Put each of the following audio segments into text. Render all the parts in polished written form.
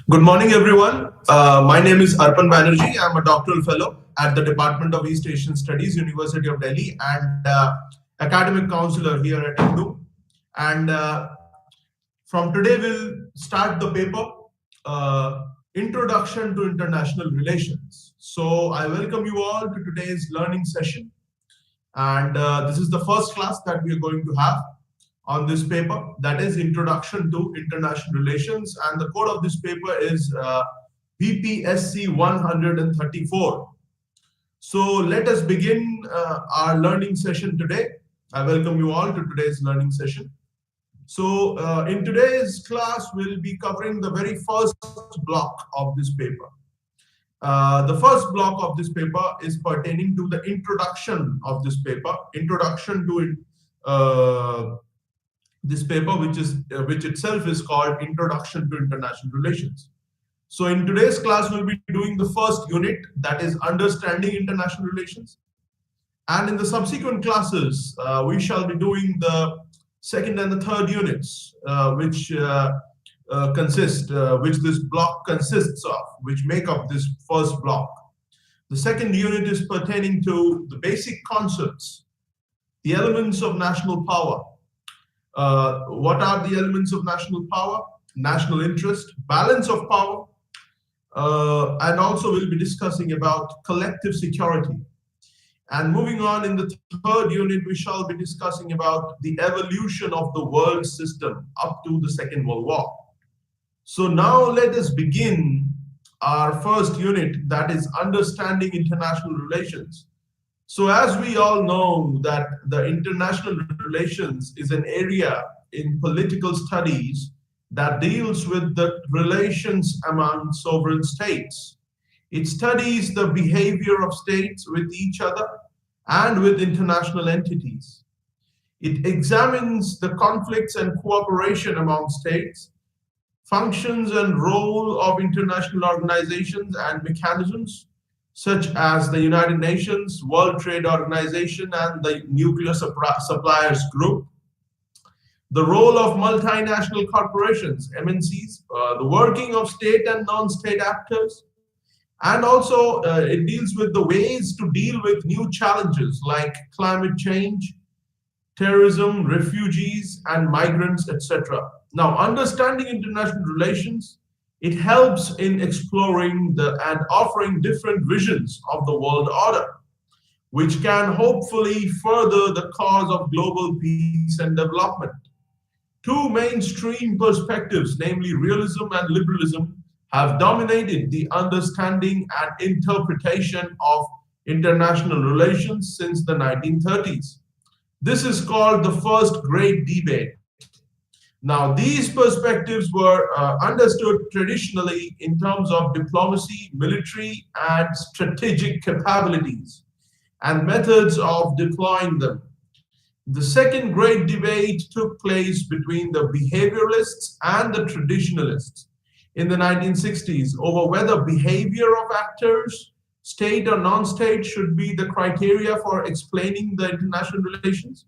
Good morning, everyone. My name is Arpan Banerjee. I'm a doctoral fellow at the Department of East Asian Studies, University of Delhi, and academic counselor here at INDU. And from today, we'll start the paper, Introduction to International Relations. So I welcome you all to today's learning session. And this is the first class that we are going to have on this paper, that is Introduction to International Relations, and the code of this paper is BPSC 134. So let us begin our learning session today. I welcome you all to today's learning session. So in today's class, we'll be covering the very first block of this paper. The first block of this paper is pertaining to the introduction of this paper, introduction to this paper, which itself is called Introduction to International Relations. So in today's class, we'll be doing the first unit, that is Understanding International Relations. And in the subsequent classes, we shall be doing the second and the third units, which this block consists of, which make up this first block. The second unit is pertaining to the basic concepts, the elements of national power. What are the elements of national power? National interest, balance of power, and also we'll be discussing about collective security. And moving on, in the third unit, we shall be discussing about the evolution of the world system up to the Second World War. So now let us begin our first unit, that is Understanding International Relations. So as we all know that the international relations is an area in political studies that deals with the relations among sovereign states. It studies the behavior of states with each other and with international entities. It examines the conflicts and cooperation among states, functions and role of international organizations and mechanisms, such as the United Nations, World Trade Organization, and the Nuclear Suppliers Group. The role of multinational corporations, MNCs, the working of state and non-state actors, and also it deals with the ways to deal with new challenges like climate change, terrorism, refugees, and migrants, etc. Now, understanding international relations, it helps in exploring and offering different visions of the world order, which can hopefully further the cause of global peace and development. Two mainstream perspectives, namely realism and liberalism, have dominated the understanding and interpretation of international relations since the 1930s. This is called the first great debate. Now, these perspectives were understood traditionally in terms of diplomacy, military, and strategic capabilities, and methods of deploying them. The second great debate took place between the behavioralists and the traditionalists in the 1960s over whether behavior of actors, state or non-state, should be the criteria for explaining the international relations.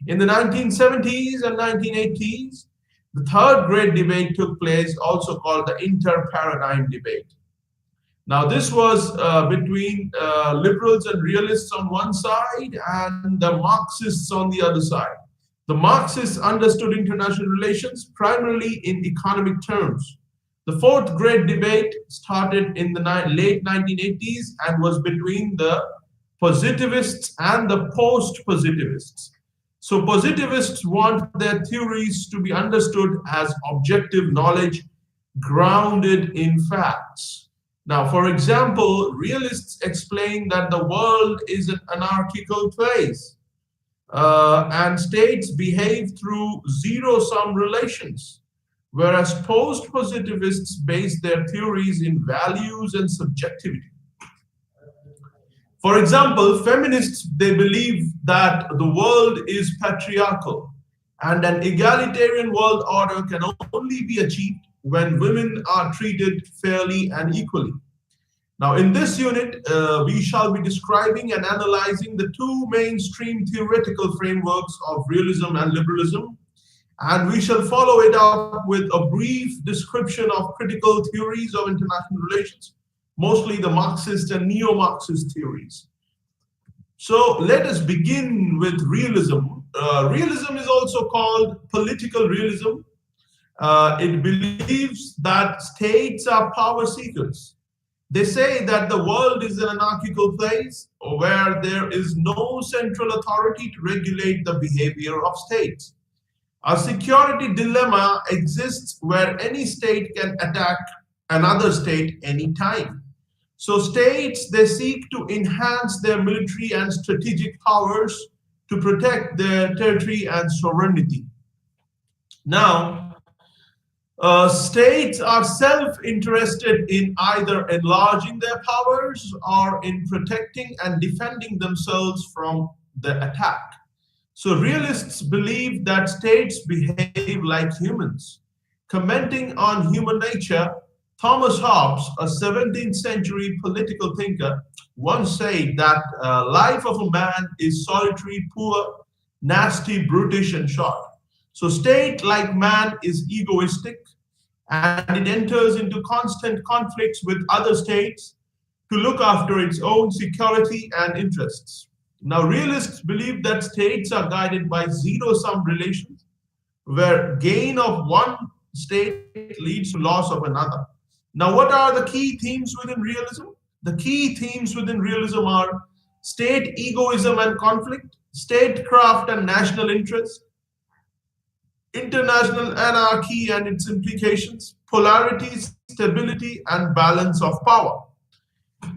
In the 1970s and 1980s, the third great debate took place, also called the inter-paradigm debate. Now, this was between liberals and realists on one side and the Marxists on the other side. The Marxists understood international relations primarily in economic terms. The fourth great debate started in the late 1980s and was between the positivists and the post-positivists. So positivists want their theories to be understood as objective knowledge grounded in facts. Now, for example, realists explain that the world is an anarchical place and states behave through zero-sum relations, whereas post-positivists base their theories in values and subjectivity. For example, feminists, they believe that the world is patriarchal and an egalitarian world order can only be achieved when women are treated fairly and equally. Now, in this unit, we shall be describing and analyzing the two mainstream theoretical frameworks of realism and liberalism, And we shall follow it up with a brief description of critical theories of international relations, mostly the Marxist and neo-Marxist theories. So let us begin with realism. Realism is also called political realism. It believes that states are power seekers. They say that the world is an anarchical place where there is no central authority to regulate the behavior of states. A security dilemma exists where any state can attack another state anytime. So states, they seek to enhance their military and strategic powers to protect their territory and sovereignty. Now, states are self-interested in either enlarging their powers or in protecting and defending themselves from the attack. So realists believe that states behave like humans. Commenting on human nature, Thomas Hobbes, a 17th century political thinker, once said that life of a man is solitary, poor, nasty, brutish, and short. So state, like man, is egoistic, and it enters into constant conflicts with other states to look after its own security and interests. Now, realists believe that states are guided by zero-sum relations, where gain of one state leads to loss of another. Now, what are the key themes within realism? The key themes within realism are state egoism and conflict, statecraft and national interest, international anarchy and its implications, polarity, stability, and balance of power.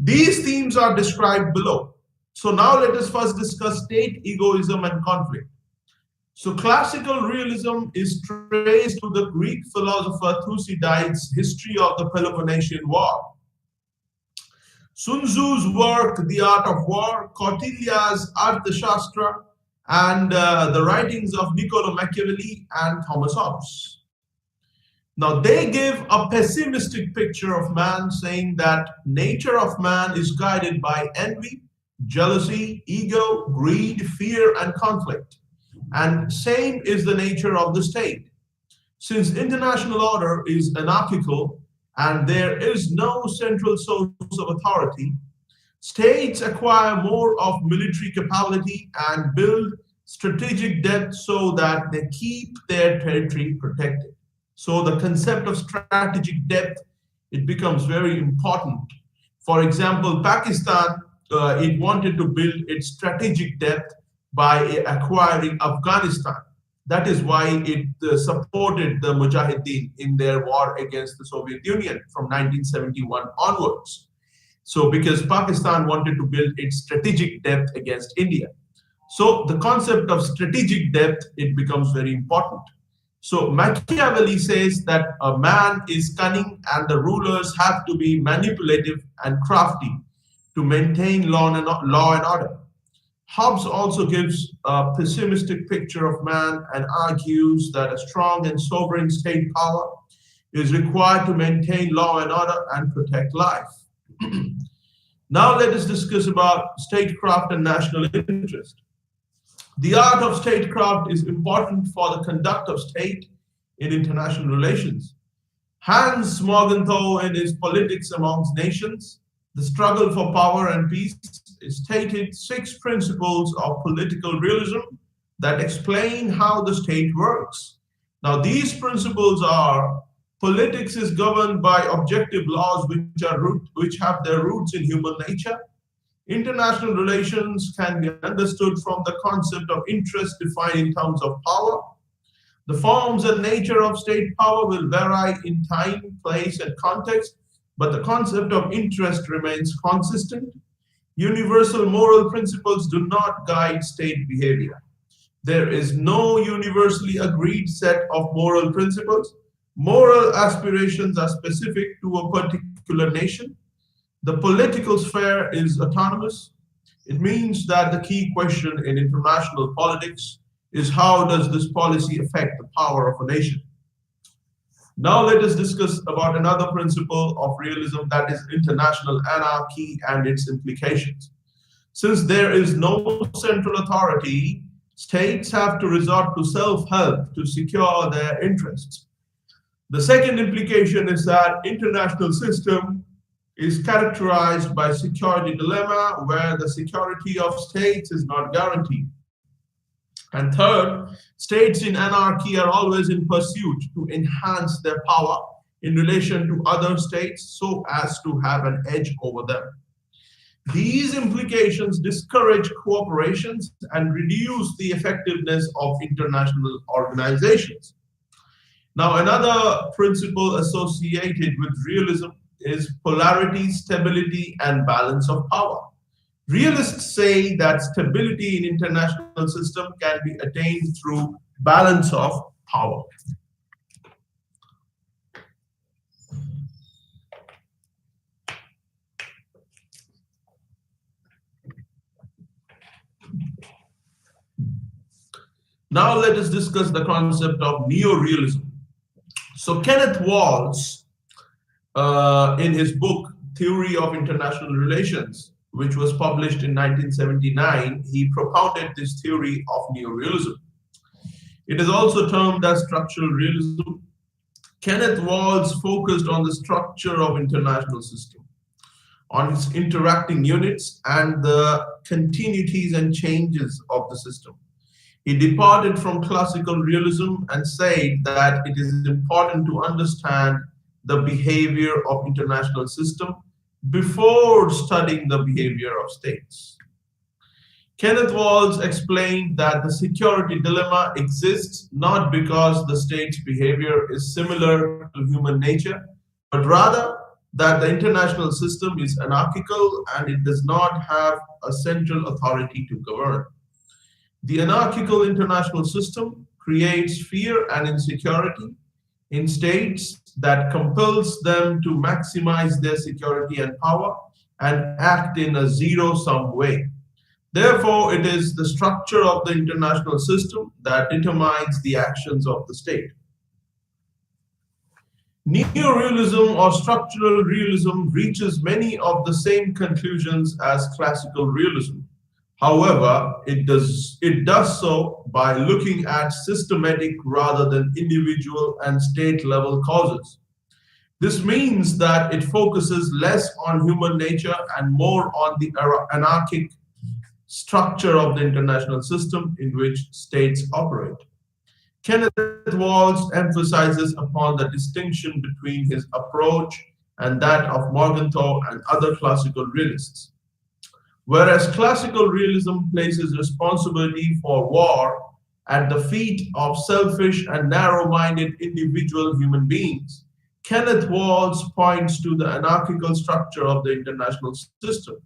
These themes are described below. So now let us first discuss state egoism and conflict. So classical realism is traced to the Greek philosopher Thucydides' History of the Peloponnesian War. Sun Tzu's work, The Art of War, Kautilya's Arthashastra, and the writings of Niccolo Machiavelli and Thomas Hobbes. Now they give a pessimistic picture of man, saying that nature of man is guided by envy, jealousy, ego, greed, fear, and conflict. And same is the nature of the state. Since international order is anarchical and there is no central source of authority, states acquire more of military capability and build strategic depth so that they keep their territory protected. So the concept of strategic depth, it becomes very important. For example, Pakistan, it wanted to build its strategic depth by acquiring Afghanistan. That is why it supported the Mujahideen in their war against the Soviet Union from 1971 onwards. So because Pakistan wanted to build its strategic depth against India. So the concept of strategic depth, it becomes very important. So Machiavelli says that a man is cunning and the rulers have to be manipulative and crafty to maintain law and order. Hobbes also gives a pessimistic picture of man and argues that a strong and sovereign state power is required to maintain law and order and protect life. Now let us discuss about statecraft and national interest. The art of statecraft is important for the conduct of state in international relations. Hans Morgenthau, in his Politics Amongst Nations, The Struggle for Power and Peace, stated 6 principles of political realism that explain how the state works. Now, these principles are: politics is governed by objective laws which have their roots in human nature. International relations can be understood from the concept of interest defined in terms of power. The forms and nature of state power will vary in time, place, and context, but the concept of interest remains consistent. Universal moral principles do not guide state behavior. There is no universally agreed set of moral principles. Moral aspirations are specific to a particular nation. The political sphere is autonomous. It means that the key question in international politics is how does this policy affect the power of a nation? Now let us discuss about another principle of realism, that is international anarchy and its implications. Since there is no central authority, States have to resort to self-help to secure their interests. The second implication is that international system is characterized by security dilemma where the security of states is not guaranteed. And third, states in anarchy are always in pursuit to enhance their power in relation to other states so as to have an edge over them. These implications discourage cooperations and reduce the effectiveness of international organizations. Now, another principle associated with realism is polarity, stability, and balance of power. Realists say that stability in international system can be attained through balance of power. Now let us discuss the concept of neorealism. So Kenneth Waltz, in his book Theory of International Relations, which was published in 1979, he propounded this theory of neorealism. It is also termed as structural realism. Kenneth Waltz focused on the structure of international system, on its interacting units and the continuities and changes of the system. He departed from classical realism and said that it is important to understand the behavior of international system before studying the behavior of states. Kenneth Waltz explained that the security dilemma exists not because the state's behavior is similar to human nature, but rather that the international system is anarchical and it does not have a central authority to govern. The anarchical international system creates fear and insecurity in states that compels them to maximize their security and power and act in a zero-sum way. Therefore, it is the structure of the international system that determines the actions of the state. Neorealism or structural realism reaches many of the same conclusions as classical realism. However, it does so by looking at systematic rather than individual and state level causes. This means that it focuses less on human nature and more on the anarchic structure of the international system in which states operate. Kenneth Waltz emphasizes upon the distinction between his approach and that of Morgenthau and other classical realists. Whereas classical realism places responsibility for war at the feet of selfish and narrow-minded individual human beings, Kenneth Waltz points to the anarchical structure of the international system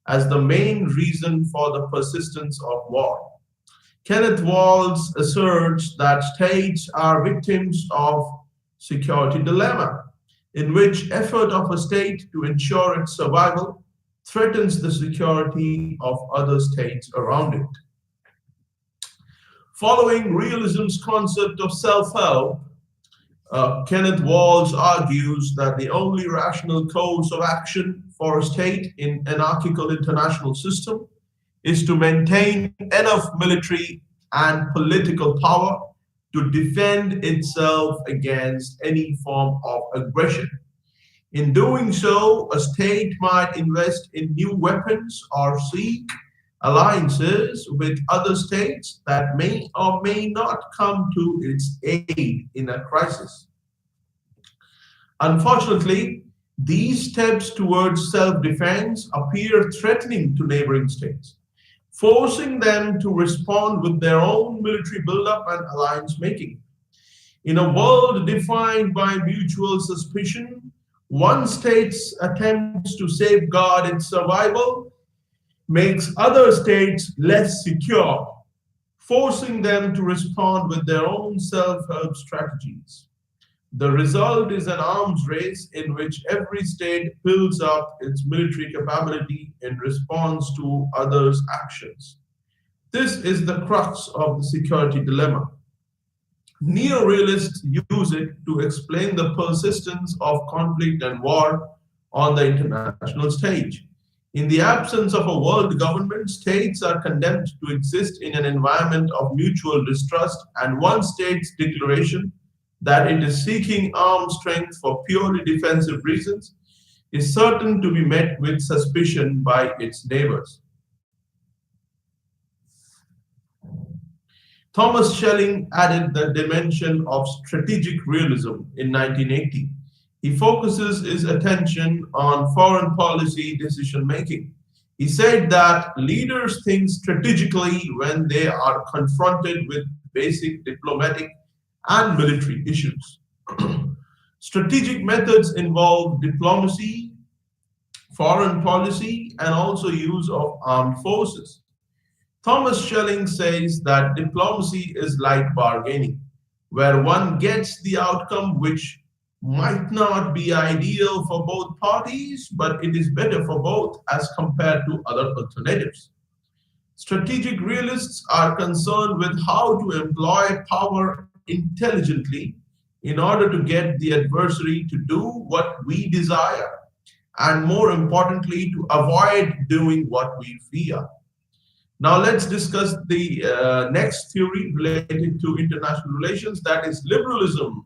as the main reason for the persistence of war. Kenneth Waltz asserts that states are victims of security dilemma, in which effort of a state to ensure its survival threatens the security of other states around it. Following realism's concept of self-help, Kenneth Waltz argues that the only rational course of action for a state in anarchical international system is to maintain enough military and political power to defend itself against any form of aggression. In doing so, a state might invest in new weapons or seek alliances with other states that may or may not come to its aid in a crisis. Unfortunately, these steps towards self-defense appear threatening to neighboring states, forcing them to respond with their own military buildup and alliance making. In a world defined by mutual suspicion, one state's attempts to safeguard its survival makes other states less secure, forcing them to respond with their own self-help strategies. The result is an arms race in which every state builds up its military capability in response to others' actions. This is the crux of the security dilemma. Neorealists use it to explain the persistence of conflict and war on the international stage. In the absence of a world government, states are condemned to exist in an environment of mutual distrust, and one state's declaration that it is seeking armed strength for purely defensive reasons is certain to be met with suspicion by its neighbors. Thomas Schelling added the dimension of strategic realism in 1980. He focuses his attention on foreign policy decision making. He said that leaders think strategically when they are confronted with basic diplomatic and military issues. Strategic methods involve diplomacy, foreign policy, and also use of armed forces. Thomas Schelling says that diplomacy is like bargaining, where one gets the outcome which might not be ideal for both parties, but it is better for both as compared to other alternatives. Strategic realists are concerned with how to employ power intelligently in order to get the adversary to do what we desire, and more importantly, to avoid doing what we fear. Now let's discuss the next theory related to international relations, that is liberalism.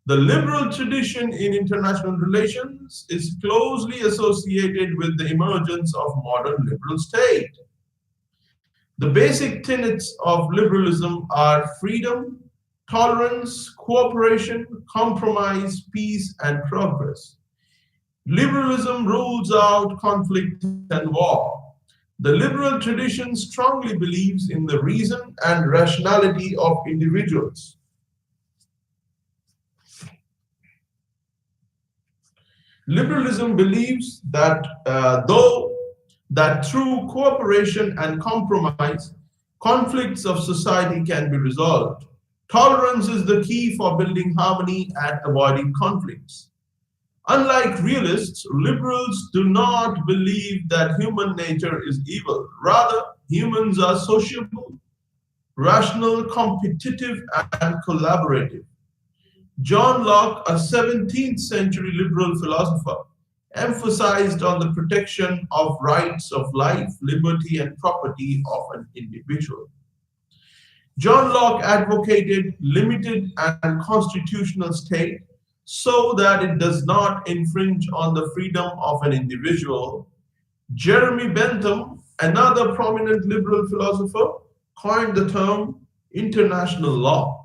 The liberal tradition in international relations is closely associated with the emergence of modern liberal state. The basic tenets of liberalism are freedom, tolerance, cooperation, compromise, peace, and progress. Liberalism rules out conflict and war. The liberal tradition strongly believes in the reason and rationality of individuals. Liberalism believes that through cooperation and compromise, conflicts of society can be resolved. Tolerance is the key for building harmony and avoiding conflicts. Unlike realists, liberals do not believe that human nature is evil. Rather, humans are sociable, rational, competitive, and collaborative. John Locke, a 17th century liberal philosopher, emphasized on the protection of rights of life, liberty, and property of an individual. John Locke advocated limited and constitutional state so that it does not infringe on the freedom of an individual. Jeremy Bentham, another prominent liberal philosopher, coined the term international law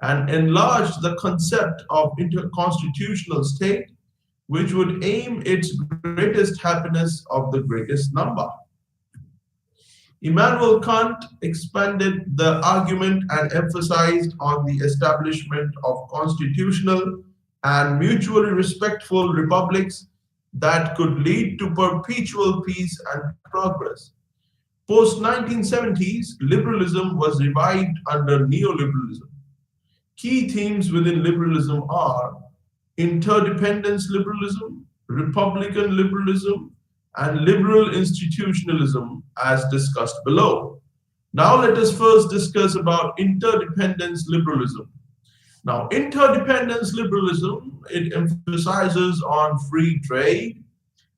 and enlarged the concept of interconstitutional state, which would aim its greatest happiness of the greatest number. Immanuel Kant expanded the argument and emphasized on the establishment of constitutional and mutually respectful republics that could lead to perpetual peace and progress. Post-1970s, liberalism was revived under neoliberalism. Key themes within liberalism are interdependence liberalism, republican liberalism, and liberal institutionalism as discussed below. Now let us first discuss about interdependence liberalism. Now, interdependence liberalism, it emphasizes on free trade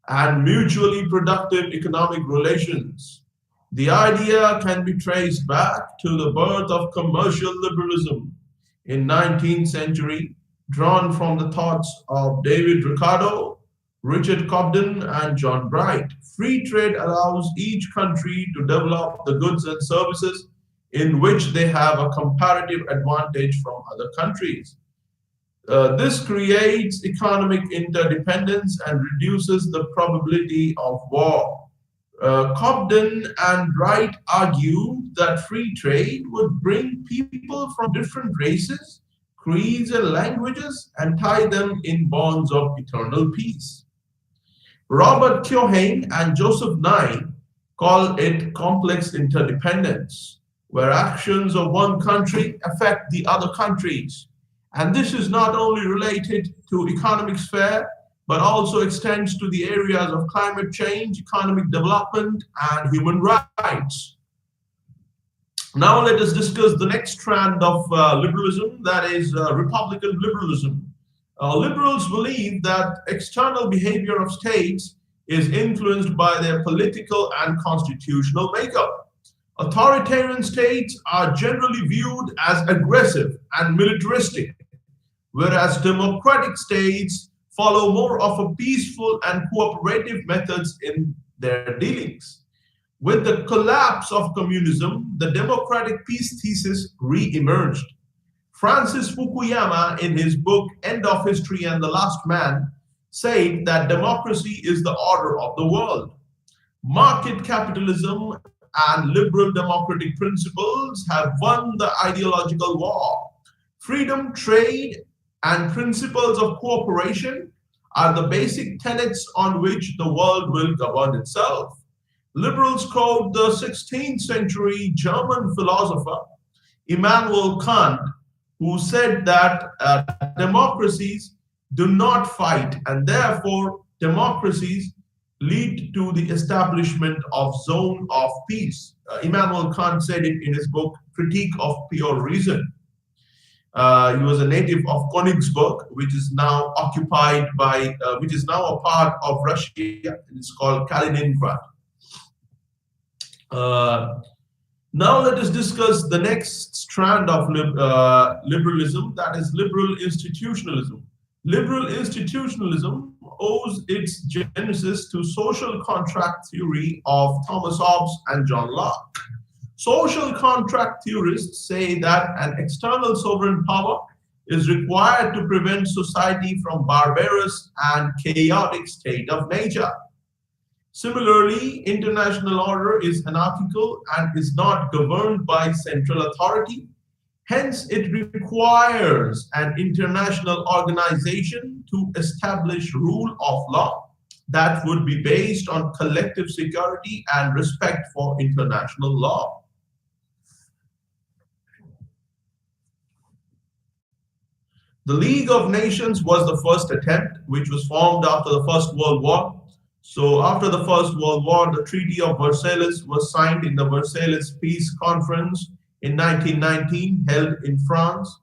and mutually productive economic relations. The idea can be traced back to the birth of commercial liberalism in 19th century, drawn from the thoughts of David Ricardo, Richard Cobden, and John Bright. Free trade allows each country to develop the goods and services in which they have a comparative advantage from other countries. This creates economic interdependence and reduces the probability of war. Cobden and Wright argue that free trade would bring people from different races, creeds, and languages and tie them in bonds of eternal peace. Robert Keohane and Joseph Nye call it complex interdependence, where actions of one country affect the other countries. And this is not only related to economic sphere, but also extends to the areas of climate change, economic development, and human rights. Now let us discuss the next strand of liberalism, that is Republican liberalism. Liberals believe that external behavior of states is influenced by their political and constitutional makeup. Authoritarian states are generally viewed as aggressive and militaristic, whereas democratic states follow more of a peaceful and cooperative methods in their dealings. With the collapse of communism, the democratic peace thesis re-emerged. Francis Fukuyama, in his book End of History and the Last Man, said that democracy is the order of the world. Market capitalism and liberal democratic principles have won the ideological war. Freedom, trade, and principles of cooperation are the basic tenets on which the world will govern itself. Liberals quote the 16th century German philosopher Immanuel Kant, who said that democracies do not fight, and therefore democracies lead to the establishment of zone of peace. Immanuel Kant said it in his book Critique of Pure Reason. He was a native of Königsberg, which is now occupied by, which is now a part of Russia. It's called Kaliningrad. Now let us discuss the next strand of liberalism, that is liberal institutionalism. Liberal institutionalism owes its genesis to social contract theory of Thomas Hobbes and John Locke. Social contract theorists say that an external sovereign power is required to prevent society from barbarous and chaotic state of nature. Similarly, international order is anarchical and is not governed by central authority. Hence, it requires an international organization to establish rule of law that would be based on collective security and respect for international law. The League of Nations was the first attempt, which was formed after the First World War. So after the First World War, the Treaty of Versailles was signed in the Versailles Peace Conference in 1919, held in France.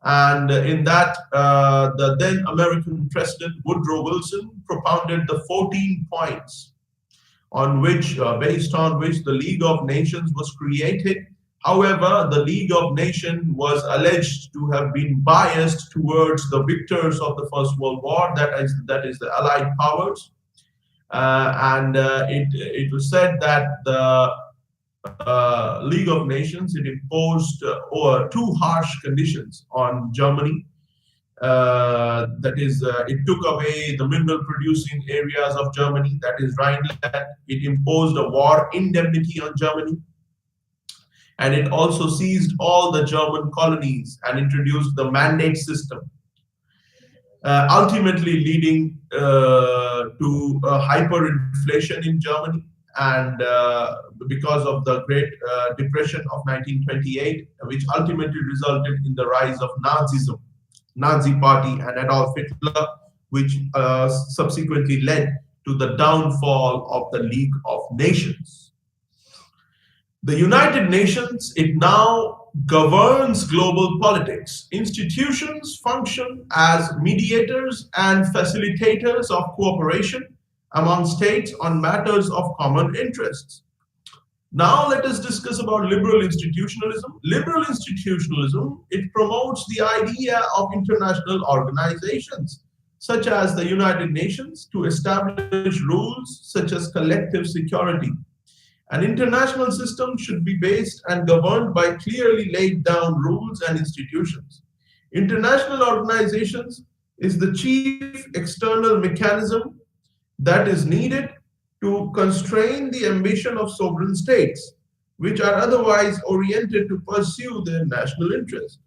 And in that, the then American President Woodrow Wilson propounded the 14 points on which, based on which the League of Nations was created. However, the League of Nations was alleged to have been biased towards the victors of the First World War, that is the Allied powers. It was said that the League of Nations, it imposed two harsh conditions on Germany. That is, it took away the mineral producing areas of Germany, that is Rhineland. It imposed a war indemnity on Germany. And it also seized all the German colonies and introduced the mandate system, ultimately leading to hyperinflation in Germany. And because of the Great Depression of 1928, which ultimately resulted in the rise of Nazism, Nazi Party and Adolf Hitler, which subsequently led to the downfall of the League of Nations. The United Nations, it now governs global politics. Institutions function as mediators and facilitators of cooperation among states on matters of common interests. Now let us discuss about liberal institutionalism. Liberal institutionalism, it promotes the idea of international organizations, such as the United Nations, to establish rules such as collective security. An international system should be based and governed by clearly laid down rules and institutions. International organizations is the chief external mechanism that is needed to constrain the ambition of sovereign states, which are otherwise oriented to pursue their national interest.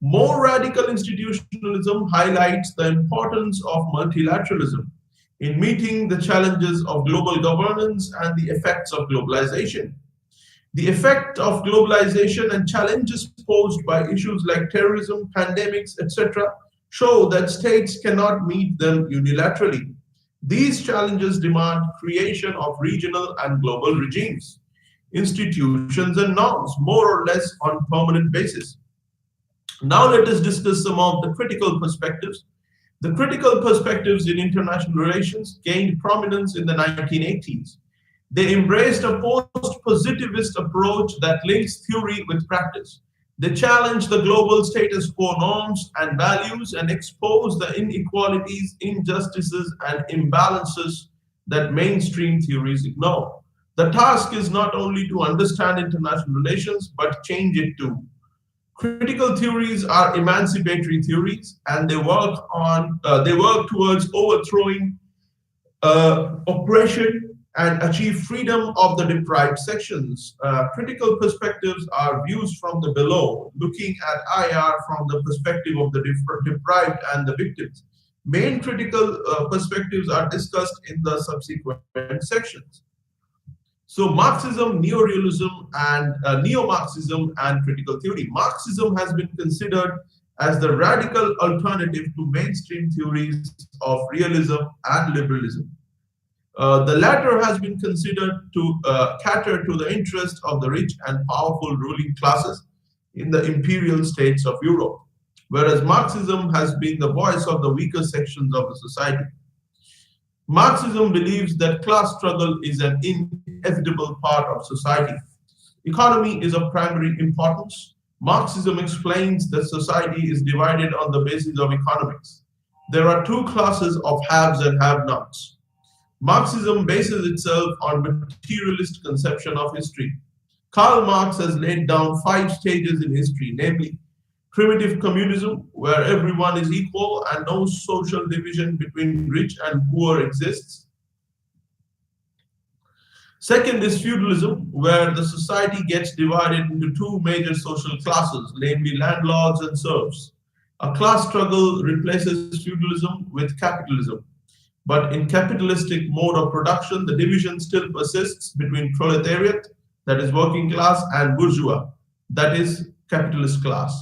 More radical institutionalism highlights the importance of multilateralism in meeting the challenges of global governance and the effects of globalization. The effect of globalization and challenges posed by issues like terrorism, pandemics, etc., show that states cannot meet them unilaterally. These challenges demand creation of regional and global regimes, institutions, and norms, more or less on permanent basis. Now let us discuss some of the critical perspectives The critical perspectives in international relations gained prominence in the 1980s. They embraced a post-positivist approach that links theory with practice. They challenge the global status quo norms and values and expose the inequalities, injustices, and imbalances that mainstream theories ignore. The task is not only to understand international relations, but change it too. Critical theories are emancipatory theories, and they work towards overthrowing oppression and achieve freedom of the deprived sections. Critical perspectives are views from the below, looking at IR from the perspective of the deprived and the victims. Main critical perspectives are discussed in the subsequent sections. So Marxism, neorealism, and neo-Marxism and critical theory. Marxism has been considered as the radical alternative to mainstream theories of realism and liberalism. The latter has been considered to cater to the interests of the rich and powerful ruling classes in the imperial states of Europe, whereas Marxism has been the voice of the weaker sections of the society. Marxism believes that class struggle is an inevitable part of society. Economy is of primary importance. Marxism explains that society is divided on the basis of economics. There are two classes of haves and have-nots. Marxism bases itself on materialist conception of history. Karl Marx has laid down five stages in history, namely primitive communism, where everyone is equal and no social division between rich and poor exists. Second is feudalism, where the society gets divided into two major social classes, namely landlords and serfs. A class struggle replaces feudalism with capitalism. But in capitalistic mode of production, the division still persists between proletariat, that is working class, and bourgeois, that is capitalist class.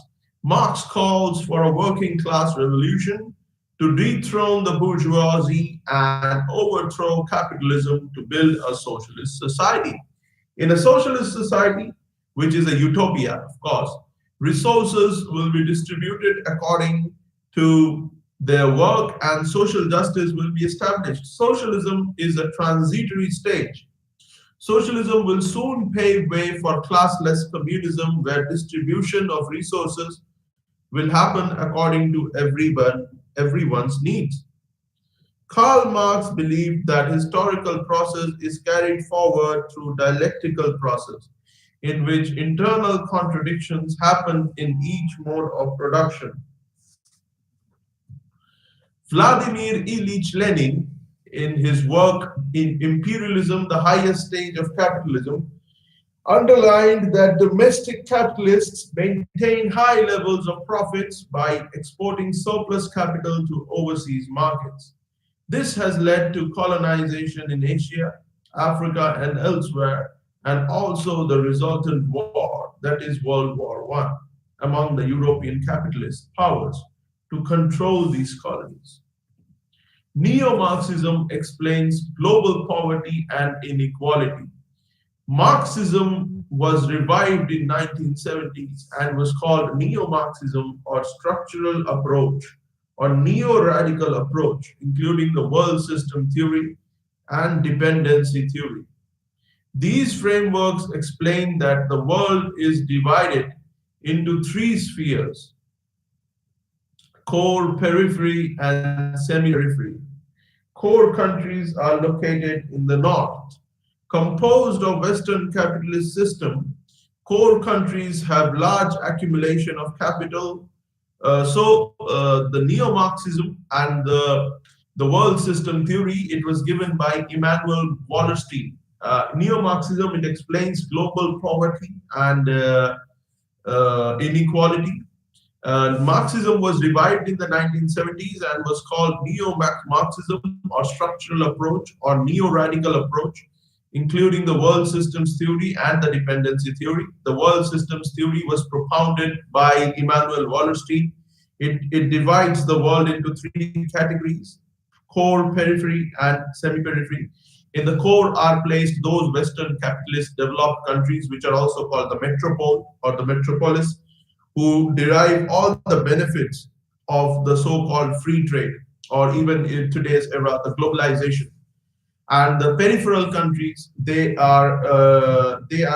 Marx calls for a working class revolution to dethrone the bourgeoisie and overthrow capitalism to build a socialist society. In a socialist society, which is a utopia, of course, resources will be distributed according to their work and social justice will be established. Socialism is a transitory stage. Socialism will soon pave way for classless communism where distribution of resources will happen according to everyone's needs. Karl Marx believed that historical process is carried forward through dialectical process, in which internal contradictions happen in each mode of production. Vladimir Ilyich Lenin, in his work in Imperialism, the Highest Stage of Capitalism, underlined that domestic capitalists maintain high levels of profits by exporting surplus capital to overseas markets. This has led to colonization in Asia, Africa, and elsewhere, and also the resultant war, that is World War I, among the European capitalist powers to control these colonies. Neo-Marxism explains global poverty and inequality. Marxism was revived in 1970s and was called neo-Marxism or structural approach or neo-radical approach, including the world system theory and dependency theory. These frameworks explain that the world is divided into three spheres: core, periphery, and semi-periphery. Core countries are located in the north. Composed of Western capitalist system, core countries have large accumulation of capital. The neo-Marxism and the world system theory, it was given by Immanuel Wallerstein. Neo-Marxism, it explains global poverty and inequality. Marxism was revived in the 1970s and was called neo-Marxism or structural approach or neo-radical approach, including the world systems theory and the dependency theory. The world systems theory was propounded by Immanuel Wallerstein. It divides the world into three categories: core, periphery, and semi-periphery. In the core are placed those Western capitalist developed countries, which are also called the metropole or the metropolis, who derive all the benefits of the so-called free trade. or even in today's era, the globalization. And the peripheral countries, they are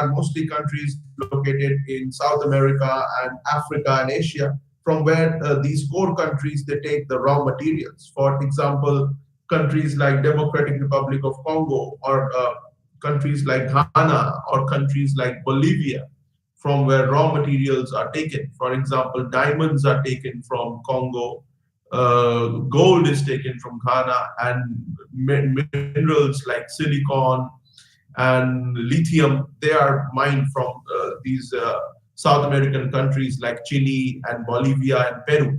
mostly countries located in South America and Africa and Asia, from where these core countries they take the raw materials. For example, countries like Democratic Republic of Congo, or countries like Ghana, or countries like Bolivia, from where raw materials are taken. For example, diamonds are taken from Congo, gold is taken from Ghana, and minerals like silicon and lithium, they are mined from these South American countries like Chile and Bolivia and Peru.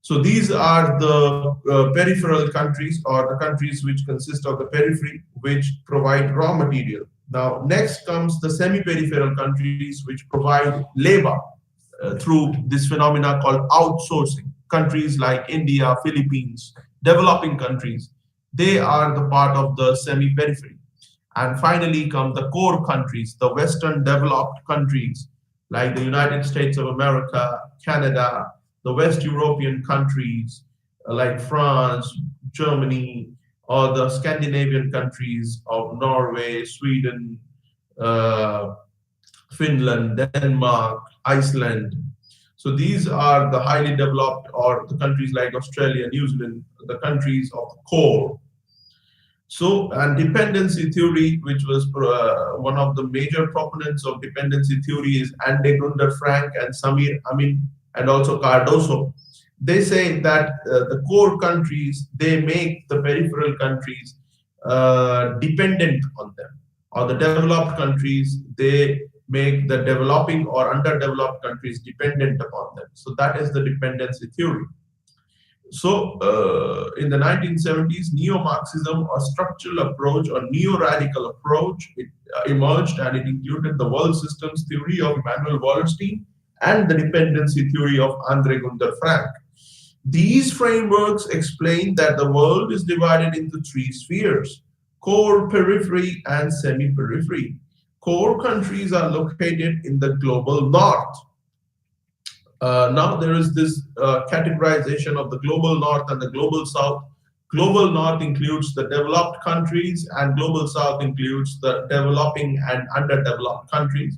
So these are the peripheral countries, or the countries which consist of the periphery, which provide raw material. Now, next comes the semi-peripheral countries, which provide labor through this phenomena called outsourcing. Countries like India, Philippines, developing countries, they are the part of the semi-periphery. And finally come the core countries, the Western developed countries like the United States of America, Canada, the West European countries like France, Germany, or the Scandinavian countries of Norway, Sweden, uh, Finland, Denmark, Iceland. So these are the highly developed, or the countries like Australia, New Zealand, the countries of the core. So, and dependency theory, which was one of the major proponents of dependency theory, is Ande Gunder Frank and Samir Amin, and also Cardoso. They say that the core countries, they make the peripheral countries dependent on them, or the developed countries, they make the developing or underdeveloped countries dependent upon them. So that is the dependency theory. So, in the 1970s, neo-Marxism, or structural approach, or neo-radical approach, it emerged, and it included the world systems theory of Emmanuel Wallerstein and the dependency theory of Andre Gunder Frank. These frameworks explain that the world is divided into three spheres: core, periphery, and semi-periphery. Core countries are located in the global north. Now there is this categorization of the global north and the global south. Global north includes the developed countries, and global south includes the developing and underdeveloped countries.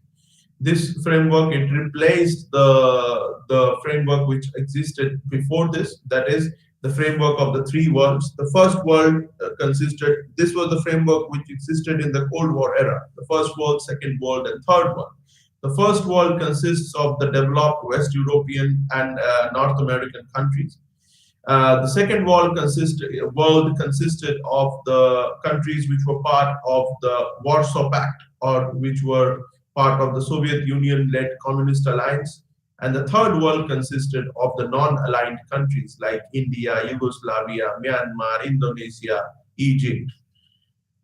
This framework, it replaced the framework which existed before this, that is the framework of the three worlds. The first world consisted, this was the framework which existed in the Cold War era: the first world, second world, and third world. The first world consists of the developed West European and North American countries. The second world consisted of the countries which were part of the Warsaw Pact, or which were part of the Soviet Union-led Communist alliance. And the third world consisted of the non-aligned countries like India, Yugoslavia, Myanmar, Indonesia, Egypt.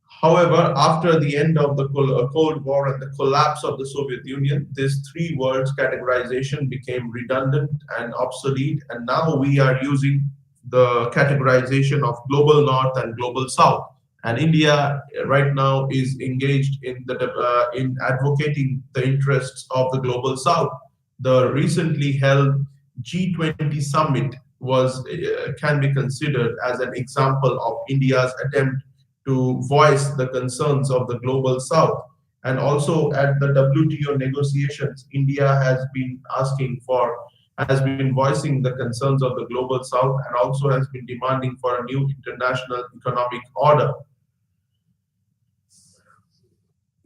However, after the end of the Cold War and the collapse of the Soviet Union, this three worlds categorization became redundant and obsolete, and now we are using the categorization of global north and global south. And India right now is engaged in advocating the interests of the global south. The recently held G20 summit was can be considered as an example of India's attempt to voice the concerns of the global south. And also at the WTO negotiations, India has been voicing the concerns of the global south, and also has been demanding for a new international economic order.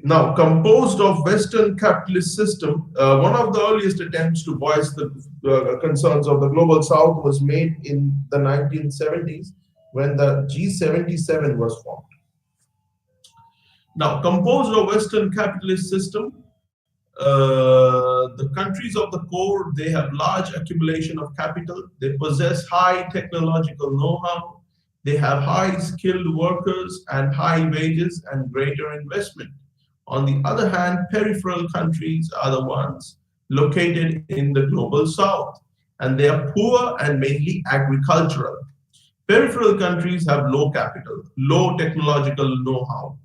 Now, composed of Western capitalist system, one of the earliest attempts to voice the concerns of the global south was made in the 1970s, when the G77 was formed. Now, composed of Western capitalist system, the countries of the core, they have large accumulation of capital. They possess high technological know-how. They have high skilled workers and high wages and greater investment. On the other hand, peripheral countries are the ones located in the global south, and they are poor and mainly agricultural. Peripheral countries have low capital, low technological know-how,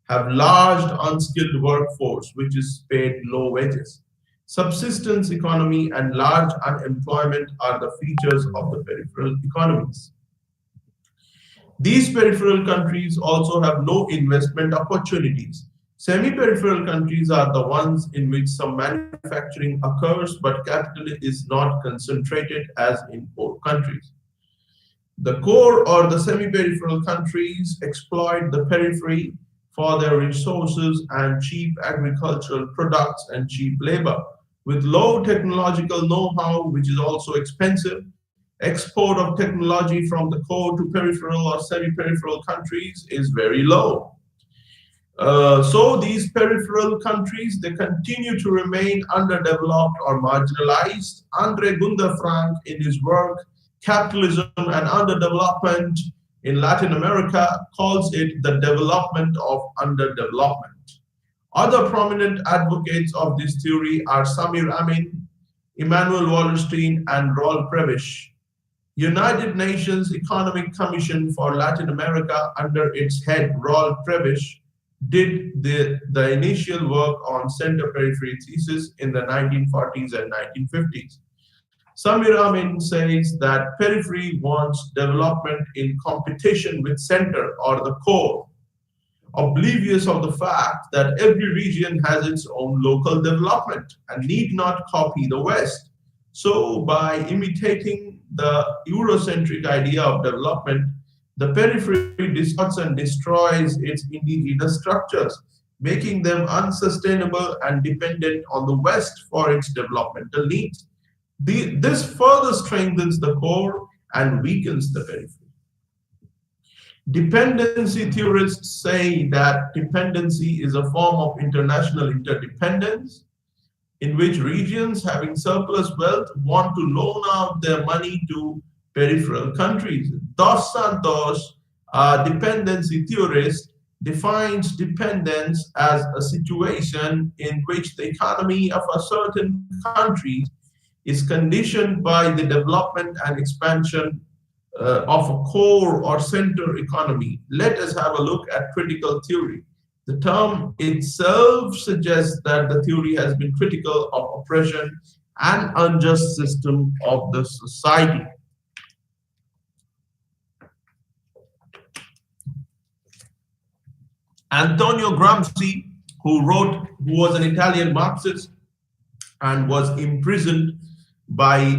have large unskilled workforce which is paid low wages. Subsistence economy and large unemployment are the features of the peripheral economies. These peripheral countries also have no investment opportunities. Semi-peripheral countries are the ones in which some manufacturing occurs, but capital is not concentrated as in poor countries. The core or the semi-peripheral countries exploit the periphery for their resources and cheap agricultural products and cheap labor. With low technological know-how, which is also expensive, export of technology from the core to peripheral or semi-peripheral countries is very low. So these peripheral countries, they continue to remain underdeveloped or marginalized. Andre Gunder Frank, in his work Capitalism and Underdevelopment in Latin America, calls it the development of underdevelopment. Other prominent advocates of this theory are Samir Amin, Emmanuel Wallerstein, and Raul Prebisch. United Nations Economic Commission for Latin America, under its head Raul Prebisch, did the initial work on center periphery thesis in the 1940s and 1950s. Samir Amin says that periphery wants development in competition with center or the core, oblivious of the fact that every region has its own local development and need not copy the West. So, by imitating the Eurocentric idea of development, the periphery distorts and destroys its indigenous structures, making them unsustainable and dependent on the West for its developmental needs. This further strengthens the core and weakens the periphery. Dependency theorists say that dependency is a form of international interdependence in which regions having surplus wealth want to loan out their money to peripheral countries. Dos Santos, a dependency theorist, defines dependence as a situation in which the economy of a certain country is conditioned by the development and expansion of a core or center economy. Let us have a look at critical theory. The term itself suggests that the theory has been critical of oppression and unjust system of the society. Antonio Gramsci, who was an Italian Marxist and was imprisoned by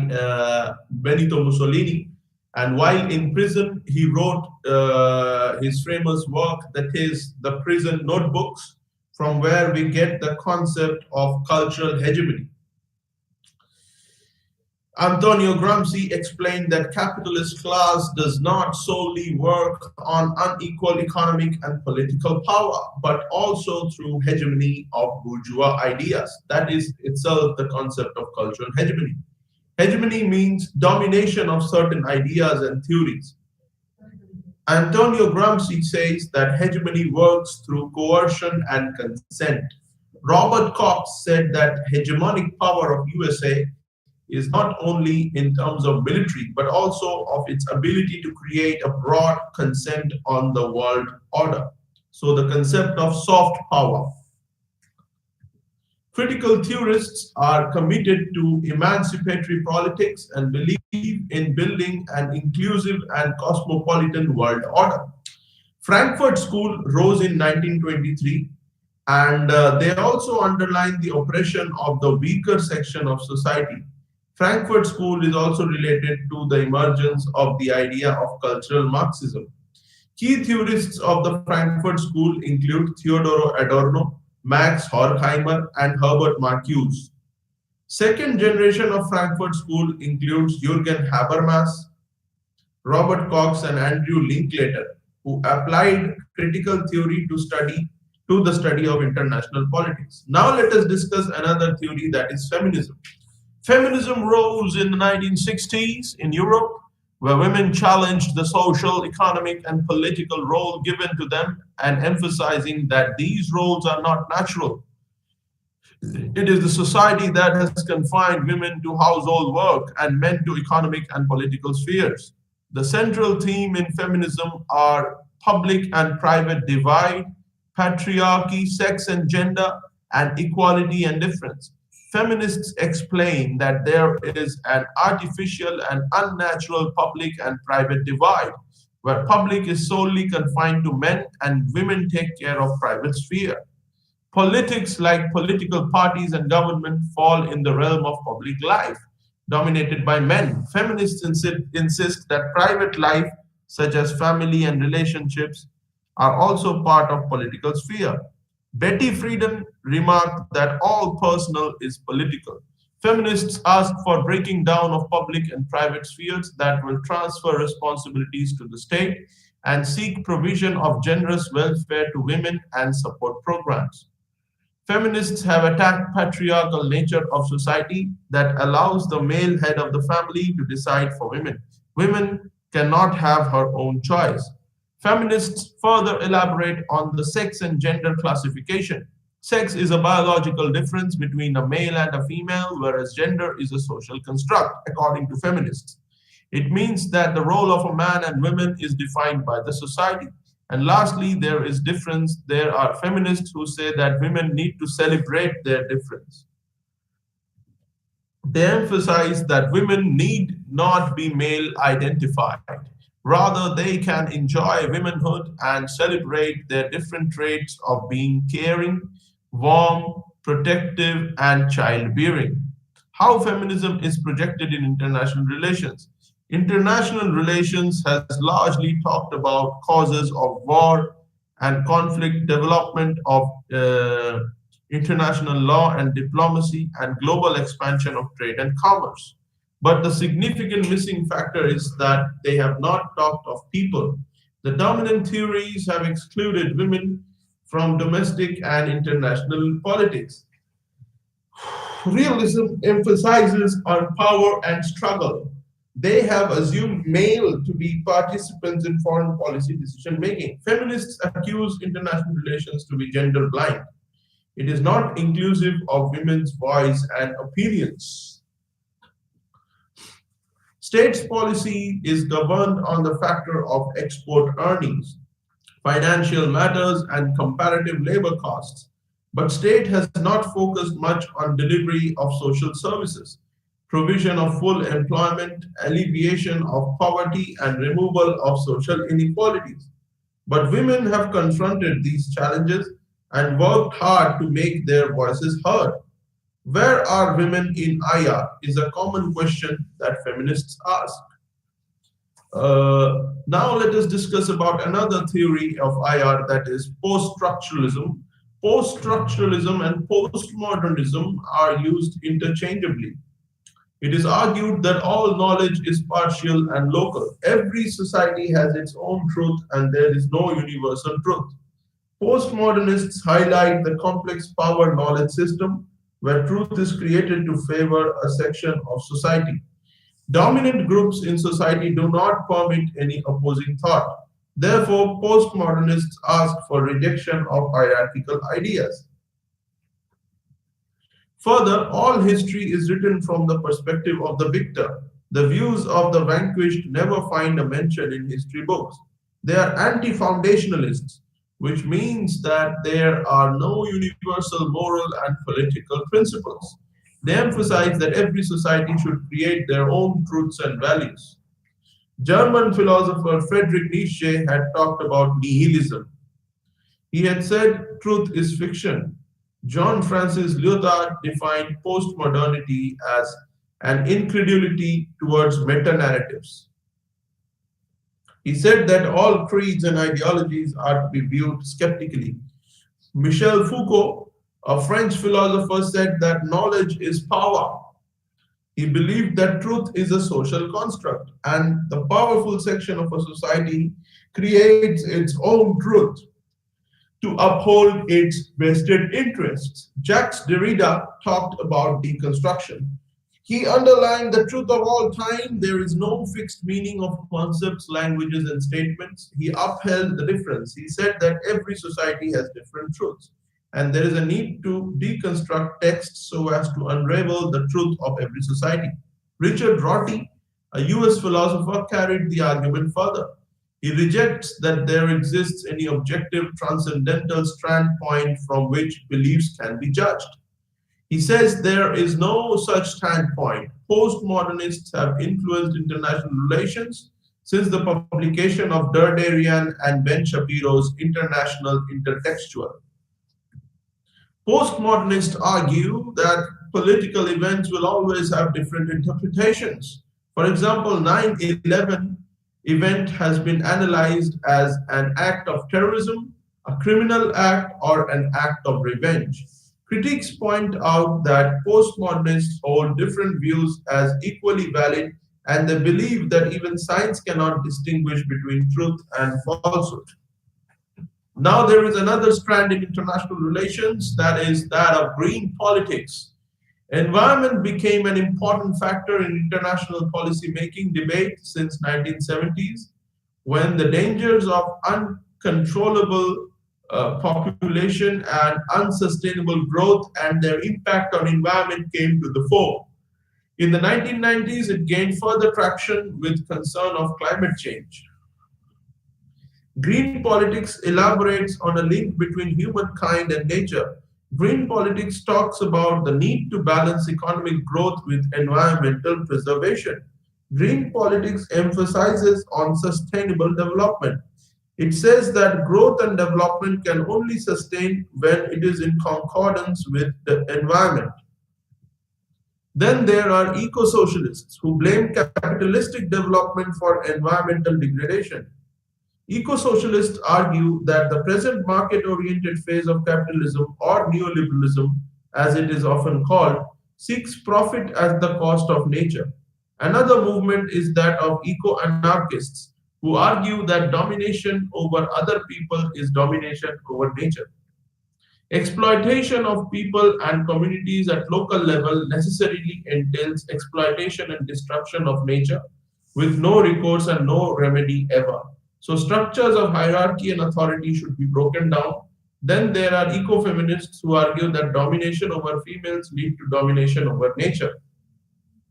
Benito Mussolini, and while in prison, he wrote his famous work, that is The Prison Notebooks, from where we get the concept of cultural hegemony. Antonio Gramsci explained that capitalist class does not solely work on unequal economic and political power, but also through hegemony of bourgeois ideas. That is itself the concept of cultural hegemony. Hegemony means domination of certain ideas and theories. Antonio Gramsci says that hegemony works through coercion and consent. Robert Cox said that hegemonic power of USA is not only in terms of military, but also of its ability to create a broad consent on the world order. So the concept of soft power. Critical theorists are committed to emancipatory politics and believe in building an inclusive and cosmopolitan world order. Frankfurt School rose in 1923, and they also underline the oppression of the weaker section of society. Frankfurt School is also related to the emergence of the idea of cultural Marxism. Key theorists of the Frankfurt School include Theodor Adorno, Max Horkheimer, and Herbert Marcuse. Second generation of Frankfurt School includes Jürgen Habermas, Robert Cox, and Andrew Linklater, who applied critical theory to the study of international politics. Now let us discuss another theory, that is feminism. Feminism rose in the 1960s in Europe, where women challenged the social, economic, and political role given to them, and emphasizing that these roles are not natural. It is the society that has confined women to household work and men to economic and political spheres. The central theme in feminism are public and private divide, patriarchy, sex and gender, and equality and difference. Feminists explain that there is an artificial and unnatural public and private divide. where public is solely confined to men and women take care of private sphere. Politics, like political parties and government, fall in the realm of public life, dominated by men. Feminists insist that private life, such as family and relationships, are also part of political sphere. Betty Friedan remarked that all personal is political. Feminists ask for breaking down of public and private spheres that will transfer responsibilities to the state and seek provision of generous welfare to women and support programs. Feminists have attacked patriarchal nature of society that allows the male head of the family to decide for women. Women cannot have her own choice. Feminists further elaborate on the sex and gender classification. Sex is a biological difference between a male and a female, whereas gender is a social construct, according to feminists. It means that the role of a man and women is defined by the society. And lastly, there is difference. There are feminists who say that women need to celebrate their difference. They emphasize that women need not be male identified. Rather, they can enjoy womanhood and celebrate their different traits of being caring, warm, protective, and childbearing. How feminism is projected in international relations. International relations has largely talked about causes of war and conflict, development of international law and diplomacy, and global expansion of trade and commerce. But the significant missing factor is that they have not talked of people. The dominant theories have excluded women from domestic and international politics. Realism emphasizes on power and struggle. They have assumed male to be participants in foreign policy decision making. Feminists accuse international relations to be gender blind. It is not inclusive of women's voice and opinions. States policy is governed on the factor of export earnings, financial matters, and comparative labor costs. But state has not focused much on delivery of social services, provision of full employment, alleviation of poverty, and removal of social inequalities. But women have confronted these challenges and worked hard to make their voices heard. Where are women in IR is a common question that feminists ask. Now let us discuss about another theory of IR, that is post-structuralism. Post-structuralism and postmodernism are used interchangeably. It is argued that all knowledge is partial and local. Every society has its own truth and there is no universal truth. Postmodernists highlight the complex power knowledge system where truth is created to favor a section of society. Dominant groups in society do not permit any opposing thought. Therefore, postmodernists ask for rejection of hierarchical ideas. Further, all history is written from the perspective of the victor. The views of the vanquished never find a mention in history books. They are anti foundationalists, which means that there are no universal moral and political principles. They emphasize that every society should create their own truths and values. German philosopher Friedrich Nietzsche had talked about nihilism. He had said truth is fiction. John Francis Lyotard defined postmodernity as an incredulity towards meta narratives. He said that all creeds and ideologies are to be viewed skeptically. Michel Foucault, a French philosopher, said that knowledge is power. He believed that truth is a social construct and the powerful section of a society creates its own truth to uphold its vested interests. Jacques Derrida talked about deconstruction. He underlined the truth of all time. There is no fixed meaning of concepts, languages, and statements. He upheld the difference. He said that every society has different truths, and there is a need to deconstruct texts so as to unravel the truth of every society. Richard Rorty, a US philosopher, carried the argument further. He rejects that there exists any objective transcendental standpoint from which beliefs can be judged. He says there is no such standpoint. Postmodernists have influenced international relations since the publication of Derderian and Ben Shapiro's International Intertextual. Postmodernists argue that political events will always have different interpretations. For example, 9/11 event has been analyzed as an act of terrorism, a criminal act, or an act of revenge. Critics point out that postmodernists hold different views as equally valid, and they believe that even science cannot distinguish between truth and falsehood. Now there is another strand in international relations, that is that of green politics. Environment became an important factor in international policy making debate since 1970s, when the dangers of uncontrollable population and unsustainable growth and their impact on environment came to the fore. In the 1990s, it gained further traction with concern of climate change. Green politics elaborates on a link between humankind and nature. Green politics talks about the need to balance economic growth with environmental preservation. Green politics emphasizes on sustainable development. It says that growth and development can only sustain when it is in concordance with the environment. Then there are eco-socialists who blame capitalistic development for environmental degradation. Eco-socialists argue that the present market-oriented phase of capitalism, or neoliberalism as it is often called, seeks profit at the cost of nature. Another movement is that of eco-anarchists, who argue that domination over other people is domination over nature. Exploitation of people and communities at local level necessarily entails exploitation and destruction of nature with no recourse and no remedy ever. So structures of hierarchy and authority should be broken down. Then there are ecofeminists who argue that domination over females lead to domination over nature.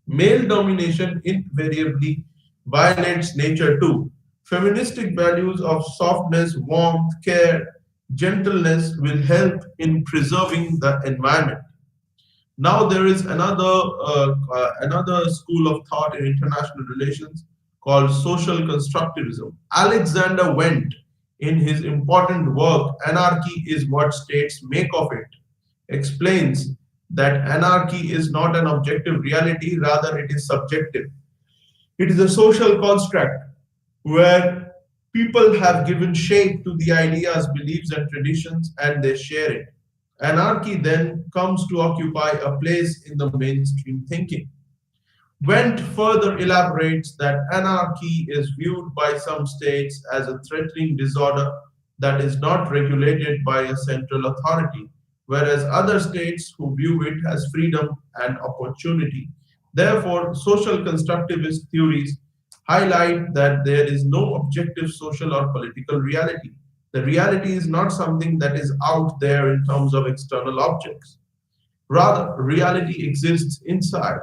Male domination invariably violates nature too. Feministic values of softness, warmth, care, gentleness will help in preserving the environment. Now there is another school of thought in international relations called social constructivism. Alexander Wendt, in his important work Anarchy is What States Make of It, explains that anarchy is not an objective reality, rather it is subjective. It is a social construct where people have given shape to the ideas, beliefs, and traditions, and they share it. Anarchy then comes to occupy a place in the mainstream thinking. Wendt further elaborates that anarchy is viewed by some states as a threatening disorder that is not regulated by a central authority, whereas other states who view it as freedom and opportunity. Therefore, social constructivist theories highlight that there is no objective social or political reality. The reality is not something that is out there in terms of external objects. Rather, reality exists inside.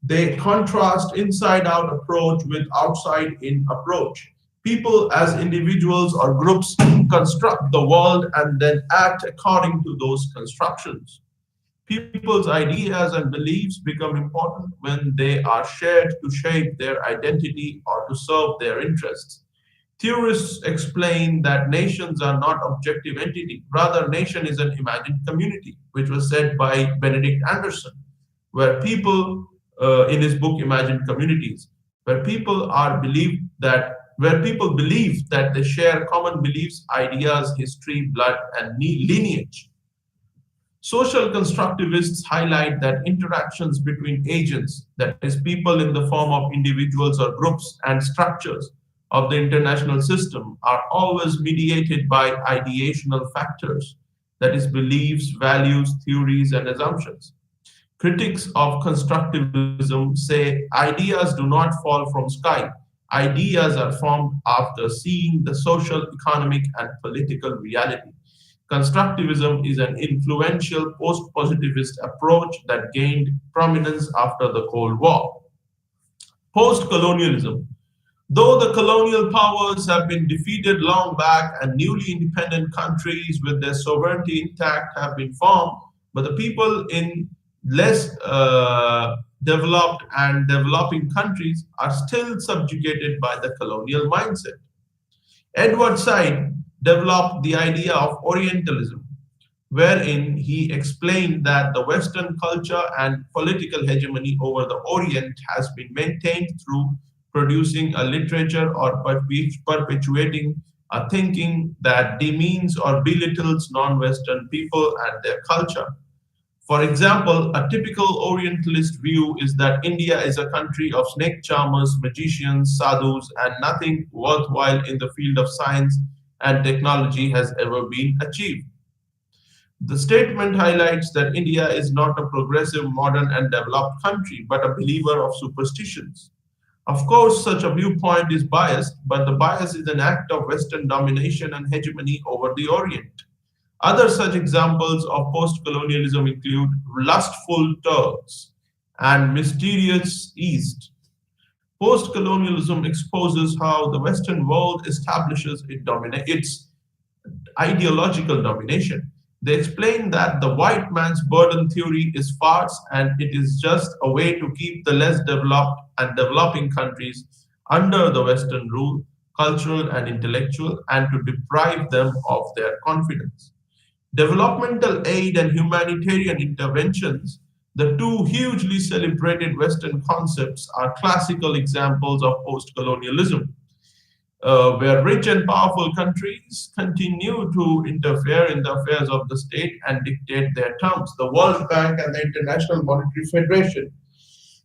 They contrast inside out approach with outside in approach. People as individuals or groups construct the world and then act according to those constructions. People's ideas and beliefs become important when they are shared to shape their identity or to serve their interests. Theorists explain that nations are not objective entity. Rather, nation is an imagined community, which was said by Benedict Anderson, where people, in his book Imagined Communities, where people believe that they share common beliefs, ideas, history, blood, and lineage. Social constructivists highlight that interactions between agents, that is, people in the form of individuals or groups, and structures of the international system are always mediated by ideational factors, that is, beliefs, values, theories, and assumptions. Critics of constructivism say ideas do not fall from sky. Ideas are formed after seeing the social, economic, and political reality. Constructivism is an influential post-positivist approach that gained prominence after the Cold War. Post-colonialism. Though the colonial powers have been defeated long back and newly independent countries with their sovereignty intact have been formed, but the people in less developed and developing countries are still subjugated by the colonial mindset. Edward Said developed the idea of Orientalism, wherein he explained that the Western culture and political hegemony over the Orient has been maintained through producing a literature or perpetuating a thinking that demeans or belittles non Western people and their culture. For example, a typical Orientalist view is that India is a country of snake charmers, magicians, sadhus, and nothing worthwhile in the field of science and technology has ever been achieved. The statement highlights that India is not a progressive, modern, and developed country, but a believer of superstitions. Of course, such a viewpoint is biased, but the bias is an act of Western domination and hegemony over the Orient. Other such examples of post colonialism include lustful Turks and mysterious East. Post colonialism exposes how the Western world establishes its ideological domination. They explain that the white man's burden theory is farce and it is just a way to keep the less developed and developing countries under the Western rule, cultural and intellectual, and to deprive them of their confidence. Developmental aid and humanitarian interventions, the two hugely celebrated Western concepts, are classical examples of post colonialism, where rich and powerful countries continue to interfere in the affairs of the state and dictate their terms. The World Bank and the International Monetary Federation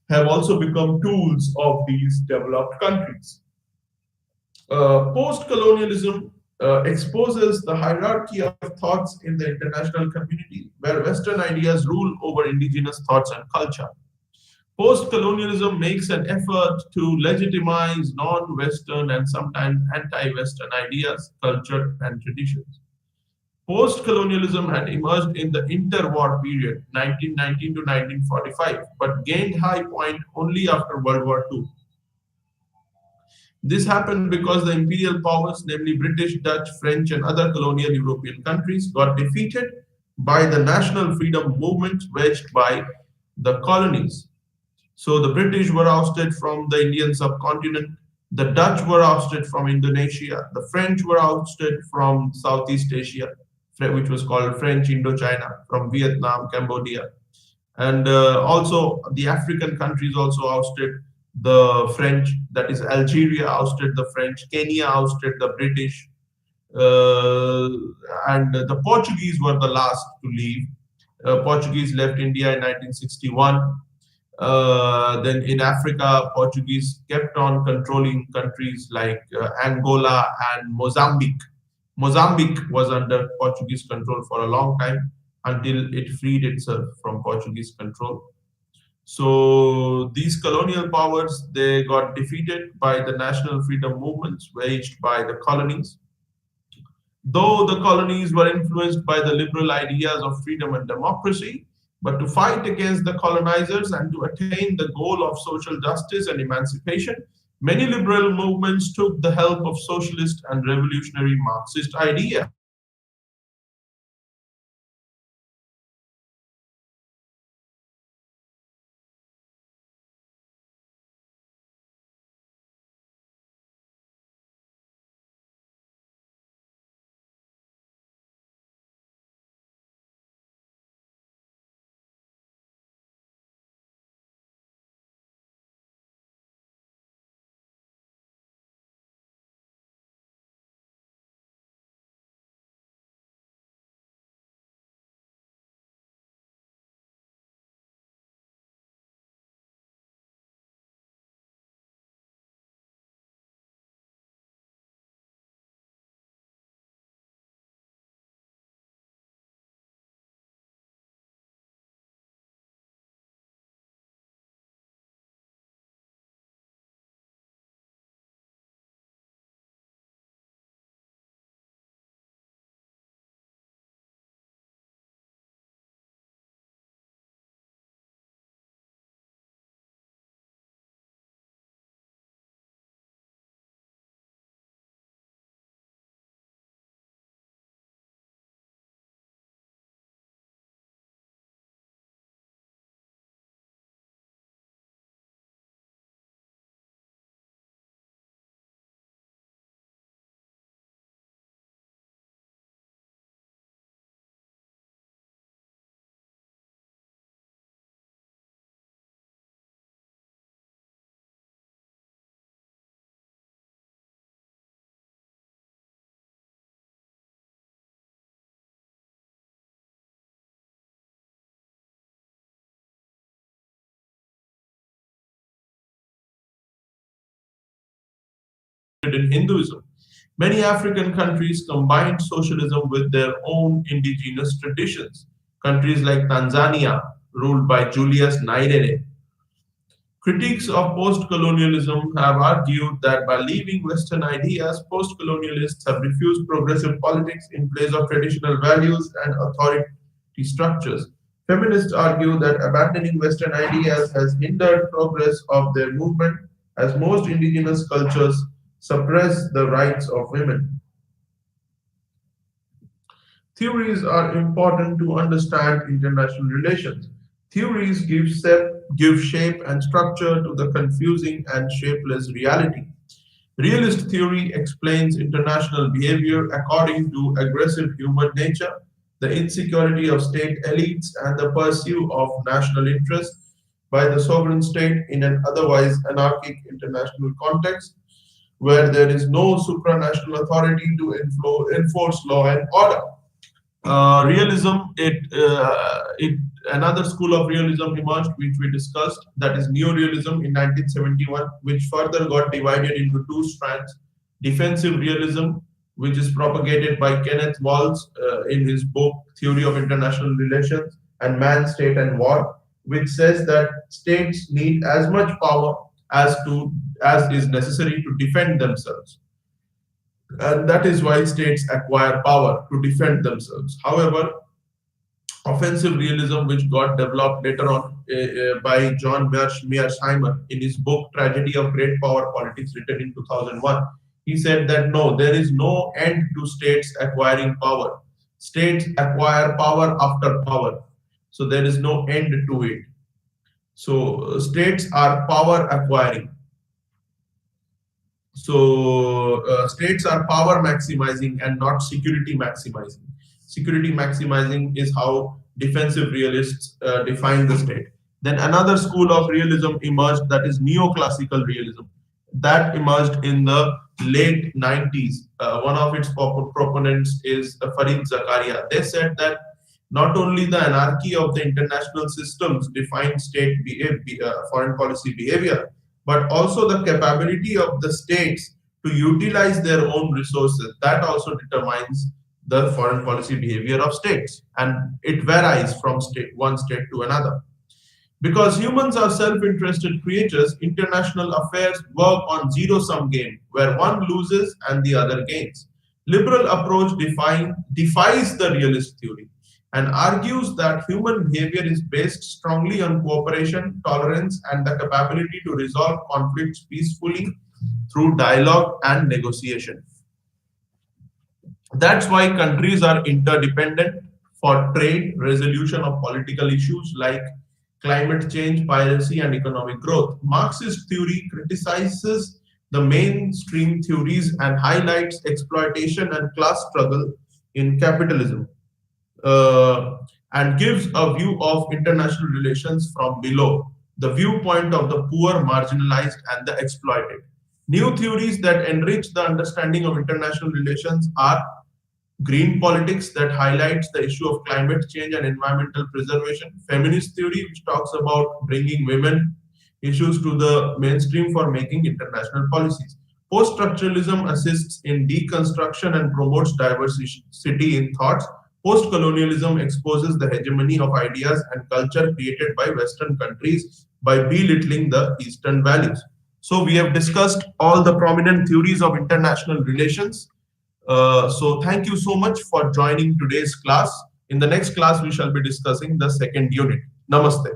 have also become tools of these developed countries. Post colonialism exposes the hierarchy of thoughts in the international community, where Western ideas rule over indigenous thoughts and culture. Post colonialism makes an effort to legitimize non Western and sometimes anti Western ideas, culture, and traditions. Post colonialism had emerged in the interwar period, 1919 to 1945, but gained high point only after World War II. This happened because the imperial powers, namely British, Dutch, French, and other colonial European countries, got defeated by the national freedom movement waged by the colonies. So the British were ousted from the Indian subcontinent, the Dutch were ousted from Indonesia, the French were ousted from Southeast Asia, which was called French Indochina, from Vietnam, Cambodia, and also the African countries also ousted the French. That is, Algeria ousted the French, Kenya ousted the British, uh, and the Portuguese were the last to leave. Portuguese left India in 1961. Then in Africa, Portuguese kept on controlling countries like Angola and Mozambique. Mozambique was under Portuguese control for a long time until it freed itself from Portuguese control. So these colonial powers, they got defeated by the national freedom movements waged by the colonies. Though the colonies were influenced by the liberal ideas of freedom and democracy, but to fight against the colonizers and to attain the goal of social justice and emancipation, many liberal movements took the help of socialist and revolutionary Marxist ideas. in Hinduism. Many African countries combined socialism with their own indigenous traditions. Countries like Tanzania, ruled by Julius Nyerere, critics of post-colonialism have argued that by leaving Western ideas, post-colonialists have refused progressive politics in place of traditional values and authority structures. Feminists argue that abandoning Western ideas has hindered progress of their movement, as most indigenous cultures suppress the rights of women. Theories are important to understand international relations. Theories give shape and structure to the confusing and shapeless reality. Realist theory explains international behavior according to aggressive human nature, the insecurity of state elites, and the pursuit of national interest by the sovereign state in an otherwise anarchic international context where there is no supranational authority to enforce law and order. Realism, it another school of realism emerged, which we discussed, that is neorealism in 1971, which further got divided into two strands: defensive realism, which is propagated by Kenneth Walls in his book Theory of International Relations, and Man, State, and War, which says that states need as much power as is necessary to defend themselves, and that is why states acquire power to defend themselves. However, offensive realism, which got developed later on by John Mearsheimer in his book Tragedy of Great Power Politics, written in 2001, he said that no, there is no end to states acquiring power. States acquire power after power, so there is no end to it. So states are power acquiring. So states are power maximizing and not security maximizing. Security maximizing is how defensive realists define the state. Then another school of realism emerged, that is neoclassical realism. That emerged in the late 90s. One of its proponents is Farid Zakaria. They said that not only the anarchy of the international systems define foreign policy behavior, but also the capability of the states to utilize their own resources. That also determines the foreign policy behavior of states, and it varies from one state to another. Because humans are self-interested creatures, international affairs work on zero-sum game, where one loses and the other gains. Liberal approach defies the realist theory and argues that human behavior is based strongly on cooperation, tolerance, and the capability to resolve conflicts peacefully through dialogue and negotiation. That's why countries are interdependent for trade, resolution of political issues like climate change, piracy, and economic growth. Marxist theory criticizes the mainstream theories and highlights exploitation and class struggle in capitalism, and gives a view of international relations from below, the viewpoint of the poor, marginalized, and the exploited. New theories that enrich the understanding of international relations are green politics, that highlights the issue of climate change and environmental preservation; feminist theory, which talks about bringing women issues to the mainstream for making international policies. Post structuralism assists in deconstruction and promotes diversity in thoughts. Post colonialism exposes the hegemony of ideas and culture created by Western countries by belittling the Eastern values. So, we have discussed all the prominent theories of international relations. So thank you so much for joining today's class. In the next class, we shall be discussing the second unit. Namaste.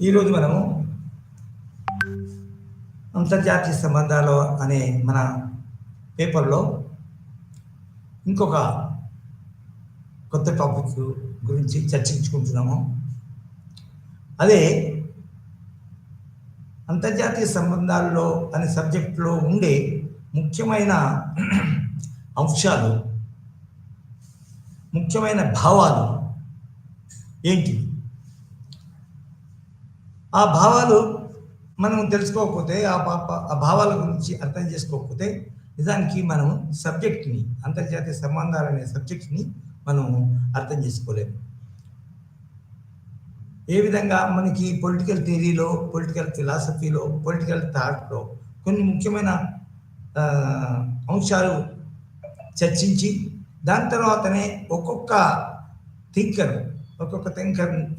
ఈరోజు మనము అంతర్జాతీయ సంబంధాలు అనే మన పేపర్లో ఇంకొక కొత్త topic గురించి చర్చించుకుంటున్నాము. అదే అంతర్జాతీయ సంబంధాల్లో అనే సబ్జెక్టులో ఉండే ముఖ్యమైన అంశాలు, ముఖ్యమైన భావాలు ఏంటి? ఆ భావాలు మనం తెలుసుకోకపోతే, ఆ భావాల గురించి అర్థం చేసుకోకపోతే నిజానికి మనం సబ్జెక్ట్ని, అంతర్జాతీయ సంబంధాలు అనే సబ్జెక్ట్ని మనం అర్థం చేసుకోలేము. ఏ విధంగా మనకి పొలిటికల్ థియరీలో, పొలిటికల్ ఫిలాసఫీలో, పొలిటికల్ థాట్లో కొన్ని ముఖ్యమైన అంశాలు చర్చించి దాని తర్వాతనే ఒక్కొక్క థింకర్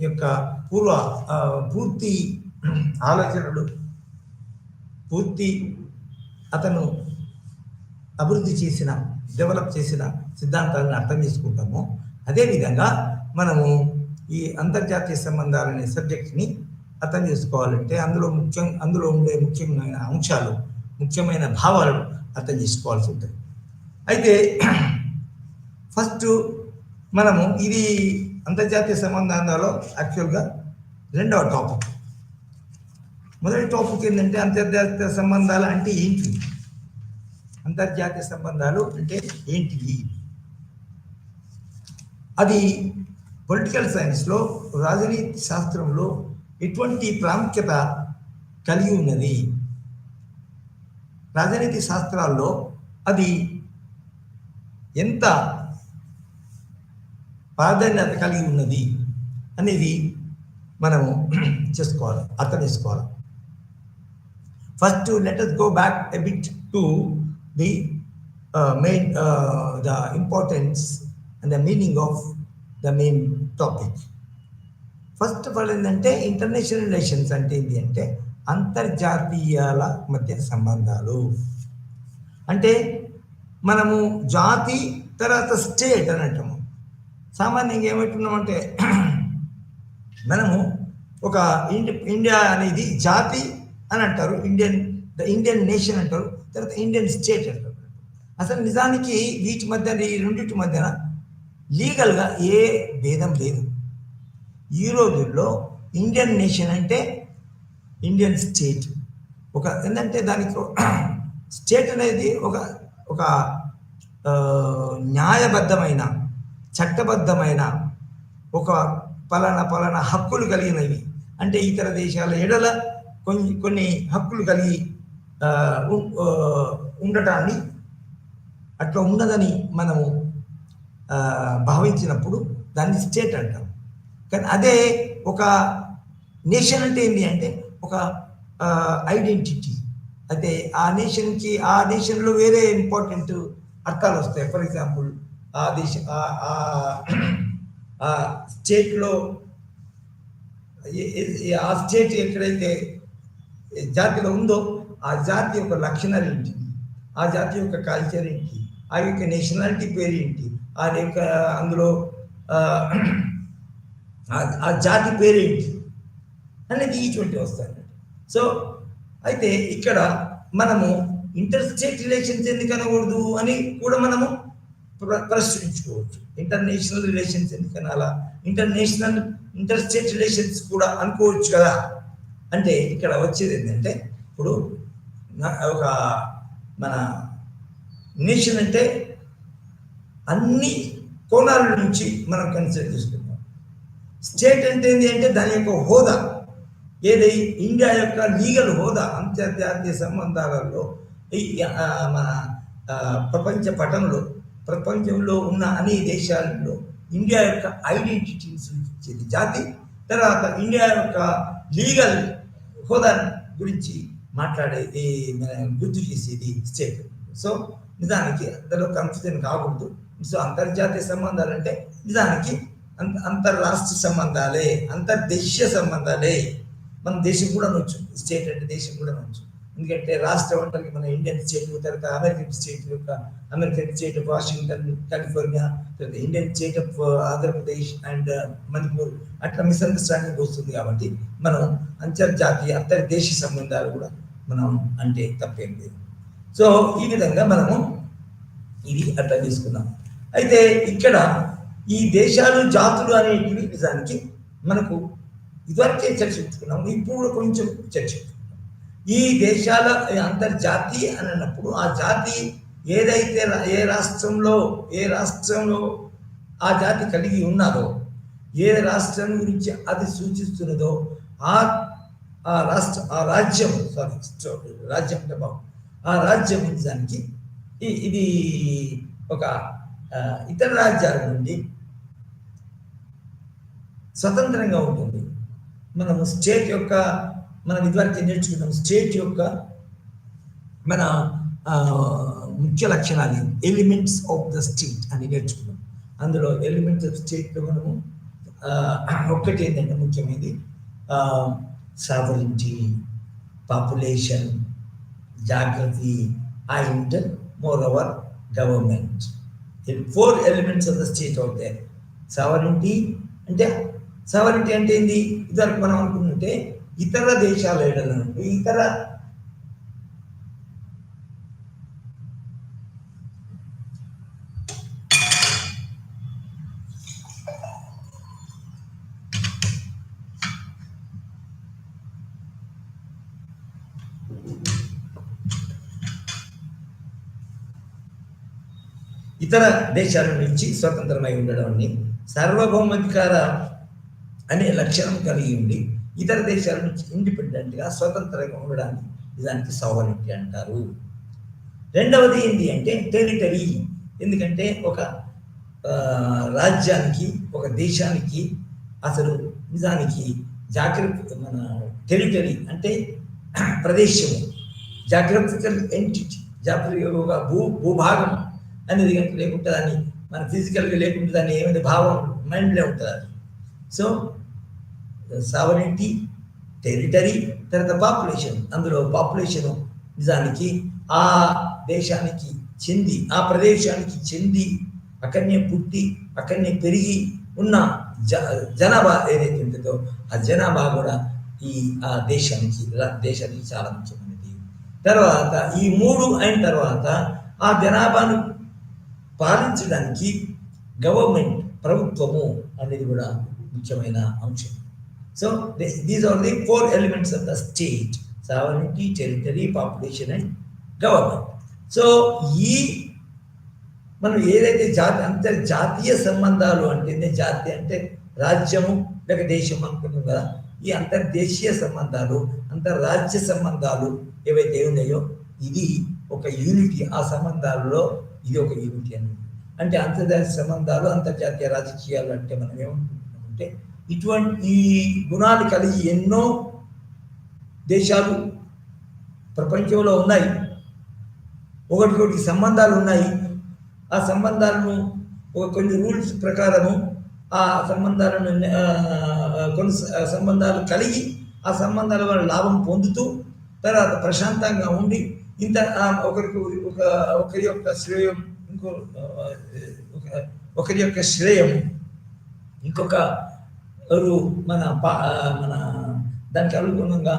యొక్క పూర్తి ఆలోచనలు, పూర్తి అతను అభివృద్ధి చేసిన, డెవలప్ చేసిన సిద్ధాంతాలను అర్థం చేసుకుంటాము. అదేవిధంగా మనము ఈ అంతర్జాతీయ సంబంధాలనే సబ్జెక్ట్ని అర్థం చేసుకోవాలంటే అందులో ఉండే ముఖ్యమైన అంశాలు, ముఖ్యమైన భావాలు అర్థం చేసుకోవాల్సి ఉంటుంది. అయితే ఫస్ట్ మనము ఇది అంతర్జాతీయ సంబంధాలలో యాక్చువల్గా రెండవ టాపిక్. మొదటి టాపిక్ ఏంటంటే అంతర్జాతీయ సంబంధాలు అంటే ఏంటి? అంతర్జాతీయ సంబంధాలు అంటే ఏంటి? అది పొలిటికల్ సైన్స్లో, రాజనీతి శాస్త్రంలో ఎటువంటి ప్రాముఖ్యత కలిగి ఉన్నది? రాజనీతి శాస్త్రాల్లో అది ఎంత ప్రాధాన్యత కలిగి ఉన్నది అనేది మనము చేసుకోవాలి, అర్థం చేసుకోవాలి. First let us go back a bit to the the importance and the meaning of the main topic. First of all ఏంటంటే ఇంటర్నేషనల్ రిలేషన్స్ అంటే ఏంటి అంటే అంతర్జాతీయాల మధ్య సంబంధాలు. అంటే మనము జాతి తర్వాత స్టేట్ అని అంటాము. సామాన్యంగా ఏమంటున్నామంటే మనము ఒక ఇండియా అనేది జాతి అని అంటారు, ఇండియన్ నేషన్ అంటారు, తర్వాత ఇండియన్ స్టేట్ అంటారు. అసలు నిజానికి వీటి మధ్య, ఈ రెండింటి మధ్యన లీగల్గా ఏ భేదం లేదు. ఈ రోజుల్లో ఇండియన్ నేషన్ అంటే ఇండియన్ స్టేట్ ఒక ఏంటంటే దానికి స్టేట్ అనేది ఒక న్యాయబద్ధమైన, చట్టబద్ధమైన, ఒక పలానా హక్కులు కలిగినవి. అంటే ఇతర దేశాల ఎడల కొన్ని హక్కులు కలిగి ఉండటాన్ని, అట్లా ఉన్నదని మనము భావించినప్పుడు దాన్ని స్టేట్ అంటాం. కానీ అదే ఒక నేషన్ అంటే ఏంటి అంటే ఒక ఐడెంటిటీ. అయితే ఆ నేషన్లో వేరే ఇంపార్టెంట్ అర్థాలు వస్తాయి. ఫర్ ఎగ్జాంపుల్ ఆ స్టేట్లో, ఆ స్టేట్ ఎక్కడైతే జాతిలో ఉందో ఆ జాతి యొక్క లక్షణాలు ఏంటి, ఆ జాతి యొక్క కల్చర్ ఏంటి, ఆ యొక్క నేషనాలిటీ పేరు ఏంటి, ఆ యొక్క అందులో ఆ జాతి పేరేంటి అనేది ఇటువంటి వస్తాయి. సో అయితే ఇక్కడ మనము ఇంటర్ స్టేట్ రిలేషన్స్ ఎందుకు అనకూడదు అని కూడా మనము ప్రశ్నించుకోవచ్చు. ఇంటర్నేషనల్ రిలేషన్స్ ఎందుకు అనాలా, ఇంటర్ స్టేట్ రిలేషన్స్ కూడా అనుకోవచ్చు కదా. అంటే ఇక్కడ వచ్చేది ఏంటంటే, ఇప్పుడు ఒక మన నేషన్ అంటే అన్ని కోణాల నుంచి మనం కన్సిడర్ చేసుకుంటాం. స్టేట్ అంటే ఏంటి అంటే దాని యొక్క హోదా, ఏది ఇండియా యొక్క లీగల్ హోదా అంతర్జాతీయ సంబంధాలలో మన ప్రపంచంలో ఉన్న అన్ని దేశాలలో ఇండియా యొక్క ఐడెంటిటీస్ ఇచ్చేది జాతి. తర్వాత ఇండియా యొక్క లీగల్ హోదా గురించి మాట్లాడేది, గుర్తు చేసేది స్టేట్. సో నిజానికి అందులో కన్ఫ్యూజన్ కాకూడదు. సో అంతర్జాతీయ సంబంధాలు అంటే నిజానికి అంతర్రాష్ట్ర సంబంధాలే, అంతర్దేశీయ సంబంధాలే. మన దేశం కూడా నొచ్చు, స్టేట్ అంటే దేశం కూడా నొచ్చు. ఎందుకంటే రాష్ట్రం అంటే మన ఇండియన్ స్టేట్, తర్వాత American state of Washington, California, తర్వాత Indian state of Andhra Pradesh and Manipur, అట్లా మిస్అండర్స్టాండింగ్ వస్తుంది. కాబట్టి మనం అంతర్జాతీయ అంతర్దేశీయ సంబంధాలు కూడా మనం అంటే తప్పేం లేదు. సో ఈ విధంగా మనము ఇది అర్థం చేసుకున్నాం. అయితే ఇక్కడ ఈ దేశాలు జాతులు అనేటివి నిజానికి మనకు ఇదివరకే చర్చించుకున్నాము, ఇప్పుడు కూడా కొంచెం చర్చించుకున్నాం. ఈ దేశాల అంతర్జాతీయ అని అన్నప్పుడు ఆ జాతి ఏదైతే ఏ రాష్ట్రంలో ఆ జాతి కలిగి ఉన్నదో, ఏ రాష్ట్రం గురించి అది సూచిస్తున్నదో రాజ్యం అంటే బాబు ఆ రాజ్యం నిజానికి ఇది ఒక ఇతర రాజ్యాల నుండి స్వతంత్రంగా ఉంటుంది. మనము స్టేట్ యొక్క మనం ఇదివరకు నేర్చుకున్నాం, స్టేట్ యొక్క మన ముఖ్య లక్షణాలు ఎలిమెంట్స్ ఆఫ్ ద స్టేట్ అని నేర్చుకున్నాం. అందులో ఎలిమెంట్స్ ఆఫ్ స్టేట్లో మనము ఒక్కటి ఏంటంటే ముఖ్యమైనది సావరిటీ, population, geography and more over government. 4 elements of the state out there. సావరిటీ అంటే ఏంది? ఇదివరకు మనం అనుకుంటుంటే ఇతర దేశాల ఇతర దేశాల నుంచి స్వతంత్రమై ఉండడాన్ని, సార్వభౌమాధికార అనే లక్షణం కలిగి ఉండి ఇతర దేశాల నుంచి ఇండిపెండెంట్గా స్వతంత్రంగా ఉండడాన్ని నిజానికి సావరిటీ అంటారు. రెండవది ఏంటి అంటే టెరిటరీ. ఎందుకంటే ఒక రాజ్యానికి, ఒక దేశానికి అసలు నిజానికి మన టెరిటరీ అంటే ప్రదేశము, జాగ్రఫికల్ ఎంటిటీ, భూభాగం అనేది కనుక లేకుంటే దాన్ని మన ఫిజికల్గా లేకుంటే దాన్ని ఏమైనా భావం మైండ్లో ఉంటుంది అది. సో సావరిటీ, టెరిటరీ, తర్వాత పాపులేషన్. అందులో పాపులేషను నిజానికి ఆ దేశానికి చెంది, ఆ ప్రదేశానికి చెంది, అక్కడనే పుట్టి అక్కడనే పెరిగి ఉన్న జనాభా ఏదైతే ఉంటుందో ఆ జనాభా కూడా ఆ దేశానికి చాలా ముఖ్యమైనది. తర్వాత ఈ 3 అయిన తర్వాత ఆ జనాభాను పాలించడానికి గవర్నమెంట్, ప్రభుత్వము అనేది కూడా ముఖ్యమైన అంశం. So these are the 4 elements of the state: sovereignty, territory, population and government. So మనం ఏదైతే అంతర్జాతీయ సంబంధాలు అంటే, జాతి అంటే రాజ్యము లేక దేశం అనుకున్నాం కదా, ఈ అంతర్దేశీయ సంబంధాలు, అంతర్రాజ్య సంబంధాలు ఏవైతే ఉన్నాయో ఇది ఒక యూనిటీ. ఆ సంబంధాలలో ఇది ఒక యూనిటీ అంటే అంతర్జాతీయ సంబంధాలు, అంతర్జాతీయ రాజకీయాలు అంటే మనం ఏమనుకుంటున్నామంటే ఇటువంటి ఈ గుణాలు కలిగి ఎన్నో దేశాలు ప్రపంచంలో ఉన్నాయి. ఒకటి సంబంధాలు ఉన్నాయి. ఆ సంబంధాలను కొన్ని రూల్స్ ప్రకారము ఆ సంబంధాలను కొన్ని సంబంధాలు కలిగి ఆ సంబంధాల వల్ల లాభం పొందుతూ తర్వాత ప్రశాంతంగా ఉండి ఒకరి యొక్క శ్రేయం ఒకరి యొక్క శ్రేయం ఇంకొక మన దానికి అనుగుణంగా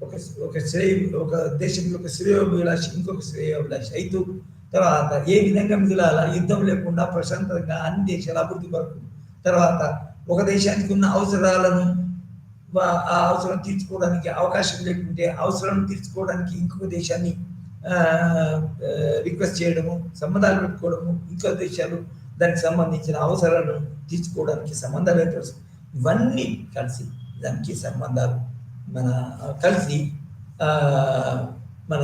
ఒక దేశం యొక్క శ్రేయోభిలాషి ఇంకొక శ్రేయోభిలాషి అయితే తర్వాత ఏ విధంగా మిగిలాలా, యుద్ధం లేకుండా ప్రశాంతంగా అన్ని దేశాల అభివృద్ధి వరకు, తర్వాత ఒక దేశానికి ఉన్న అవసరాలను ఆ అవసరం తీర్చుకోవడానికి అవకాశం లేకుంటే అవసరాలను తీర్చుకోవడానికి ఇంకొక దేశాన్ని రిక్వెస్ట్ చేయడము, సంబంధాలు పెట్టుకోవడము, ఇంకో దేశాలు దానికి సంబంధించిన అవసరాలను తీర్చుకోవడానికి సంబంధాలు ఏర్పరుస్తాయి. ఇవన్నీ కలిసి దానికి సంబంధాలు కలిసి మన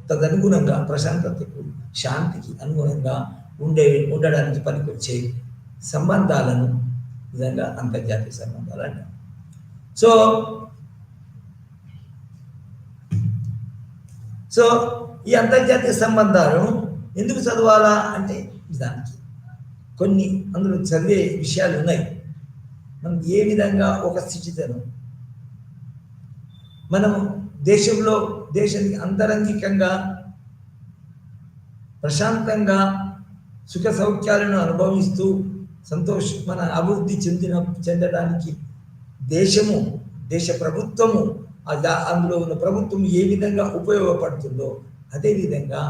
తదనుగుణంగా ప్రశాంతతకు, శాంతికి అనుగుణంగా ఉండడానికి పనికొచ్చే సంబంధాలను నిజంగా అంతర్జాతీయ సంబంధాలు అంటారు. సో ఈ అంతర్జాతీయ సంబంధాలను ఎందుకు చదవాలా అంటే దానికి కొన్ని అందులో చదివే విషయాలు ఉన్నాయి. మనం ఏ విధంగా ఒక స్థితితను మనము దేశానికి అంతరంగికంగా ప్రశాంతంగా సుఖ సౌఖ్యాలను అనుభవిస్తూ మన అభివృద్ధి చెందడానికి దేశ ప్రభుత్వము అందులో ఉన్న ప్రభుత్వం ఏ విధంగా ఉపయోగపడుతుందో అదేవిధంగా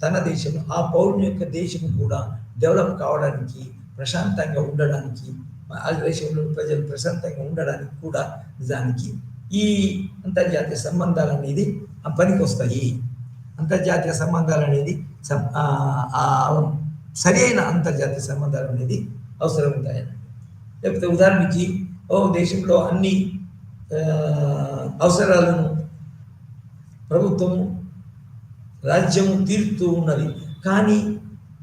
తన దేశము ఆ పౌరుని యొక్క దేశము కూడా డెవలప్ కావడానికి, ప్రశాంతంగా ఉండడానికి, ఆ దేశంలో ప్రజలు ప్రశాంతంగా ఉండడానికి కూడా నిజానికి ఈ అంతర్జాతీయ సంబంధాలు అనేది పనికొస్తాయి. అంతర్జాతీయ సంబంధాలు అనేది సరి అయిన అంతర్జాతీయ సంబంధాలు అనేది అవసరం ఉంటాయని. లేకపోతే ఉదాహరణకి దేశంలో అన్ని అవసరాలను ప్రభుత్వము రాజ్యము తీరుతూ ఉన్నది, కానీ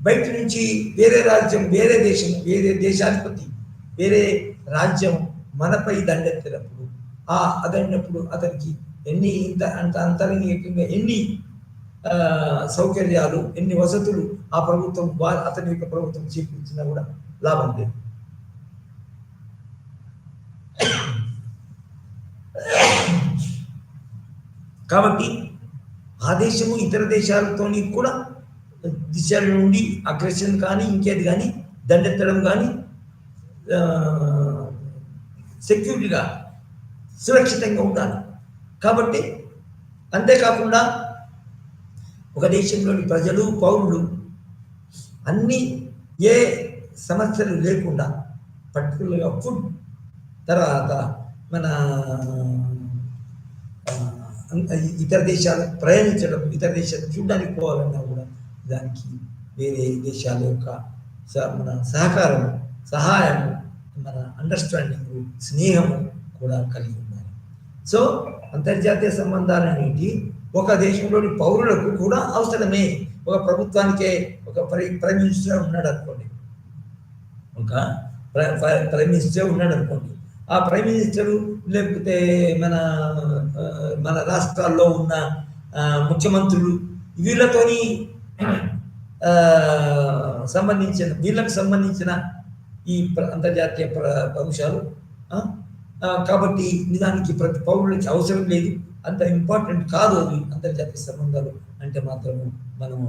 బయట నుంచి వేరే రాజ్యం, వేరే దేశము, వేరే దేశాధిపతి, వేరే రాజ్యం మనపై దండెత్తినప్పుడు అదన్నప్పుడు అతనికి అంతరంగికంగా ఎన్ని సౌకర్యాలు, ఎన్ని వసతులు ఆ ప్రభుత్వం అతని యొక్క ప్రభుత్వం చేకూర్చినా కూడా లాభం లేదు. కాబట్టి ఆ దేశము ఇతర దేశాలతో కూడా దిశల నుండి అగ్రెషన్ కానీ ఇంకేది కానీ దండెత్తడం కానీ సెక్యూరిటీగా సురక్షితంగా ఉండాలి. కాబట్టి అంతేకాకుండా ఒక దేశంలోని ప్రజలు, పౌరులు అన్ని ఏ సమస్యలు లేకుండా పర్టికులర్గా ఫుడ్, తర్వాత మన ఇతర దేశాలు ప్రయాణించడం, ఇతర దేశాలు చూడడానికి పోవాలన్నా కూడా దానికి వేరే దేశాల యొక్క మన సహకారం, సహాయము, మన అండర్స్టాండింగ్, స్నేహము కూడా కలిగి ఉండాలి. సో అంతర్జాతీయ సంబంధాలు అనేవి ఒక దేశంలోని పౌరులకు కూడా అవసరమే. ఒక ప్రభుత్వానికే ఒక ప్రైమ్ మినిస్టర్ ఉన్నాడు అనుకోండి, ఆ ప్రైమ్ మినిస్టరు లేకపోతే మన రాష్ట్రాల్లో ఉన్న ముఖ్యమంత్రులు వీళ్ళకి సంబంధించిన ఈ అంతర్జాతీయ అంశాలు కాబట్టి నిజానికి ప్రతి పౌరులకి అవసరం లేదు, అంత ఇంపార్టెంట్ కాదు అది అంతర్జాతీయ సంబంధాలు అంటే మాత్రము మనము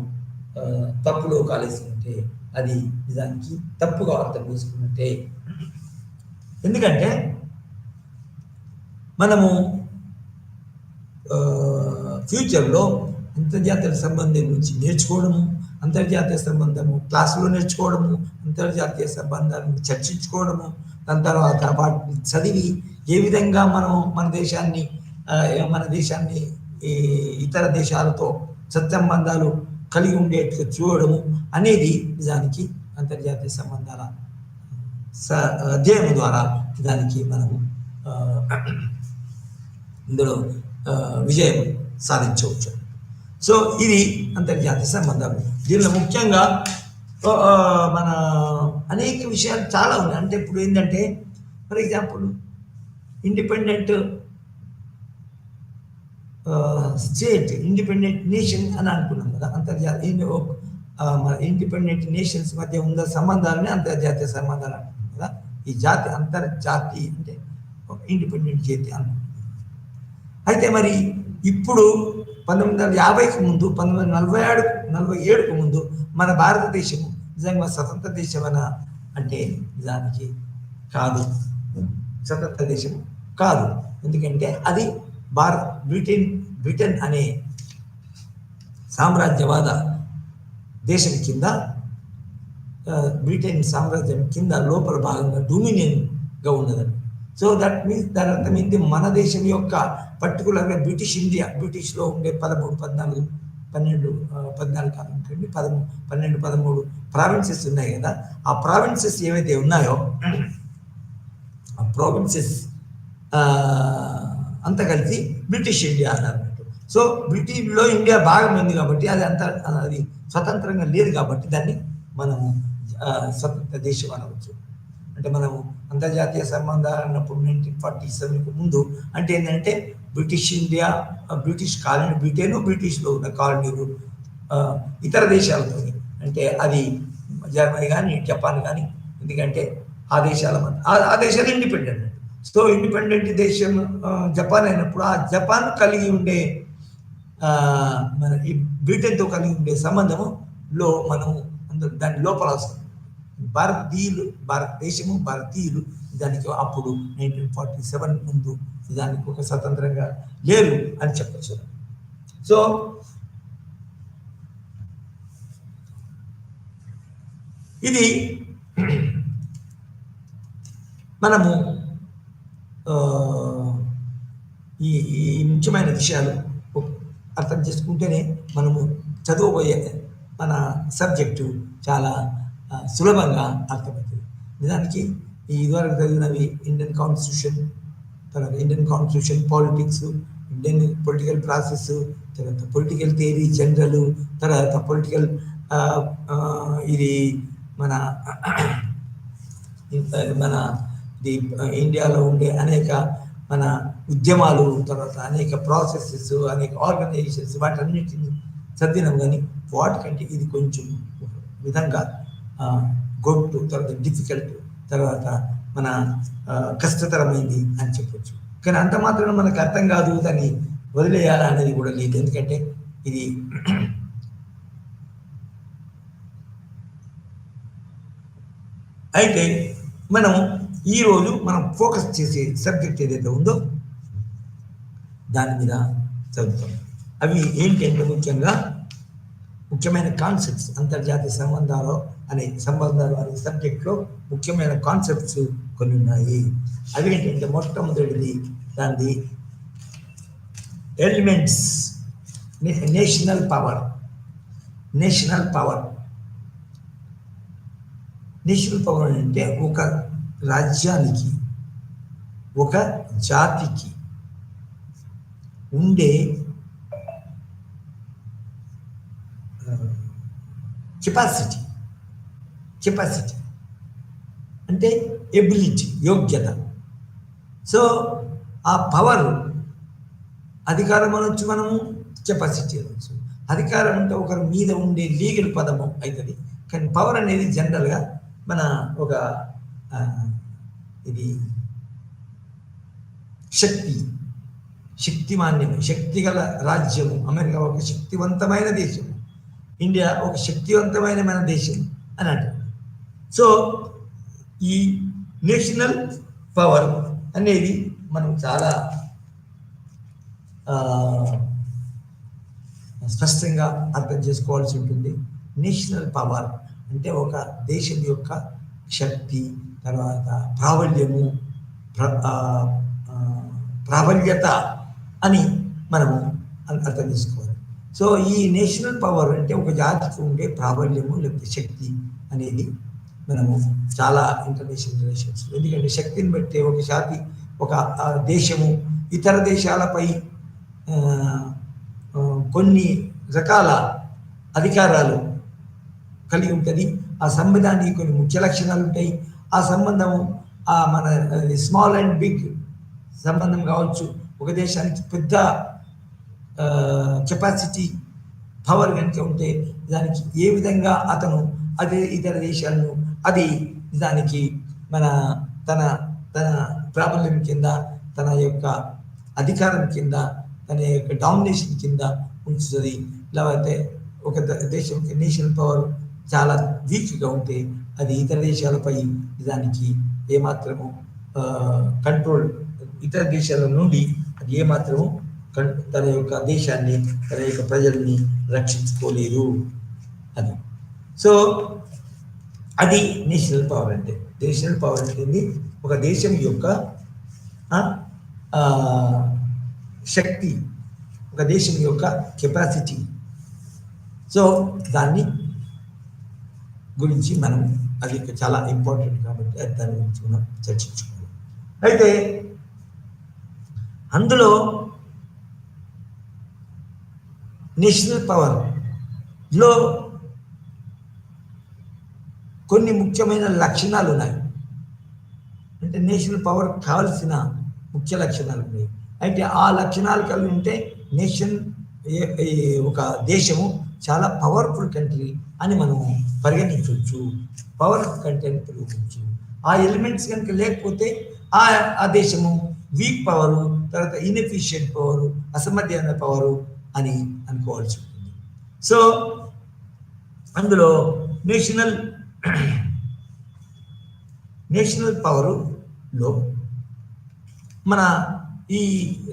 తప్పులో కాలేసుకుంటే అది నిజానికి తప్పుగా అర్థం చేసుకున్నట్టే. ఎందుకంటే మనము ఫ్యూచర్లో అంతర్జాతీయ సంబంధం గురించి నేర్చుకోవడము, అంతర్జాతీయ సంబంధము క్లాసులో నేర్చుకోవడము, అంతర్జాతీయ సంబంధాలను చర్చించుకోవడము, దాని తర్వాత వాటిని చదివి ఏ విధంగా మనం మన దేశాన్ని ఇతర దేశాలతో సత్సంబంధాలు కలిగి ఉండేట్టుగా చూడడము అనేది నిజానికి అంతర్జాతీయ సంబంధాల అధ్యయనం ద్వారా దానికి మనము ఇందులో విజయం సాధించవచ్చు. సో ఇది అంతర్జాతీయ సంబంధాలు. దీనిలో ముఖ్యంగా మన అనేక విషయాలు చాలా ఉన్నాయి. అంటే ఇప్పుడు ఏంటంటే for example independent state, independent nation అని అనుకున్నాం కదా. మన ఇండిపెండెంట్ నేషన్స్ మధ్య ఉన్న సంబంధాలని అంతర్జాతీయ సంబంధాలు అంటున్నాం కదా. ఈ జాతి అంతర్జాతీయ అంటే ఇండిపెండెంట్ జాతి అనుకుంటున్నాం. అయితే మరి ఇప్పుడు 1950కు ముందు, 1947కు ముందు మన భారతదేశము నిజంగా స్వతంత్ర దేశమన అంటే నిజానికి కాదు, స్వతంత్ర దేశం కాదు. ఎందుకంటే అది బ్రిటన్ అనే సామ్రాజ్యవాద దేశం కింద, బ్రిటన్ సామ్రాజ్యం కింద లోపల భాగంగా డొమినియన్గా ఉన్నదని. సో దట్ మీన్స్ దాని అర్థం ఏంటి, మన దేశం యొక్క పర్టికులర్గా బ్రిటిష్లో ఉండే 13 ప్రావిన్సెస్ ఉన్నాయి కదా. ఆ ప్రావిన్సెస్ ఏవైతే ఉన్నాయో ఆ ప్రావిన్సెస్ అంతా కలిసి బ్రిటిష్ ఇండియా అన్నట్టు. సో బ్రిటిష్లో ఇండియా భాగం ఉంది కాబట్టి అది స్వతంత్రంగా లేదు కాబట్టి దాన్ని మనము స్వతంత్ర దేశం అనవచ్చు. అంటే మనము అంతర్జాతీయ సంబంధాలు అన్నప్పుడు 1947కు ముందు అంటే ఏంటంటే బ్రిటిష్ ఇండియా, బ్రిటిష్ కాలనీ, బ్రిటిష్లో ఉన్న కాలనీలు ఇతర దేశాలతో, అంటే అది జర్మనీ కానీ జపాన్ కానీ, ఎందుకంటే ఆ దేశాలు ఇండిపెండెంట్. సో ఇండిపెండెంట్ దేశం జపాన్ అయినప్పుడు ఆ జపాన్ కలిగి ఉండే మన ఈ బ్రిటన్తో కలిగి ఉండే సంబంధములో మనము దాని లోపల వస్తుంది. భారతదేశము భారతీయులు దానికి అప్పుడు 1947 ముందు దానికి ఒక స్వతంత్రంగా లేరు అని చెప్పచ్చు. సో ఇది మనము ఈ ముఖ్యమైన విషయాలు అర్థం చేసుకుంటేనే మనము చదువుబోయే మన సబ్జెక్టు చాలా సులభంగా అర్థమవుతుంది. నిజానికి ఇదివరకు చదివినవి ఇండియన్ కాన్స్టిట్యూషన్, తర్వాత Indian constitution politics, Indian political process, తర్వాత పొలిటికల్ థియరీ జనరల్, తర్వాత పొలిటికల్ ఇది మన ఇండియాలో ఉండే అనేక మన ఉద్యమాలు, తర్వాత అనేక ప్రాసెసెస్, అనేక ఆర్గనైజేషన్స్, వాటన్నిటిని చదివినాం. కానీ వాటికంటే ఇది కొంచెం విధంగా గొట్టు, తర్వాత డిఫికల్ట్, తర్వాత మన కష్టతరమైంది అని చెప్పొచ్చు. కానీ అంత మాత్రం మనకు అర్థం కాదు, దాన్ని వదిలేయాలా అనేది కూడా లేదు. ఎందుకంటే ఇది అయితే మనం ఈరోజు మనం ఫోకస్ చేసే సబ్జెక్ట్ ఏదైతే ఉందో దాని మీద చదువుతాం. అవి ఏంటంటే ముఖ్యమైన కాన్సెప్ట్స్, అంతర్జాతీయ సంబంధాలు అనే సబ్జెక్ట్లో ముఖ్యమైన కాన్సెప్ట్స్ కొన్ని ఉన్నాయి. అవి ఏంటంటే మొట్టమొదటిది దాని elements, national power. National power అంటే ఒక రాజ్యానికి, ఒక జాతికి ఉండే కెపాసిటీ అంటే ఎబిలిటీ, యోగ్యత. సో ఆ పవర్, అధికారం అనొచ్చు, మనము కెపాసిటీ అనొచ్చు. అధికారం అంటే ఒకరి మీద ఉండే లీగల్ పదము అవుతుంది. కానీ పవర్ అనేది జనరల్గా మన ఒక ఇది శక్తిమాన్యము, శక్తిగల రాజ్యము. అమెరికా ఒక శక్తివంతమైన దేశం, ఇండియా ఒక శక్తివంతమైన దేశం అని అంటారు. సో ఈ నేషనల్ పవర్ అనేది మనం చాలా స్పష్టంగా అర్థం చేసుకోవాల్సి ఉంటుంది. నేషనల్ పవర్ అంటే ఒక దేశం యొక్క శక్తి, తర్వాత ప్రాబల్యత అని మనము అర్థం చేసుకోవాలి. సో ఈ నేషనల్ పవర్ అంటే ఒక జాతికి ఉండే ప్రాబల్యము లేకపోతే శక్తి అనేది మనము చాలా ఇంటర్నేషనల్ రిలేషన్స్, ఎందుకంటే శక్తిని బట్టి ఒక జాతి, ఒక దేశము ఇతర దేశాలపై కొన్ని రకాల అధికారాలు కలిగి ఉంటుంది. ఆ సంబంధానికి కొన్ని ముఖ్య లక్షణాలు ఉంటాయి. ఆ సంబంధము మన స్మాల్ అండ్ బిగ్ సంబంధం కావచ్చు. ఒక దేశానికి పెద్ద కెపాసిటీ, పవర్ కనుక ఉంటే దానికి ఏ విధంగా అతను అదే ఇతర దేశాలను అది దానికి తన ప్రాబల్యం కింద, తన యొక్క అధికారం కింద, తన యొక్క డామినేషన్ కింద ఉంచుతుంది. లేకపోతే ఒక దేశం నేషనల్ పవర్ చాలా వీక్గా ఉంటే అది ఇతర దేశాలపై దానికి ఏమాత్రము కంట్రోల్, ఇతర దేశాల నుండి అది ఏమాత్రము తన యొక్క దేశాన్ని, తన యొక్క ప్రజల్ని రక్షించుకోలేదు అది. సో అది నేషనల్ పవర్ అంటే. నేషనల్ పవర్ అంటే ఒక దేశం యొక్క శక్తి, ఒక దేశం యొక్క కెపాసిటీ. సో దాన్ని గురించి మనం, అది చాలా ఇంపార్టెంట్ కాబట్టి దాని గురించి మనం చర్చించుకోవాలి. అయితే అందులో నేషనల్ పవర్లో కొన్ని ముఖ్యమైన లక్షణాలు ఉన్నాయి. అంటే నేషనల్ పవర్ కావాల్సిన ముఖ్య లక్షణాలు ఉన్నాయి. అయితే ఆ లక్షణాలు కలిగి ఉంటే ఒక దేశము చాలా పవర్ఫుల్ కంట్రీ అని మనము పరిగణించవచ్చు. పవర్ఫుల్ కంట్రీ అని పిలువచ్చు. ఆ ఎలిమెంట్స్ కనుక లేకపోతే ఆ ఆ దేశము వీక్ పవరు, తర్వాత ఇన్ఎఫిషియెంట్ పవరు, అసమర్థమైన పవరు అని అనుకోవాల్సి ఉంటుంది. సో అందులో నేషనల్ పవరులో మన ఈ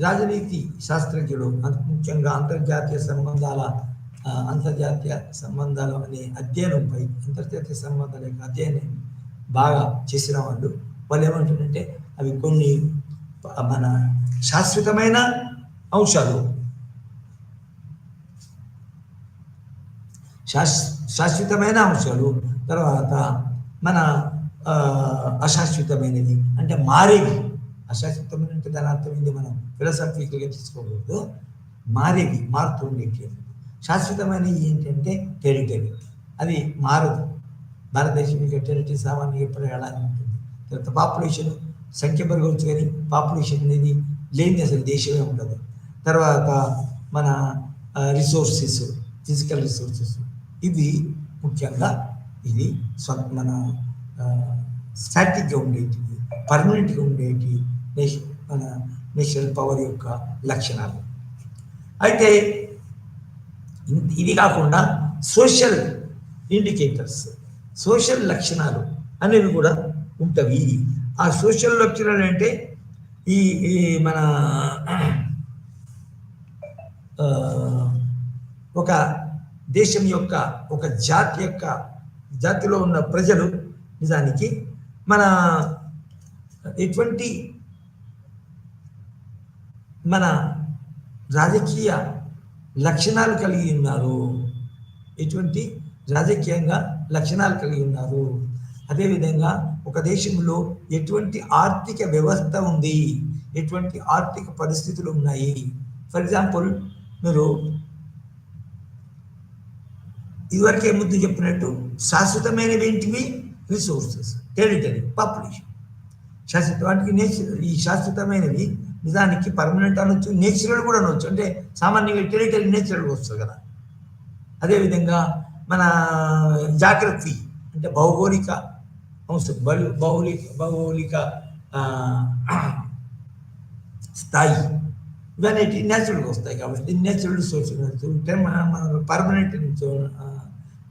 రాజనీతి శాస్త్రజ్ఞులు ముఖ్యంగా అంతర్జాతీయ సంబంధాలు అనే అధ్యయనంపై, అంతర్జాతీయ సంబంధాల యొక్క అధ్యయనం బాగా చేసిన వాళ్ళు ఏమంటారంటే అవి కొన్ని మన శాశ్వతమైన అంశాలు, తర్వాత మన అశాశ్వతమైనది అంటే మారేవి. అశాశ్వతమైన అంటే దాని అర్థం ఏంటి, మనం ఫిలాసఫికల్గా తీసుకోకూడదు. మారేవి, మారుతూ ఉండేవి. శాశ్వతమైనవి ఏంటంటే టెరిటరీ, అది మారదు. భారతదేశం యొక్క టెరిటరీ సామాన్యంగా ఎప్పుడు అలానే ఉంటుంది. తర్వాత పాపులేషన్ సంఖ్య పెరగవచ్చు, కానీ పాపులేషన్ అనేది లేని అసలు దేశమే ఉండదు. తర్వాత మన రిసోర్సెస్, ఫిజికల్ రిసోర్సెస్, ఇవి ముఖ్యంగా ఇది మన స్టాటిక్గా ఉండేటివి, పర్మనెంట్గా ఉండేటి మన నేషనల్ పవర్ యొక్క లక్షణాలు. అయితే ఇది కాకుండా సోషల్ ఇండికేటర్స్, సోషల్ లక్షణాలు అనేవి కూడా ఉంటవి. ఆ సోషల్ లక్షణాలు అంటే ఈ మన ఒక దేశం యొక్క, ఒక జాతిలో ఉన్న ప్రజలు నిజానికి మన ఎటువంటి మన రాజకీయ లక్షణాలు కలిగి ఉన్నారు, ఎటువంటి రాజకీయంగా లక్షణాలు కలిగి ఉన్నారు, అదేవిధంగా ఒక దేశంలో ఎటువంటి ఆర్థిక వ్యవస్థ ఉంది, ఎటువంటి ఆర్థిక పరిస్థితులు ఉన్నాయి. ఫర్ ఎగ్జాంపుల్, మీరు ఇదివరకే ముందు చెప్పినట్టు శాశ్వతమైనవి ఏంటివి, రిసోర్సెస్, టెరిటరీ, పాపులేషన్. శాశ్వతానికి ఈ శాశ్వతమైనవి నిజానికి పర్మనెంట్ అనొచ్చు, నేచురల్ కూడా అనొచ్చు. అంటే సామాన్యంగా టెరిటరీ నేచురల్గా వస్తుంది కదా. అదేవిధంగా మన జాగ్రఫీ అంటే భౌగోళిక అంశం, భౌగోళిక స్థాయి, ఇవన్నీ నేచురల్గా వస్తాయి. కాబట్టి నేచురల్ రిసోర్స్ మన పర్మనెంట్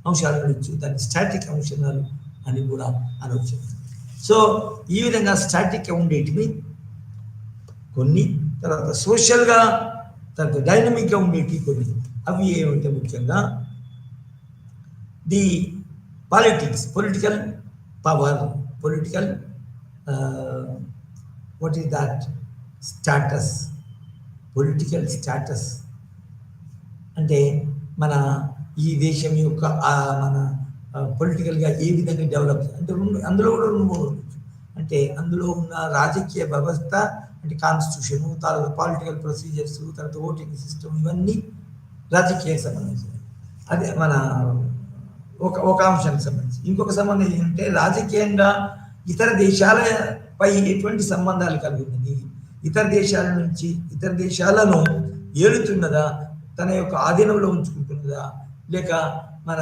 అంశాలు అనొచ్చు, దాన్ని స్టాటిక్ అంశాలు అని కూడా అనొచ్చు. సో ఈ విధంగా స్టాటిక్గా ఉండేటివి కొన్ని, తర్వాత సోషల్గా, తర్వాత డైనమిక్గా ఉండేటివి కొన్ని. అవి ఏమంటే ముఖ్యంగా the political power, what is that status, political status అంటే మన ఈ దేశం యొక్క మన పొలిటికల్గా ఏ విధంగా డెవలప్ అంటే అందులో కూడా అంటే అందులో ఉన్న రాజకీయ వ్యవస్థ అంటే కాన్స్టిట్యూషన్, తర్వాత పొలిటికల్ ప్రొసీజర్స్, తర్వాత ఓటింగ్ సిస్టమ్, ఇవన్నీ రాజకీయానికి సంబంధించినవి. అదే మన ఒక అంశానికి సంబంధించి. ఇంకొక సంబంధం ఏంటంటే రాజకీయంగా ఇతర దేశాలపై ఎటువంటి సంబంధాలు కలిగి ఉన్నది, ఇతర దేశాలను ఏలుతున్నదా, తన యొక్క ఆధీనంలో ఉంచుకుంటున్నదా, లేక మన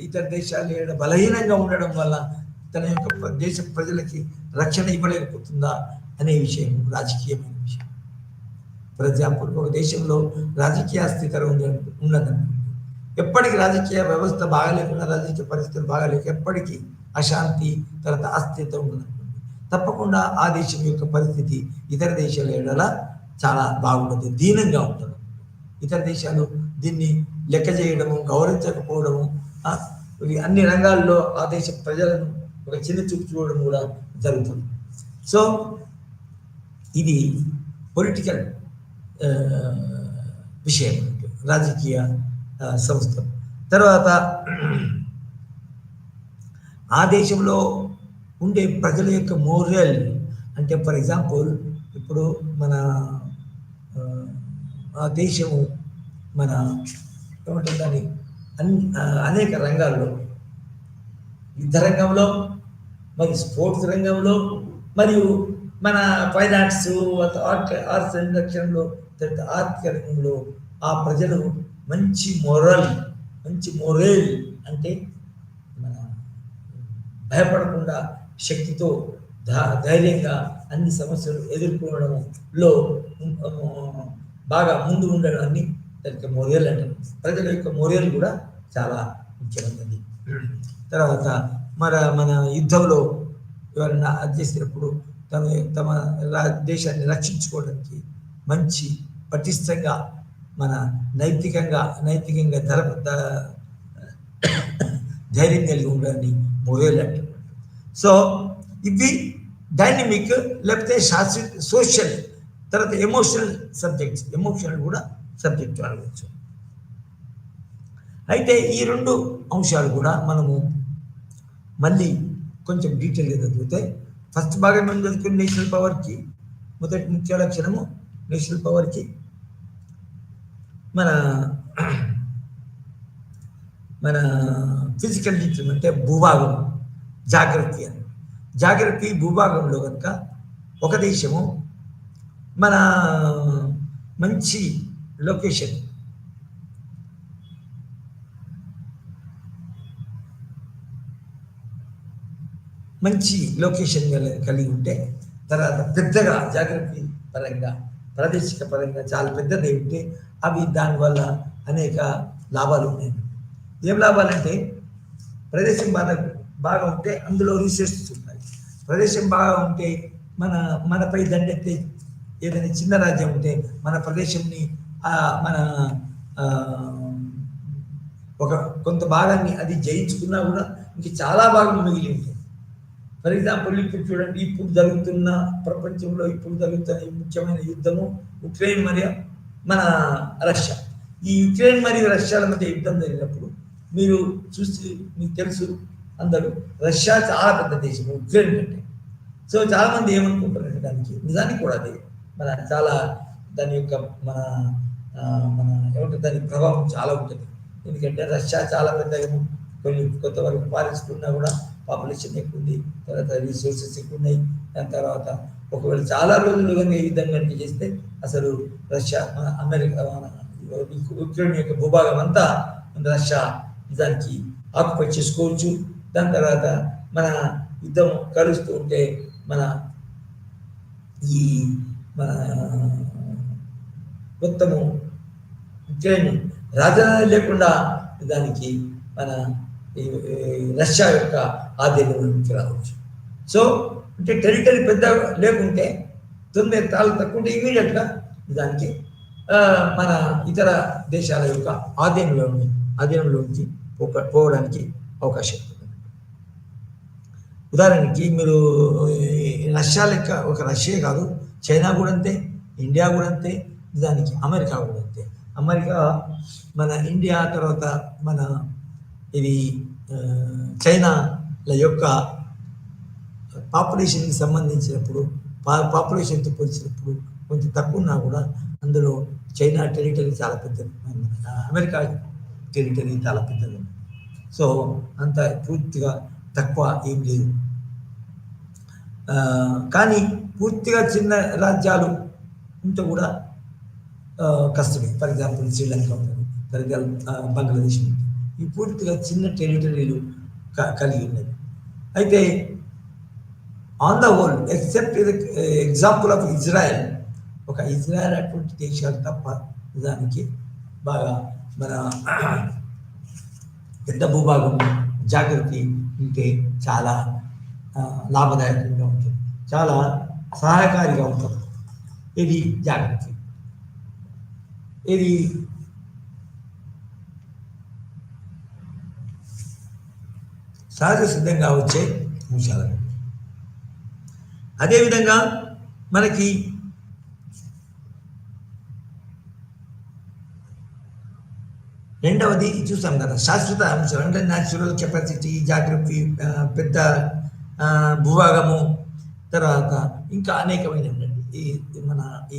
ఇతర దేశాలు బలహీనంగా ఉండడం వల్ల తన యొక్క దేశ ప్రజలకి రక్షణ ఇవ్వలేకపోతుందా అనే విషయం రాజకీయమైన విషయం. ఫర్ ఎగ్జాంపుల్, ఒక దేశంలో రాజకీయ అస్థిరత ఉన్నదనుకోండి, ఎప్పటికీ రాజకీయ వ్యవస్థ బాగాలేకుండా, రాజకీయ పరిస్థితులు బాగాలేక ఎప్పటికీ అశాంతి, తర్వాత అస్థిరత ఉన్నదనుకోండి, తప్పకుండా ఆ దేశం యొక్క పరిస్థితి ఇతర దేశాల ఏడల చాలా బాగుంటుంది, దీనంగా ఉంటుంది. ఇతర దేశాలు దీన్ని లెక్క చేయడము, గౌరవించకపోవడము, అన్ని రంగాల్లో ఆ దేశ ప్రజలను ఒక చిన్న చూపు చూడడం కూడా జరుగుతుంది. సో ఇది పొలిటికల్ విషయం, రాజకీయ సంస్థ. తర్వాత ఆ దేశంలో ఉండే ప్రజల యొక్క మోరల్ అంటే, ఫర్ ఎగ్జాంపుల్, ఇప్పుడు మన ఆ దేశము మన ఏమంటుందని అనేక రంగాల్లో, యుద్ధ రంగంలో, మరి స్పోర్ట్స్ రంగంలో, మరియు మన ఫైన్ ఆర్ట్స్, ఆర్ట్స్ అండ్ రక్షణలో, తర్వాత ఆర్థిక రంగంలో ఆ ప్రజలు మంచి మొరల్ అంటే మన భయపడకుండా శక్తితో ధైర్యంగా అన్ని సమస్యలు ఎదుర్కోవడంలో బాగా ముందు ఉండడాన్ని దానికి మోరియల్ అంటారు. ప్రజల యొక్క మోరియల్ కూడా చాలా ముఖ్యమైనది. తర్వాత మన యుద్ధంలో ఎవరైనా అది చేసినప్పుడు తమ దేశాన్ని రక్షించుకోవడానికి మంచి పటిష్టంగా మన నైతికంగా ధైర్యం కలిగి ఉండడాన్ని మోరియల్ అంటారు. సో ఇవి డైనమిక్, లేకపోతే సోషల్, తర్వాత ఎమోషనల్ సబ్జెక్ట్స్, ఎమోషనల్ కూడా సబ్జెక్ట్ అనవచ్చు. అయితే ఈ రెండు అంశాలు కూడా మనము మళ్ళీ కొంచెం డీటెయిల్గా చదివితే, ఫస్ట్ భాగం మనం చదువుకుని నేషనల్ పవర్కి మొదటి ముఖ్య లక్షణము, నేషనల్ పవర్కి మన ఫిజికల్ డీటెయిల్ అంటే భూభాగం జాగ్రత్త అని. జాగ్రత్త భూభాగంలో కనుక ఒక దేశము మన మంచి లొకేషన్, కలిగి ఉంటే, తర్వాత పెద్దగా జాగ్రత్త పరంగా ప్రాదేశిక పరంగా చాలా పెద్దది ఉంటే అవి దానివల్ల అనేక లాభాలు ఉన్నాయి. ఏం లాభాలంటే, ప్రదేశం బాగా ఉంటే అందులో రీసెర్చెస్ ఉంటాయి. ప్రదేశం బాగా ఉంటే మనపై దండెత్తే ఏదైనా చిన్న రాజ్యం ఉంటే మన ప్రదేశంని మన ఒక కొంత భాగాన్ని అది జయించుకున్నా కూడా ఇంక చాలా భాగం మిగిలి ఉంటుంది. ఫర్ ఎగ్జాంపుల్ ఇప్పుడు చూడండి, ప్రపంచంలో ఇప్పుడు జరుగుతున్న ఈ ముఖ్యమైన యుద్ధము ఉక్రెయిన్ మరియు మన రష్యా. ఈ యుక్రెయిన్ మరియు రష్యాల మధ్య యుద్ధం జరిగినప్పుడు మీరు చూసి మీకు తెలుసు, అందరూ రష్యా చాలా పెద్ద దేశం ఉక్రెయిన్ కంటే. సో చాలామంది ఏమనుకుంటారంటే నిజానికి కూడా అది చాలా దాని యొక్క ఏమంటారు, దాని ప్రభావం చాలా ఉంటుంది. ఎందుకంటే రష్యా చాలా పెద్ద, కొన్ని కొంతవరకు పాలించుకున్నా కూడా పాపులేషన్ ఎక్కువ ఉంది, తర్వాత రిసోర్సెస్ ఎక్కువ ఉన్నాయి. దాని తర్వాత ఒకవేళ చాలా రోజులు కానీ ఈ విధంగా చేస్తే అసలు రష్యా అమెరికా ఉక్రెయిన్ యొక్క భూభాగం అంతా రష్యా దానికి ఆక్యుపై చేసుకోవచ్చు. దాని తర్వాత మన యుద్ధం కలుస్తూ ఉంటే మొత్తము ఉక్రెయిన్ రాజధాని లేకుండా దానికి రష్యా యొక్క ఆధీనంలోకి రావచ్చు. సో అంటే టెరిటరీ పెద్ద లేకుంటే, 9 తాళ్ళు తక్కువ ఉంటే ఇమీడియట్గా దానికి మన ఇతర దేశాల యొక్క ఆధీనంలోకి పోవడానికి అవకాశం ఉంటుంది. ఉదాహరణకి మీరు రష్యా లెక్క, ఒక రష్యా కాదు, చైనా కూడా అంతే, ఇండియా కూడా అంతే, దానికి అమెరికా కూడా అంతే. అమెరికా మన ఇండియా తర్వాత ఇది చైనాల యొక్క పాపులేషన్కి సంబంధించినప్పుడు, పాపులేషన్తో పోల్చినప్పుడు కొంచెం తక్కువ ఉన్నా కూడా అందులో చైనా టెరిటరీ చాలా పెద్దది, అమెరికా టెరిటరీ చాలా పెద్దది. సో అంత పూర్తిగా తక్కువ ఏం లేదు. కానీ పూర్తిగా చిన్న రాజ్యాలు ఉంటే కూడా కష్టమే. ఫర్ ఎగ్జాంపుల్ శ్రీలంక ఉంటుంది, ఫర్ ఎగ్జాంపుల్ బంగ్లాదేశ్ ఉంటుంది. ఈ పూర్తిగా చిన్న టెరిటరీలు కలిగి ఉన్నది. అయితే on the whole except example of Israel, ఒక ఇజ్రాయెల్ అటువంటి దేశాలు తప్ప దానికి బాగా మన పెద్ద భూభాగం జాగ్రత్త ఉంటే చాలా లాభదాయకంగా ఉంటుంది, చాలా సహాయకారిగా ఉంటుంది. ఇది జాగ్రత్త. ఇది సహజ సిద్ధంగా వచ్చే అంశాలు. అదేవిధంగా మనకి రెండవది చూసాం కదా, శాశ్వత అంశాలు అంటే న్యాచురల్ కెపాసిటీ, జాగ్రఫీ, పెద్ద భూభాగము, తర్వాత ఇంకా అనేకమైన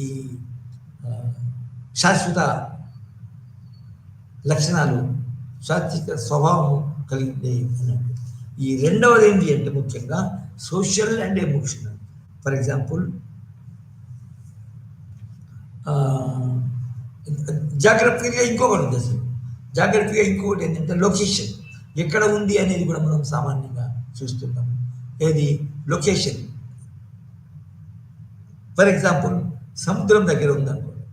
ఈ శాశ్వత లక్షణాలు, శాశ్వత స్వభావం కలిగింది అన్నట్టు. ఈ రెండవది ఏంటి అంటే ముఖ్యంగా social and emotional. For example జాగ్రత్తగా ఇంకొకటి ఉంది. అసలు జాగ్రత్తగా ఇంకొకటి ఏంటంటే లొకేషన్ ఎక్కడ ఉంది అనేది కూడా మనం సామాన్యంగా చూస్తున్నాము. ఏది లొకేషన్. ఫర్ ఎగ్జాంపుల్ సముద్రం దగ్గర ఉందనుకోండి,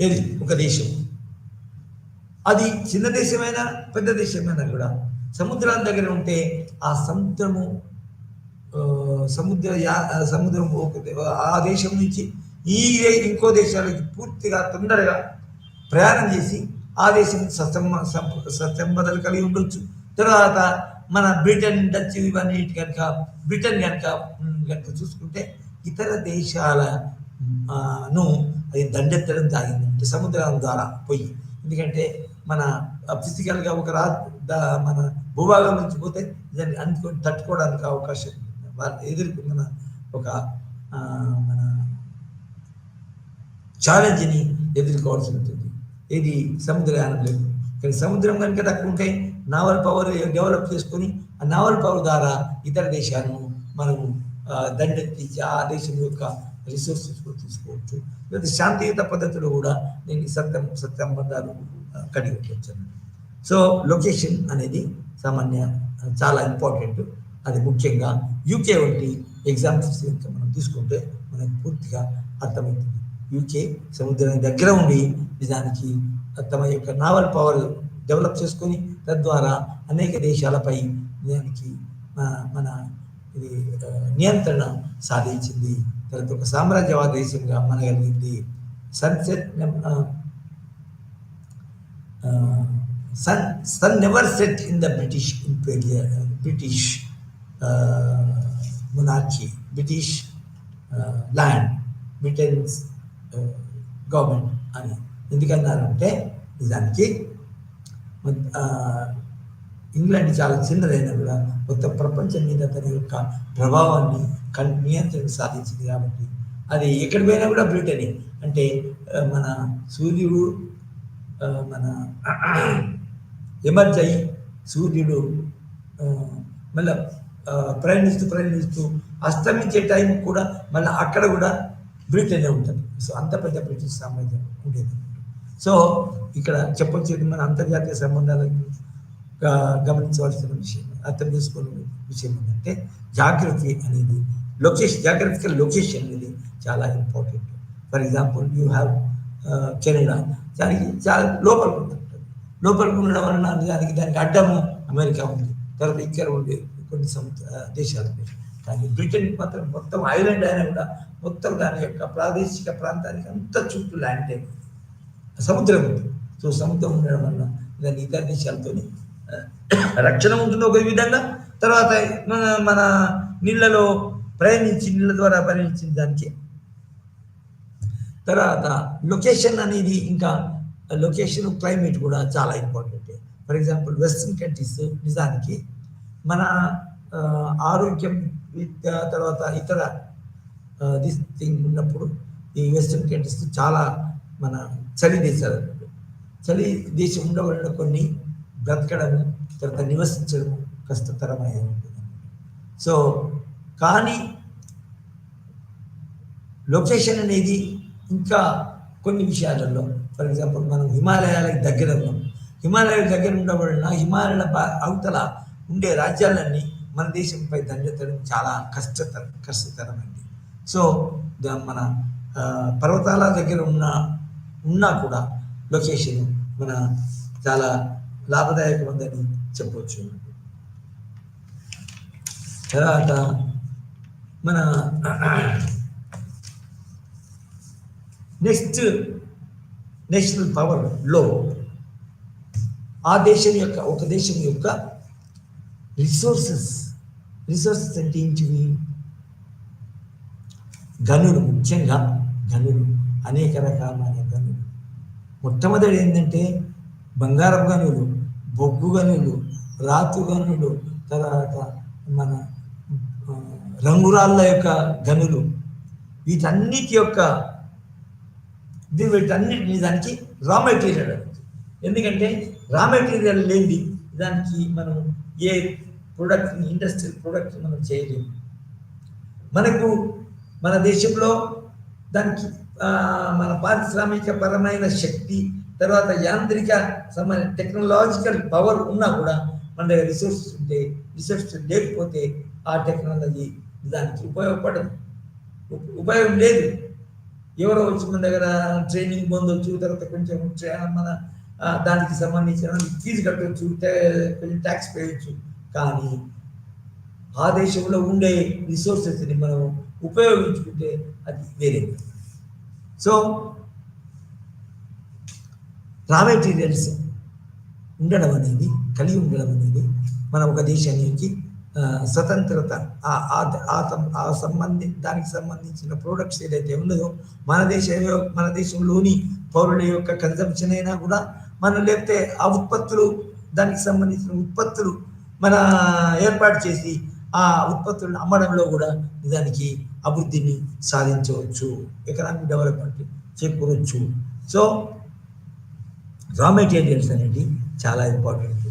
ఏది ఒక దేశం, అది చిన్న దేశమైనా పెద్ద దేశమైనా కూడా సముద్రం దగ్గర ఉంటే ఆ సముద్రము సముద్రం ఆ దేశం నుంచి ఇంకో దేశాలకి పూర్తిగా తొందరగా ప్రయాణం చేసి ఆ దేశం సత్సంబంధాలు కలిగి ఉండొచ్చు. తర్వాత మన బ్రిటన్, డచ్ ఇవన్నీ కనుక బ్రిటన్ కనుక చూసుకుంటే ఇతర దేశాలను అది దండెత్తడం సాగిందంటే సముద్రం ద్వారా పోయి. ఎందుకంటే మన ఫిజికల్గా ఒక మన భూభాగం నుంచి పోతే దాన్ని అందుకొని తట్టుకోవడానికి అవకాశం వాళ్ళు ఎదుర్కొన్న ఒక మన ఛాలెంజ్ని ఎదుర్కోవాల్సి ఉంటుంది. ఇది సముద్రయానం లేదు. కానీ సముద్రం కనుక తక్కువ ఉంటే నావల్ పవర్ డెవలప్ చేసుకొని ఆ నావల్ పవర్ ద్వారా ఇతర దేశాలను మనము దండెత్తించి ఆ దేశం యొక్క రిసోర్సెస్ కూడా తీసుకోవచ్చు. లేదా శాంతియుత పద్ధతిలో కూడా దీనికి సత్సంబంధాలు కలిగి ఉండవచ్చు. సో లొకేషన్ అనేది చాలా ఇంపార్టెంట్. అది ముఖ్యంగా యూకే వంటి ఎగ్జాంపుల్స్ కనుక మనం తీసుకుంటే మనకు పూర్తిగా అర్థమవుతుంది. యూకే సముద్రం దగ్గర ఉండి నిజానికి తమ యొక్క నావల్ పవర్ డెవలప్ చేసుకొని తద్వారా అనేక దేశాలపై నిజానికి మన ఇది నియంత్రణ సాధించింది. తర్వాత ఒక సామ్రాజ్యవాద దేశంగా మనగలిగింది. Sun never set in the British monarchy, British land, Britain's government అని ఎందుకన్నారంటే నిజానికి ఇంగ్లాండ్ చాలా చిన్నదైనా కూడా మొత్తం ప్రపంచం మీద తన యొక్క ప్రభావాన్ని నియంత్రణ సాధించింది. కాబట్టి అది ఎక్కడ పోయినా కూడా బ్రిటనే. అంటే మన సూర్యుడు మన ఎమర్జ్ అయ్యి సూర్యుడు మళ్ళీ ప్రయాణిస్తూ అస్తమించే టైం కూడా మళ్ళీ అక్కడ కూడా బ్రిటనే ఉంటుంది. సో అంత పెద్ద బ్రిటిష్ సామ్రాజ్యం ఉండేది. సో ఇక్కడ చెప్పొచ్చేది మన అంతర్జాతీయ సంబంధాలను గమనించవలసిన విషయం, అర్థం చేసుకునే విషయం ఏంటంటే జాగ్రఫికల్ లొకేషన్ అనేది చాలా important. For example you have Canada, దానికి చాలా లోపలికి ఉండడం వలన దానికి అడ్డము అమెరికా ఉంది, తర్వాత ఇక్కడ ఉండే కొన్ని దేశాలు ఉన్నాయి. కానీ బ్రిటన్ మాత్రం మొత్తం ఐలాండ్ అయినా కూడా మొత్తం దాని యొక్క ప్రాదేశిక ప్రాంతానికి అంత చుట్టూ ల్యాండ్ సముద్రం ఉంది. సో సముద్రం ఉండడం వల్ల దాని ఇతర దేశాలతో రక్షణ ఉంటుంది ఒక విధంగా. తర్వాత మన నీళ్ళ ద్వారా ప్రయాణించిన దానికి తర్వాత లొకేషన్ అనేది ఇంకా లొకేషన్ క్లైమేట్ కూడా చాలా important. For example western countries నిజానికి మన ఆరోగ్యం, విద్య, తర్వాత ఇతర దిస్ థింగ్ ఉన్నప్పుడు ఈ వెస్ట్రన్ కంట్రీస్ చాలా మన చలి దేశాలు, చలి దేశం ఉండవలన కొన్ని బ్రతకడము తర్వాత నివసించడము కష్టతరమై ఉంటుంది. సో కానీ లొకేషన్ అనేది ఇంకా కొన్ని విషయాలలో, ఫర్ ఎగ్జాంపుల్ మనం హిమాలయాలకు దగ్గర ఉన్నాం. హిమాలయాలకు దగ్గర ఉండబడిన హిమాలయాల అవతల ఉండే రాజ్యాలన్నీ మన దేశంపై దండెత్తడం చాలా కష్టతరమైంది. సో మన పర్వతాల దగ్గర ఉన్నా కూడా లొకేషన్ మన చాలా లాభదాయకమైందని చెప్పవచ్చు. తర్వాత మన నెక్స్ట్ నేషనల్ పవర్లో ఒక దేశం యొక్క రిసోర్సెస్ అంటే ఏంటివి? గనులు, ముఖ్యంగా గనులు, అనేక రకాలైన గనులు. మొట్టమొదటి ఏంటంటే బంగారపు గనులు, బొగ్గు గనులు, రాతు గనులు, తర్వాత మన రంగురాళ్ళ యొక్క గనులు, వీటన్నిటిని దానికి రా మెటీరియల్ అవుతుంది. ఎందుకంటే రా మెటీరియల్ లేనిది దానికి మనం ఏ ప్రోడక్ట్, ఇండస్ట్రియల్ ప్రోడక్ట్ మనం చేయలేము. మన దేశంలో దానికి మన పారిశ్రామిక పరమైన శక్తి, తర్వాత యాంత్రిక టెక్నాలజికల్ పవర్ ఉన్నా కూడా మన దగ్గర రిసోర్సెస్ ఉంటే, రిసోర్సెస్ లేకపోతే ఆ టెక్నాలజీ దానికి ఉపయోగపడదు, ఉపయోగం లేదు. ఎవరో వచ్చి మన దగ్గర ట్రైనింగ్ పొందొచ్చు, తర్వాత కొంచెం మన దానికి సంబంధించిన ఫీజు కట్టవచ్చు, కొంచెం ట్యాక్స్ పేయచ్చు. కానీ ఆ దేశంలో ఉండే రిసోర్సెస్ని మనం ఉపయోగించుకుంటే అది వేరే. సో రా మెటీరియల్స్ ఉండడం అనేది, కలిగి ఉండడం అనేది మన ఒక దేశానికి స్వతంత్రత, దానికి సంబంధించిన ప్రోడక్ట్స్ ఏదైతే ఉన్నదో మన దేశంలోని పౌరుల యొక్క కన్సంప్షన్ అయినా కూడా, మనం లేకపోతే ఆ ఉత్పత్తులు, దానికి సంబంధించిన ఉత్పత్తులు మన ఏర్పాటు చేసి ఆ ఉత్పత్తులను అమ్మడంలో కూడా నిజానికి అభివృద్ధిని సాధించవచ్చు, ఎకనామిక్ డెవలప్మెంట్ చేకూరవచ్చు. సో రా మెటీరియల్స్ అనేది చాలా ఇంపార్టెంట్.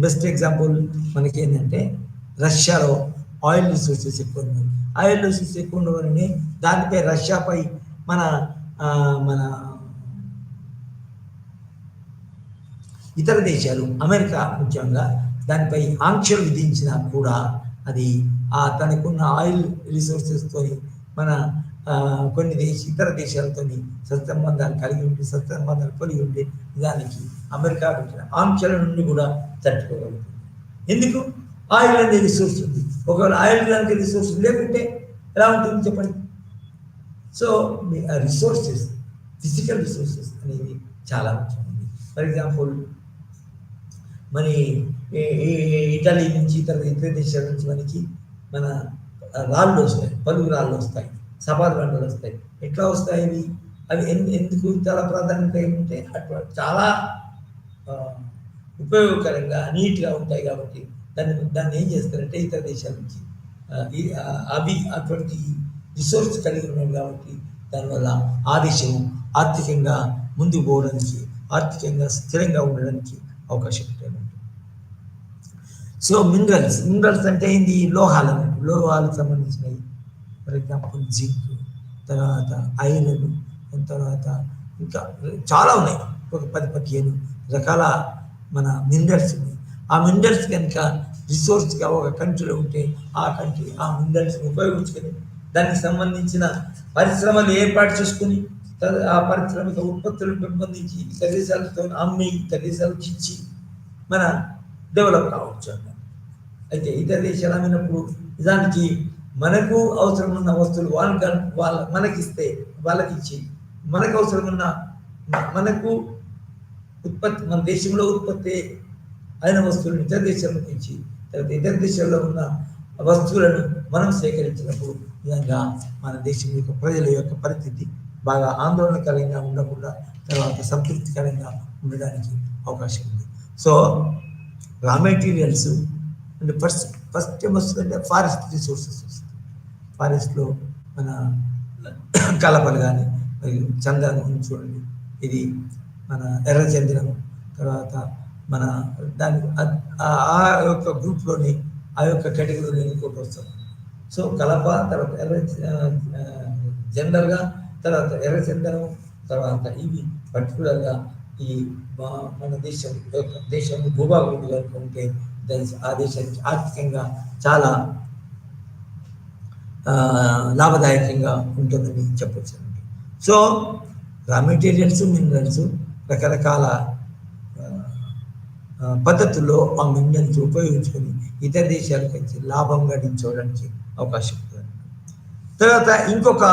బెస్ట్ ఎగ్జాంపుల్ మనకి ఏంటంటే, రష్యాలో ఆయిల్ రిసోర్సెస్ ఎక్కువ ఉన్నాయి. ఆయిల్ రిసోర్సెస్ ఎక్కువ ఉండవని దానిపై రష్యాపై మన మన ఇతర దేశాలు, అమెరికా ముఖ్యంగా దానిపై ఆంక్షలు విధించినా కూడా అది తనకున్న ఆయిల్ రిసోర్సెస్తో మన కొన్ని ఇతర దేశాలతో సత్సంబంధాలు కలిగి ఉండి, సత్సంబంధాలు కలిగి ఉండి దానికి అమెరికా పెట్టిన ఆంక్షల నుండి కూడా తట్టుకోగలుగుతుంది. ఎందుకు? ఆయిల్ అనే రిసోర్స్ ఉంది. ఒకవేళ ఆయిల్ లాంటి రిసోర్స్ లేకుంటే ఎలా ఉంటుంది చెప్పండి. సో మీ రిసోర్సెస్, ఫిజికల్ రిసోర్సెస్ అనేవి చాలా ముఖ్యమైనవి. ఫర్ ఎగ్జాంపుల్, మన ఇటలీ నుంచి ఇతర దేశాల నుంచి మనకి మన రాళ్ళు వస్తాయి, పలుగు రాళ్ళు వస్తాయి, సపాటు బండలు వస్తాయి. ఎట్లా వస్తాయి అవి ఎందుకు చాలా ప్రాధాన్యత ఏమంటే అట్లా చాలా ఉపయోగకరంగా, నీట్గా ఉంటాయి కాబట్టి దాన్ని ఏం చేస్తారంటే ఇతర దేశాల నుంచి అవి అటువంటి రిసోర్స్ కలిగి ఉన్నాయి కాబట్టి దానివల్ల ఆ దేశం ఆర్థికంగా ముందుకు పోవడానికి, ఆర్థికంగా స్థిరంగా ఉండడానికి అవకాశం ఉంటుంది. సో మినరల్స్ అంటే ఏంది? లోహాలు అన్నట్టు, లోహాలకు సంబంధించినవి. ఫర్ ఎగ్జాంపుల్ జింక్, తర్వాత ఐరన్, తర్వాత ఇంకా చాలా ఉన్నాయి, ఒక 10-15 రకాల మన మినరల్స్ ఉన్నాయి. ఆ మినరల్స్ కనుక రిసోర్స్గా ఒక కంట్రీలో ఉంటే ఆ కంట్రీ ఆ మినరల్స్ని ఉపయోగించుకొని దానికి సంబంధించిన పరిశ్రమలు ఏర్పాటు చేసుకుని ఆ పారిశ్రామిక ఉత్పత్తులను పెంపొందించి ఇతర దేశాలతో అమ్మి ఇతర దేశాలకు ఇచ్చి మన డెవలప్ కావచ్చు అన్నమాట. అయితే ఇతర దేశాలు అమ్మినప్పుడు నిజానికి మనకు అవసరం ఉన్న వస్తువులు మనకిస్తే, వాళ్ళకి ఇచ్చి మనకు అవసరం ఉన్న మనకు ఉత్పత్తి, మన దేశంలో ఉత్పత్తి అయిన వస్తువులను ఇతర దేశాలకు ఇచ్చి, తర్వాత ఇతర దేశాల్లో ఉన్న వస్తువులను మనం సేకరించినప్పుడు నిజంగా మన దేశం యొక్క ప్రజల యొక్క పరిస్థితి బాగా ఆందోళనకరంగా ఉండకుండా తర్వాత సంతృప్తికరంగా ఉండడానికి అవకాశం ఉంది. సో రా మెటీరియల్స్ అంటే ఫస్ట్ ఏమొస్తుందంటే ఫారెస్ట్ రిసోర్సెస్ వస్తుంది. ఫారెస్ట్లో మన కలపలు కానీ, మరియు చందనం చూడండి, ఇది మన ఎర్రచందనం, తర్వాత మన దాని ఆ యొక్క గ్రూప్లోని ఆ యొక్క కేటగిరీలో ఇంకోటి వస్తుంది. సో కలప, తర్వాత జనరల్గా, తర్వాత ఎర్రచందనం, తర్వాత ఇవి పర్టికులర్గా ఈ మన దేశం భూభాగం ఉంటే ఆ దేశానికి ఆర్థికంగా చాలా లాభదాయకంగా ఉంటుందని చెప్పచ్చు. సో రా మెటీరియల్స్, మినరల్స్ రకరకాల పద్ధతుల్లో ఆ మినరల్స్ ఉపయోగించుకొని ఇతర దేశాలకు వచ్చి లాభం గడించడానికి అవకాశం ఉంటుంది. తర్వాత ఇంకొక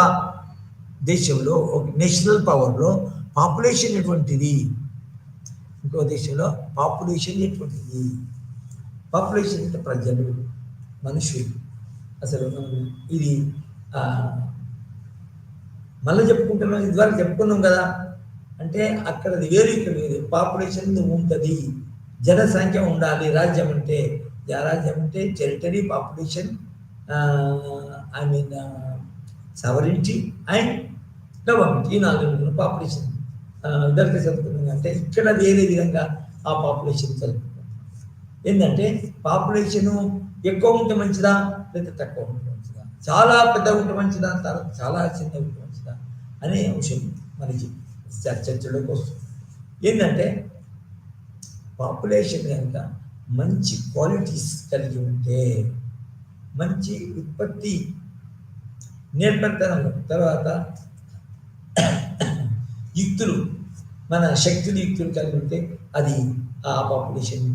దేశంలో ఒక నేషనల్ పవర్లో పాపులేషన్ ఎటువంటిది, ఇంకో దేశంలో పాపులేషన్ ఎటువంటిది. పాపులేషన్ అంటే ప్రజలు, మనుషులు. అసలు ఇది మళ్ళీ చెప్పుకుంటున్నాం, ఇదివరకు చెప్పుకున్నాం కదా. అంటే అక్కడది వేరు, ఇక్కడ వేరు. పాపులేషన్ ఉంటుంది, జనసంఖ్య ఉండాలి. రాజ్యం అంటే territory, population, I mean sovereignty and government, ఈ 4 పాపులేషన్ ఇద్దరికి చదువుకున్నాం. అంటే ఇక్కడ వేరే విధంగా ఆ పాపులేషన్ చదువుకుంటాం. ఏంటంటే పాపులేషను ఎక్కువ ఉంటే మంచిదా లేదా తక్కువ ఉంటే మంచిదా, చాలా పెద్దగా ఉంటే మంచిదా, చాలా చిన్నగా ఉంటే మంచిదా అనే అంశం మనకి చర్చలోకి వస్తుంది. ఏంటంటే పాపులేషన్ కనుక మంచి క్వాలిటీస్ కలిగి ఉంటే, మంచి ఉత్పత్తి నేర్పరితనం, తర్వాత యుక్తులు, మన శక్తులు యుక్తులు కలిగి ఉంటే అది ఆ పాపులేషన్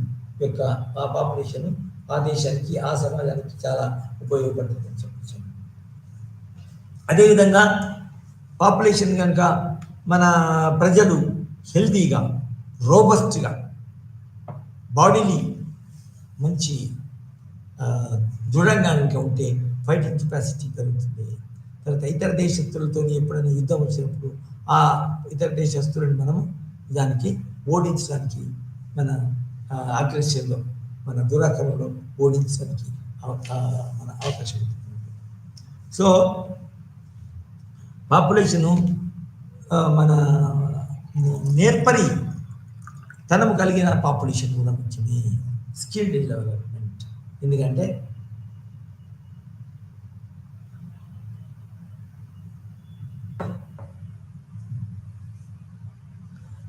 యొక్క ఆ పాపులేషన్ ఆ దేశానికి ఆ సమాజానికి చాలా ఉపయోగపడుతుందని చెప్పచ్చు. అదేవిధంగా పాపులేషన్ కనుక మన ప్రజలు హెల్తీగా, రోబస్ట్గా, బాడీని మంచి దృఢంగా కనుక ఉంటే ఫైటింగ్ కెపాసిటీ పెరుగుతుంది. తర్వాత ఇతర దేశస్తులతో ఎప్పుడైనా యుద్ధం వచ్చినప్పుడు ఆ ఇతర దేశస్తులను మనము దానికి ఓడించడానికి, మన అగ్రెషన్లో, మన దురాక్రమణలో ఓడించడానికి మన అవకాశం ఉంటుంది. సో పాపులేషను మన నేర్పరి తనము కలిగిన పాపులేషన్ కూడా మంచిది. స్కిల్ డెవలప్మెంట్, ఎందుకంటే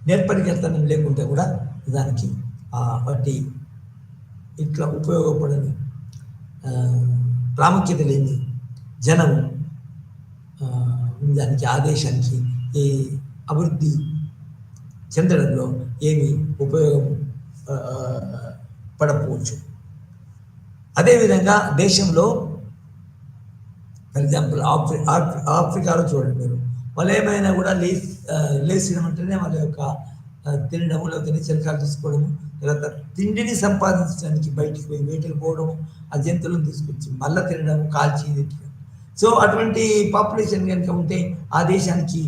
నేర్పరికర్తనం లేకుంటే కూడా దానికి వాటి ఇట్లా ఉపయోగపడని ప్రాముఖ్యత లేని జనం దానికి ఆదేశానికి ఈ అభివృద్ధి చెందడంలో ఏమి ఉపయోగం పడకపోవచ్చు. అదేవిధంగా దేశంలో ఫర్ ఎగ్జాంపుల్ ఆఫ్రికాలో చూడండి మీరు, వాళ్ళు ఏమైనా కూడా లేచిన వెంటనే వాళ్ళ యొక్క తినడము, లేకపోతే చిలకాలు తీసుకోవడము, తర్వాత తిండిని సంపాదించడానికి బయటికి పోయి వేటలు పోవడము, ఆ జంతువులను తీసుకొచ్చి మళ్ళీ తినడము, కాల్చి తినడం. సో అటువంటి పాపులేషన్ కనుక ఉంటే ఆ దేశానికి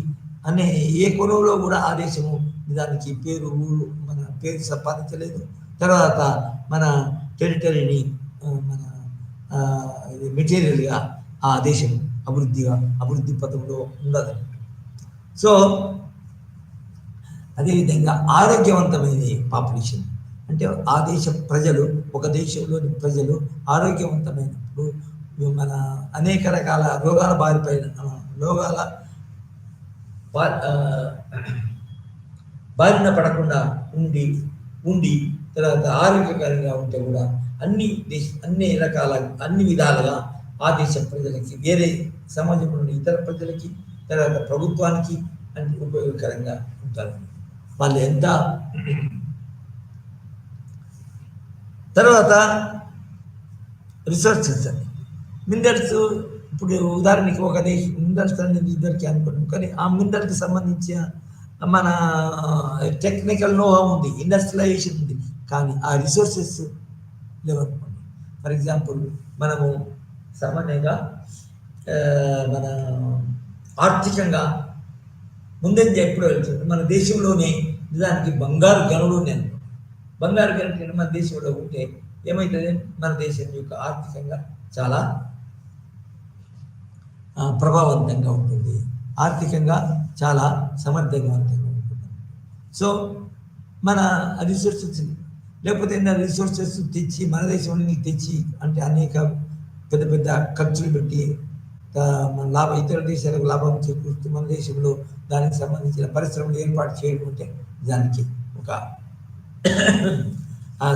అనే ఏ కొనుగోలో కూడా ఆ దేశము దానికి పేరు మన పేరు సంపాదించలేదు. తర్వాత మన టెరిటరీని మన మెటీరియల్గా ఆ దేశం అభివృద్ధి పథంలో ఉండదు. సో అదేవిధంగా ఆరోగ్యవంతమైన పాపులేషన్ అంటే ఆ దేశ ప్రజలు, ఒక దేశంలోని ప్రజలు ఆరోగ్యవంతమైనప్పుడు మన అనేక రకాల రోగాల బారిన పడకుండా ఉండి తర్వాత ఆరోగ్యకరంగా ఉంటే కూడా అన్ని విధాలుగా ఆ దేశ ప్రజలకి, వేరే సమాజంలోని ఇతర ప్రజలకి, తర్వాత ప్రభుత్వానికి అన్ని ఉపయోగకరంగా ఉంటారు. వాళ్ళు ఎంత తర్వాత రిసోర్సెస్ మినరల్స్, ఇప్పుడు ఉదాహరణకి ఒక దేశం మినరల్స్ అనేది ఇద్దరికి అనుకున్నాం, కానీ ఆ మినరల్కి సంబంధించిన మన టెక్నికల్ నోహా ఉంది, ఇండస్ట్రియలైజేషన్ ఉంది, కానీ ఆ రిసోర్సెస్ లేవనుకోండి. ఫర్ ఎగ్జాంపుల్ మనము సామాన్యంగా మన ఆర్థికంగా ముందంజ ఎప్పుడు వెళ్తుంది, మన దేశంలోనే నిజానికి బంగారు గనులు ఉన్నాయి. బంగారు గనులు మన దేశంలో ఉంటే ఏమవుతుంది, మన దేశం యొక్క ఆర్థికంగా చాలా ప్రభావవంతంగా ఉంటుంది, ఆర్థికంగా చాలా సమర్థవంతంగా ఉంటుంది. సో మన రిసోర్సెస్ లేకపోతే రిసోర్సెస్ తెచ్చి మన దేశంలో తెచ్చి అంటే అనేక పెద్ద పెద్ద ఖర్చులు పెట్టి మన ఇతర దేశాలకు లాభం చేకూరుతూ మన దేశంలో దానికి సంబంధించిన పరిశ్రమలు ఏర్పాటు చేయడం అంటే దానికి ఒక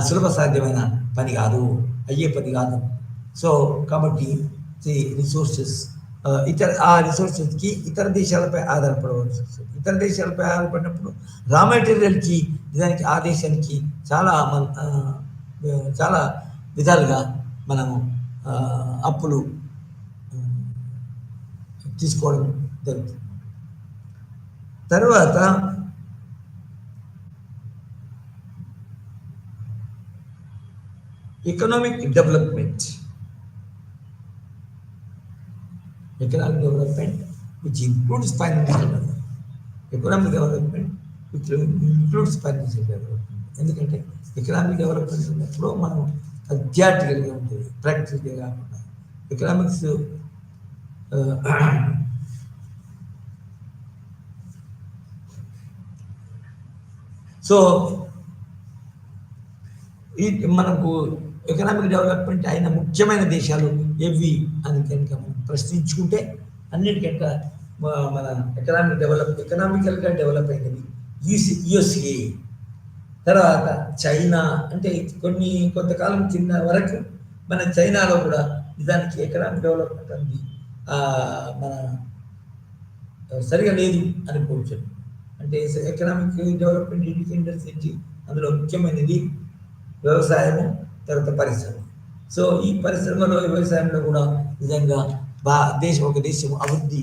సులభ సాధ్యమైన పని కాదు, అయ్యే పని కాదు. సో కాబట్టి రిసోర్సెస్ ఆ రిసోర్సెస్కి ఇతర దేశాలపై ఆధారపడవలసి వస్తుంది. ఇతర దేశాలపై ఆధారపడినప్పుడు రా మెటీరియల్కి దానికి ఆ దేశానికి చాలా విధాలుగా మనము అప్పులు తీసుకోవడం జరుగుతుంది. తర్వాత economic development which includes financial development. Economic development which includes financial development. ఎందుకంటే ఎకనామిక్ డెవలప్మెంట్ ఉన్నప్పుడు మనం థియరిటికల్గా ఉంటుంది, ప్రాక్టికల్గా కాకుండా. ఎకనామిక్స్ సో మనకు ఎకనామిక్ డెవలప్మెంట్ అయిన ముఖ్యమైన దేశాలు ఏవి అని కనుక మనం ప్రశ్నించుకుంటే అన్నిటికంటే మన ఎకనామికల్గా డెవలప్ అయినది యుఎస్ఏ, తర్వాత చైనా అంటే కొంతకాలం కింద వరకు మన చైనాలో కూడా నిజానికి ఎకనామిక్ డెవలప్మెంట్ ఉంది. మన సరిగా లేదు అనుకోవచ్చు. అంటే ఎకనామిక్ డెవలప్మెంట్ ఇండిపెండెన్స్ ఏంటి, అందులో ముఖ్యమైనది వ్యవసాయము, తర్వాత పరిశ్రమ. సో ఈ పరిశ్రమలో వ్యవసాయంలో కూడా నిజంగా ఒక దేశం అభివృద్ధి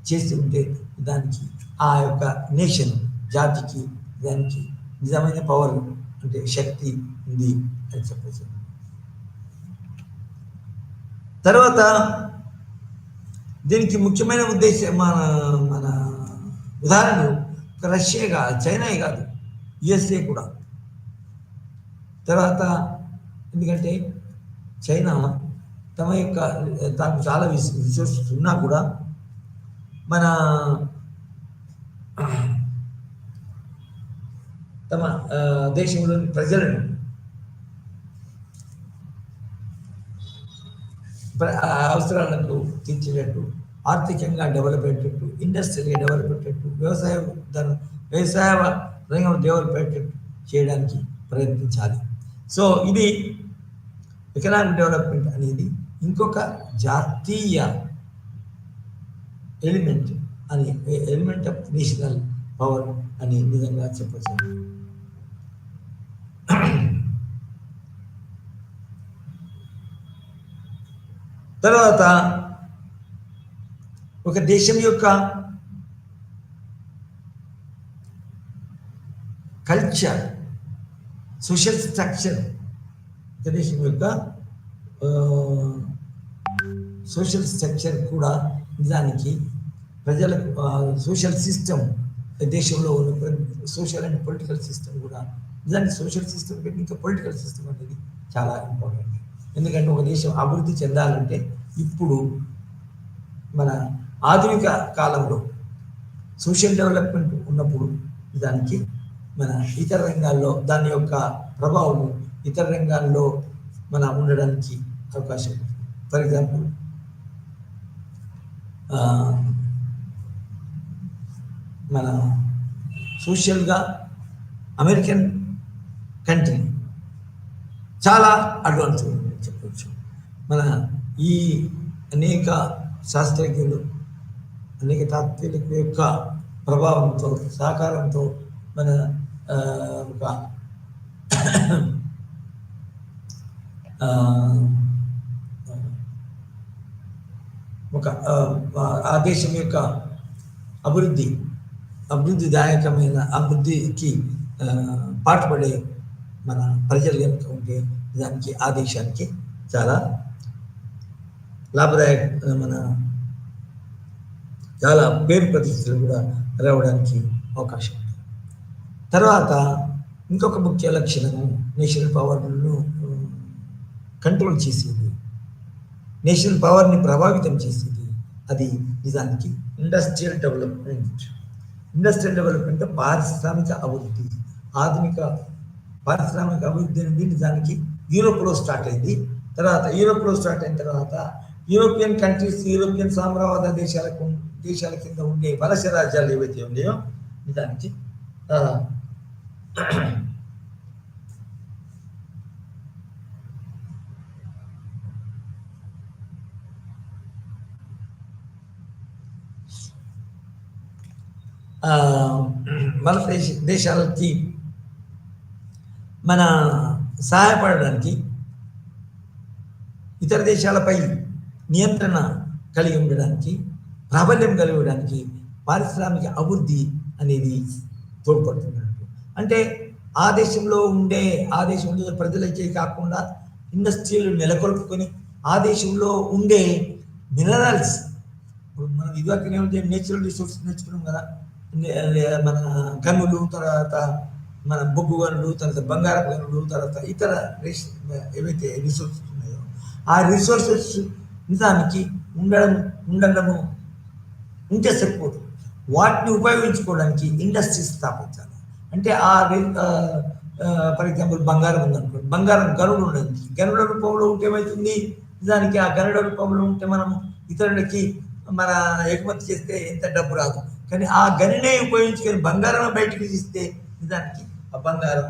చేసి ఉంటే దానికి ఆ యొక్క నేషన్ జాతికి దానికి నిజమైన పవర్ అంటే శక్తి ఉంది అని చెప్పచ్చు. తర్వాత దీనికి ముఖ్యమైన ఉద్దేశం మన ఉదాహరణలు రష్యా కాదు, చైనా కాదు, యుఎస్ఏ కూడా. తర్వాత ఎందుకంటే చైనా తనకు చాలా రిసోర్సెస్ ఉన్నా కూడా మన తమ దేశంలోని ప్రజలను అవసరాలకు తీర్చేటట్టు, ఆర్థికంగా డెవలప్ అయ్యేటట్టు, ఇండస్ట్రియల్గా డెవలప్ అయ్యేటట్టు, వ్యవసాయ రంగం డెవలప్ అయ్యేటట్టు చేయడానికి ప్రయత్నించాలి. సో ఇది ఎకనామిక్ డెవలప్మెంట్ అనేది ఇంకొక జాతీయ ఎలిమెంట్ ఆఫ్ నేషనల్ పవర్ అని నిజంగా చెప్పచ్చు. తర్వాత ఒక దేశం యొక్క కల్చర్, సోషల్ స్ట్రక్చర్, ఒక దేశం యొక్క సోషల్ స్ట్రక్చర్ కూడా నిజానికి ప్రజలకు సోషల్ సిస్టమ్, దేశంలో ఉన్న సోషల్ అండ్ పొలిటికల్ సిస్టమ్ కూడా నిజానికి సోషల్ సిస్టమ్ కంటే ఇంకా పొలిటికల్ సిస్టమ్ అనేది చాలా ఇంపార్టెంట్. ఎందుకంటే ఒక దేశం అభివృద్ధి చెందాలంటే ఇప్పుడు మన ఆధునిక కాలంలో సోషల్ డెవలప్మెంట్ ఉన్నప్పుడు దానికి మన ఇతర రంగాల్లో దాని యొక్క ప్రభావం ఇతర రంగాల్లో మన ఉండడానికి అవకాశం. ఫర్ ఎగ్జాంపుల్ మన సోషల్గా అమెరికన్ కంట్రీ చాలా అడ్వాన్స్ చెప్పవచ్చు. మన ఈ అనేక శాస్త్రజ్ఞులు, అనేక తాత్వికుల యొక్క ప్రభావంతో, సహకారంతో మన ఆ దేశం యొక్క అభివృద్ధిదాయకమైన అభివృద్ధికి పాటుపడే మన ప్రజలు కనుక ఉంటే దానికి ఆ దేశానికి చాలా లాభదాయక, చాలా పేరు ప్రతిష్టలు కూడా రావడానికి అవకాశం ఉంది. తర్వాత ఇంకొక ముఖ్య లక్షణము నేషనల్ పవర్ను కంట్రోల్ చేసేది, నేషనల్ పవర్ని ప్రభావితం చేసేది. అది నిజానికి ఇండస్ట్రియల్ డెవలప్మెంట్. ఇండస్ట్రియల్ డెవలప్మెంట్ పారిశ్రామిక అభివృద్ధి. ఆధునిక పారిశ్రామిక అభివృద్ధి అనేది నిజానికి యూరోప్లో స్టార్ట్ అయింది. యూరోప్లో స్టార్ట్ అయిన తర్వాత యూరోపియన్ కంట్రీస్, యూరోపియన్ సామ్రాజ్యవాద దేశాల కింద ఉండే వలస రాజ్యాలు ఏవైతే ఉన్నాయో నిజానికి వలస దేశాలకి మన సహాయపడడానికి, ఇతర దేశాలపై నియంత్రణ కలిగి ఉండడానికి, ప్రాబల్యం కలిగి ఉండడానికి పారిశ్రామిక అభివృద్ధి అనేది తోడ్పడుతున్నట్టు. అంటే ఆ దేశంలో ప్రజలకే కాకుండా ఇండస్ట్రీలు నెలకొల్పుకొని ఆ దేశంలో ఉండే మినరల్స్, ఇప్పుడు మనం ఇదివరకునే ఉండే నేచురల్ రిసోర్స్ నేర్చుకున్నాం కదా, మన గనులు, తర్వాత మన బొగ్గు గనులు, తర్వాత బంగారపు గనులు, తర్వాత ఇతర ఏవైతే రిసోర్సెస్ ఉన్నాయో ఆ రిసోర్సెస్ నిజానికి ఉండడము ఉంటే సరిపోదు. వాటిని ఉపయోగించుకోవడానికి ఇండస్ట్రీస్ స్థాపించాలి. అంటే ఫర్ ఎగ్జాంపుల్ బంగారం ఉందనుకోండి, బంగారం గనుడు ఉండదు. గనుడ రూపంలో ఉంటే ఏమవుతుంది, నిజానికి ఆ గనుడ రూపంలో ఉంటే మనం ఇతరులకి మన ఎగుమతి చేస్తే ఎంత డబ్బు రాదు. కానీ ఆ గనినే ఉపయోగించుకొని బంగారం బయటకు తీస్తే నిజానికి ఆ బంగారం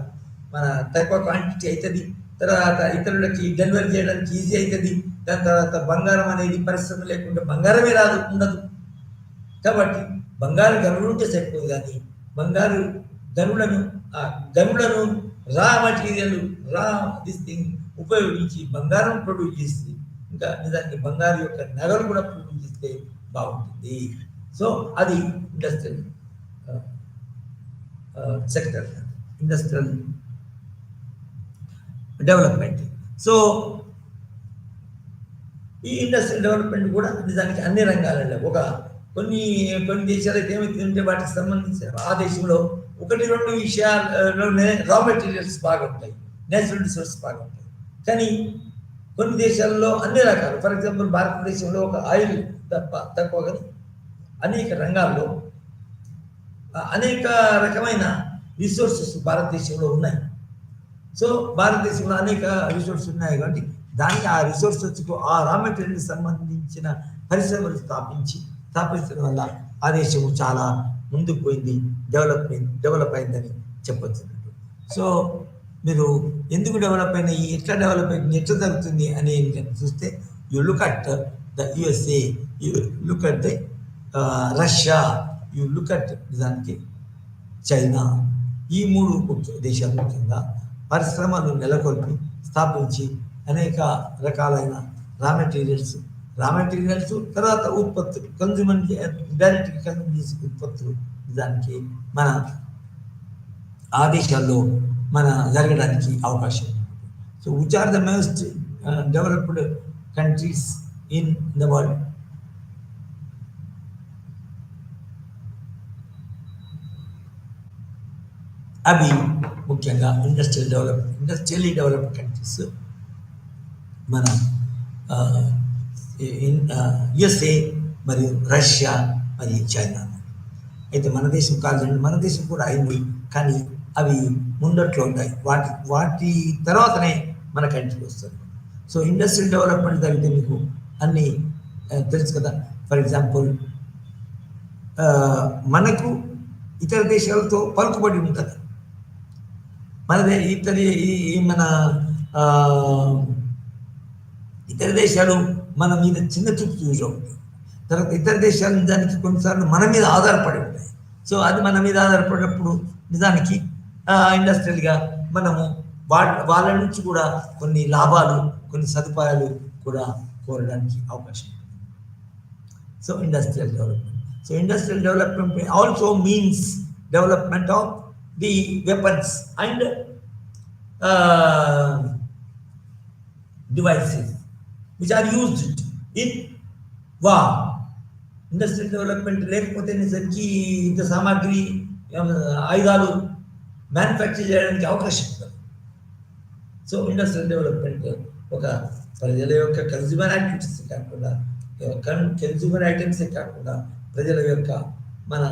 మన తక్కువ క్వాంటిటీ అవుతుంది, తర్వాత ఇతరులకి డెలివరీ చేయడానికి ఈజీ అవుతుంది. దాని తర్వాత బంగారం అనేది పరిశ్రమ లేకుండా బంగారమే రాదు, ఉండదు. కాబట్టి బంగారు గనులు ఉంటే సరిపోదు, కానీ బంగారు గనులను గనులను రా మటీరియల్ రా దిస్ థింగ్ ఉపయోగించి బంగారం ప్రొడ్యూస్ చేసి ఇంకా నిజానికి బంగారు యొక్క నగలు కూడా ప్రొడ్యూస్ చేస్తే బాగుంటుంది. సో అది industrial sector, industrial development. So ఈ ఇండస్ట్రియల్ డెవలప్మెంట్ కూడా నిజానికి అన్ని రంగాలలో కొన్ని దేశాలు అయితే ఏమైతుందంటే వాటికి సంబంధించిన ఆ దేశంలో 1-2 విషయాల్లోనే రా మెటీరియల్స్ బాగా ఉంటాయి, నేచురల్ రిసోర్స్ బాగా ఉంటాయి. కానీ కొన్ని దేశాల్లో అన్ని రకాలు, ఫర్ ఎగ్జాంపుల్ భారతదేశంలో ఒక ఆయిల్ తక్కువ, కానీ అనేక రంగాల్లో అనేక రకమైన రిసోర్సెస్ భారతదేశంలో ఉన్నాయి. సో భారతదేశంలో అనేక రిసోర్సెస్ ఉన్నాయి కాబట్టి దానికి ఆ రిసోర్సెస్కు ఆ రా మెటీరియల్కి సంబంధించిన పరిశ్రమలు స్థాపించడం వల్ల ఆ దేశము చాలా ముందుకు పోయింది, డెవలప్ అయిందని చెప్పొచ్చు. సో మీరు ఎందుకు డెవలప్ అయినాయి, ఎట్లా డెవలప్ అయింది, ఎట్లా జరుగుతుంది అని చూస్తే you look at the USA, you look at the Russia, you look at నిజానికి చైనా. ఈ 3 దేశాలు ముఖ్యంగా పరిశ్రమలు నెలకొల్పి స్థాపించి అనేక రకాలైన రా మెటీరియల్స్ తర్వాత ఉత్పత్తులు, కన్జ్యూమర్ డైరెక్ట్గా కన్జ్యూమ్ చేసే ఉత్పత్తులు దానికి మన ఆ దేశాల్లో జరగడానికి అవకాశం ఉంది. So which are the most developed countries in the world? అవి ముఖ్యంగా ఇండస్ట్రియల్లీ డెవలప్డ్ కంట్రీస్ మన USA మరియు రష్యా మరియు చైనా. అయితే మన దేశం కాదండి, మన దేశం కూడా అయింది, కానీ అవి ముందట్లో ఉంటాయి. వాటి తర్వాతనే మన కంట్రీకి వస్తుంది. సో ఇండస్ట్రియల్ డెవలప్మెంట్ జరిగితే మీకు అన్నీ తెలుసు కదా. ఫర్ ఎగ్జాంపుల్ మనకు ఇతర దేశాలతో పలుకుబడి ఉంటుంది. ఇతర దేశాలు మన మీద చిన్న చూపు చూసే ఉంటాయి. తర్వాత ఇతర దేశాలు నిజానికి కొన్నిసార్లు మన మీద ఆధారపడి ఉంటాయి. సో అది మన మీద ఆధారపడినప్పుడు నిజానికి ఇండస్ట్రియల్గా మనము వాళ్ళ నుంచి కూడా కొన్ని లాభాలు, కొన్ని సదుపాయాలు కూడా కోరడానికి అవకాశం ఉంది. So industrial development also means development of the weapons and devices which are used in war. Industrial development లేకపోతే నిజానికి ఇంత సామాగ్రి, ఆయుధాలు మ్యానుఫ్యాక్చర్ చేయడానికి అవకాశం ఉంటుంది. సో ఇండస్ట్రియల్ డెవలప్మెంట్ ఒక ప్రజల యొక్క కన్జ్యూమర్ యాక్టివిటీస్ కాకుండా ప్రజల యొక్క మన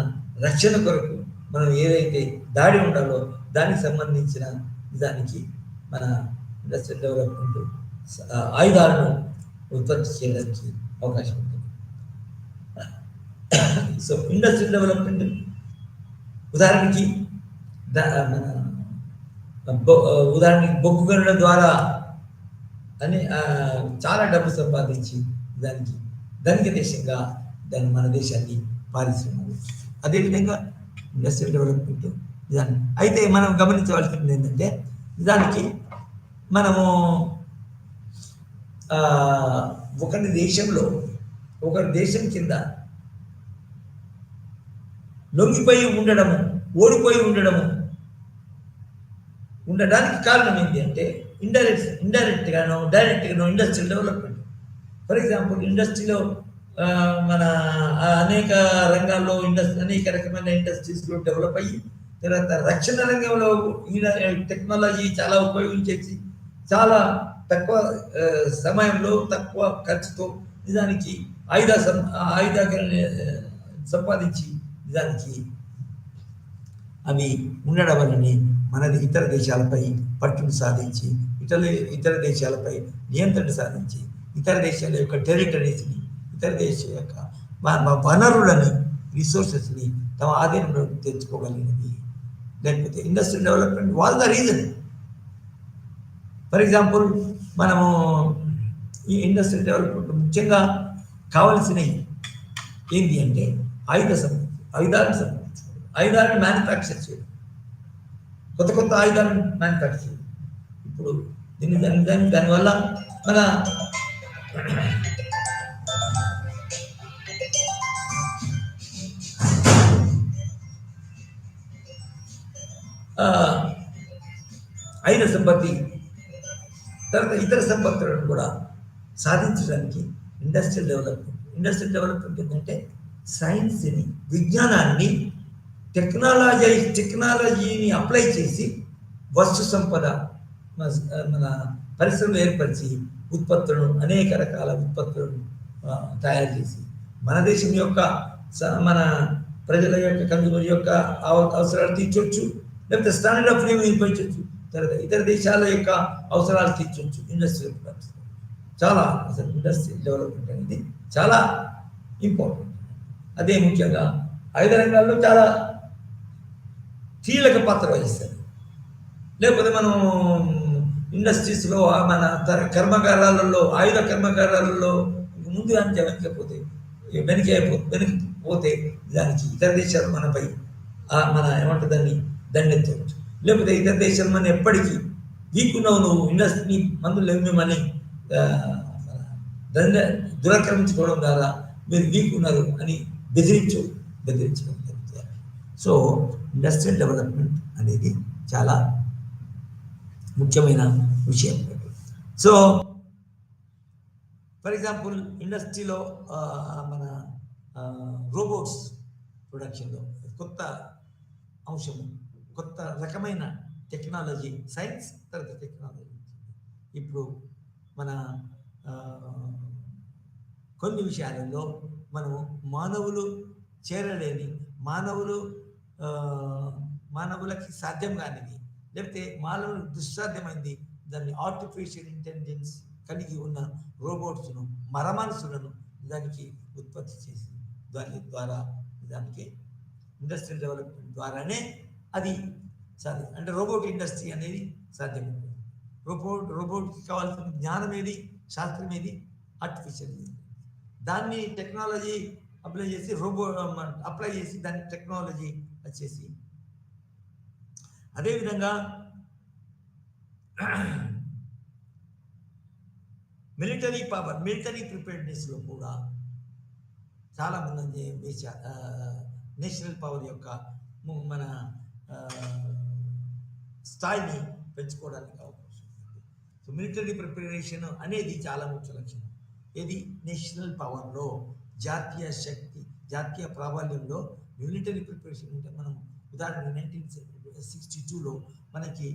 రక్షణ కొరకు మనం ఏదైతే దాడి ఉండాలో దానికి సంబంధించిన దానికి మన ఇండస్ట్రియల్ డెవలప్మెంట్ ఆయుధాలను ఉత్పత్తి చేయడానికి అవకాశం ఉంటుంది. సో ఇండస్ట్రియల్ డెవలప్మెంట్ ఉదాహరణకి బొగ్గు గనుల ద్వారా అని చాలా డబ్బు సంపాదించి దానికి ధనిక దేశంగా మన దేశాన్ని పారిశ్రమలు. అదేవిధంగా ఇండస్ట్రియల్ డెవలప్మెంట్ నిజాన్ని అయితే మనం గమనించవలసింది ఏంటంటే నిజానికి మనము ఒకరి దేశం కింద లొంగిపోయి ఉండడము, ఓడిపోయి ఉండడానికి కారణం ఏంటి అంటే ఇండైరెక్ట్గానో డైరెక్ట్గానో ఇండస్ట్రియల్ డెవలప్మెంట్. ఫర్ ఎగ్జాంపుల్ ఇండస్ట్రీలో మన అనేక రంగాల్లో అనేక రకమైన ఇండస్ట్రీస్లో డెవలప్ అయ్యి తర్వాత రక్షణ రంగంలో టెక్నాలజీ చాలా ఉపయోగించేసి చాలా తక్కువ సమయంలో తక్కువ ఖర్చుతో నిజానికి ఆయుధాలను సంపాదించి నిజానికి అవి ఉండడం వల్లనే మనది ఇతర దేశాలపై పట్టును సాధించి ఇతర దేశాలపై నియంత్రణ సాధించి ఇతర దేశాల యొక్క టెరిటరీస్ని, ఇతర దేశాల యొక్క వనరులని, రిసోర్సెస్ని తమ ఆధీనంలో తెచ్చుకోగలిగినది. లేకపోతే industrial development was the reason for example మనము ఈ ఇండస్ట్రియల్ డెవలప్మెంట్ ముఖ్యంగా కావలసినవి ఏంటి అంటే ఆయుధాలను సంబంధించి ఆయుధాలను మ్యానుఫ్యాక్చర్ చేయడం, కొత్త కొత్త ఆయుధాలను మ్యానుఫ్యాక్చర్ చేయడం. ఇప్పుడు దానివల్ల మన ఆయుధ సంపత్తి తర్వాత ఇతర సంపత్తులను కూడా సాధించడానికి ఇండస్ట్రియల్ డెవలప్మెంట్ ఏంటంటే సైన్స్ని, విజ్ఞానాన్ని, టెక్నాలజీని అప్లై చేసి వస్తు సంపద మన పరిశ్రమలు ఏర్పరిచి ఉత్పత్తులను, అనేక రకాల ఉత్పత్తులను తయారు చేసి మన దేశం యొక్క మన ప్రజల యొక్క కన్జ్యూమర్ యొక్క అవసరాలు తీర్చవచ్చు, లేకపోతే స్టాండర్డ్ ఆఫ్ లివింగ్ పెంచవచ్చు, తర్వాత ఇతర దేశాల యొక్క అవసరాలు తీర్చవచ్చు. ఇండస్ట్రియల్ ప్రొడక్ట్స్ చాలా అసలు ఇండస్ట్రియల్ డెవలప్మెంట్ అనేది చాలా ఇంపార్టెంట్. అదే ముఖ్యంగా ఆయుధ రంగాల్లో చాలా కీలక పాత్ర వహిస్తుంది. లేకపోతే మనం ఇండస్ట్రీస్లో మన కర్మాగారాలలో, ఆయుధ కర్మాగారాలలో ముందు వెనకపోతే దానికి ఇతర దేశాలు మనపై మన ఏమంటుంది దాన్ని దండెత్తవచ్చు. లేకపోతే ఇతర దేశాలు మనం ఎప్పటికీ వీకున్నావు, నువ్వు ఇండస్ట్రీ మందులు లేవు మిమ్మల్ని దురాక్రమించుకోవడం ద్వారా మీరు వీకున్నారు అని బెదిరించడం జరుగుతుంది. సో ఇండస్ట్రియల్ డెవలప్మెంట్ అనేది చాలా ముఖ్యమైన విషయం. సో ఫర్ ఎగ్జాంపుల్ ఇండస్ట్రీలో మన రోబోట్స్ ప్రొడక్షన్లో కొత్త అంశము, కొత్త రకమైన టెక్నాలజీ, సైన్స్ తర్వాత టెక్నాలజీ. ఇప్పుడు మన కొన్ని విషయాలలో మనము మానవులు చేరలేని, మానవులకి సాధ్యం కానిది, లేకపోతే మానవులకు దుస్సాధ్యమైంది దాన్ని ఆర్టిఫిషియల్ ఇంటెలిజెన్స్ కలిగి ఉన్న రోబోట్స్ను, మరమనుషులను దానికి ఉత్పత్తి చేసి దానికి ఇండస్ట్రియల్ డెవలప్మెంట్ ద్వారానే అది సాధ్యం. అంటే రోబోట్ ఇండస్ట్రీ అనేది సాధ్యమైంది. రోబోట్కి కావాల్సిన జ్ఞానం ఏది, శాస్త్రం ఏది, ఆర్టిఫిషియల్. దాన్ని టెక్నాలజీ అప్లై చేసి దాన్ని టెక్నాలజీ వచ్చేసి అదేవిధంగా మిలిటరీ ప్రిపేర్డ్నెస్లో కూడా చాలా మంది నేషనల్ పవర్ యొక్క మన స్థాయిని పెంచుకోవడానికి అవకాశం ఉంది. సో మిలిటరీ ప్రిపరేషన్ అనేది చాలా ముఖ్య లక్షణం. ఇది నేషనల్ పవర్లో, జాతీయ శక్తి, జాతీయ ప్రాబల్యంలో మిలిటరీ ప్రిపరేషన్ అంటే మనం ఉదాహరణ 1962లో మనకి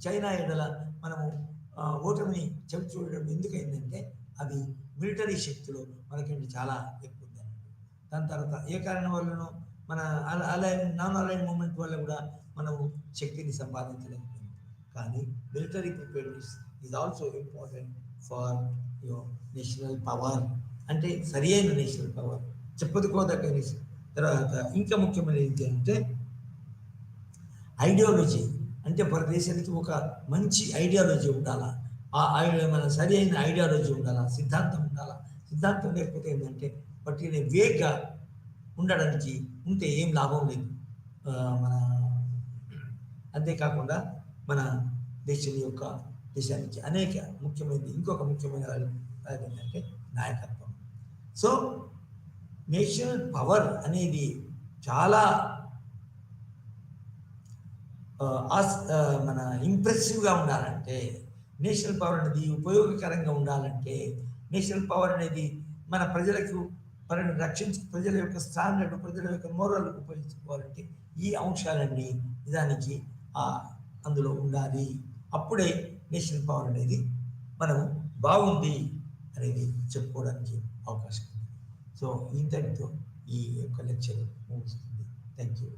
చైనా ఎడల మనము ఓటమిని చవి చూడడం ఎందుకైందంటే అది మిలిటరీ శక్తిలో మనకంటే చాలా ఎక్కువ ఉంది. దాని తర్వాత ఏ కారణం వల్లనో మన నాన్ అలైన్ మూమెంట్ వల్ల కూడా మనము శక్తిని సంపాదించలేకపోయింది. కానీ military preparedness is also important for your national power. అంటే సరి అయిన నేషనల్ పవర్, చెప్పుకోదగ్గ నేషనల్. తర్వాత ఇంకా ముఖ్యమైనది ఏంటి అంటే ఐడియాలజీ. అంటే మన దేశానికి ఒక మంచి ఐడియాలజీ ఉండాలా, మన సరి అయిన ఐడియాలజీ ఉండాలా, సిద్ధాంతం ఉండాలా. సిద్ధాంతం లేకపోతే ఏంటంటే వాటిని వేగ్గా ఉండడానికి ఉంటే ఏం లాభం లేదు. అంతేకాకుండా మన దేశానికి అనేక ఇంకొక ముఖ్యమైన ఏంటంటే నాయకత్వం. సో నేషనల్ పవర్ అనేది చాలా మన ఇంప్రెసివ్గా ఉండాలంటే, నేషనల్ పవర్ అనేది ఉపయోగకరంగా ఉండాలంటే, నేషనల్ పవర్ అనేది మన ప్రజలకు ప్రజల యొక్క స్టాండర్డ్, ప్రజల యొక్క మోరల్ ఉపయోగించుకోవాలంటే ఈ అంశాలన్నీ నిజానికి అందులో ఉండాలి. అప్పుడే నేషనల్ పవర్ అనేది మనం బాగుంది అనేది చెప్పుకోవడానికి అవకాశం ఉంది. సో ఇంతటితో ఈ యొక్క లెక్చర్ ముగుస్తుంది. Thank you.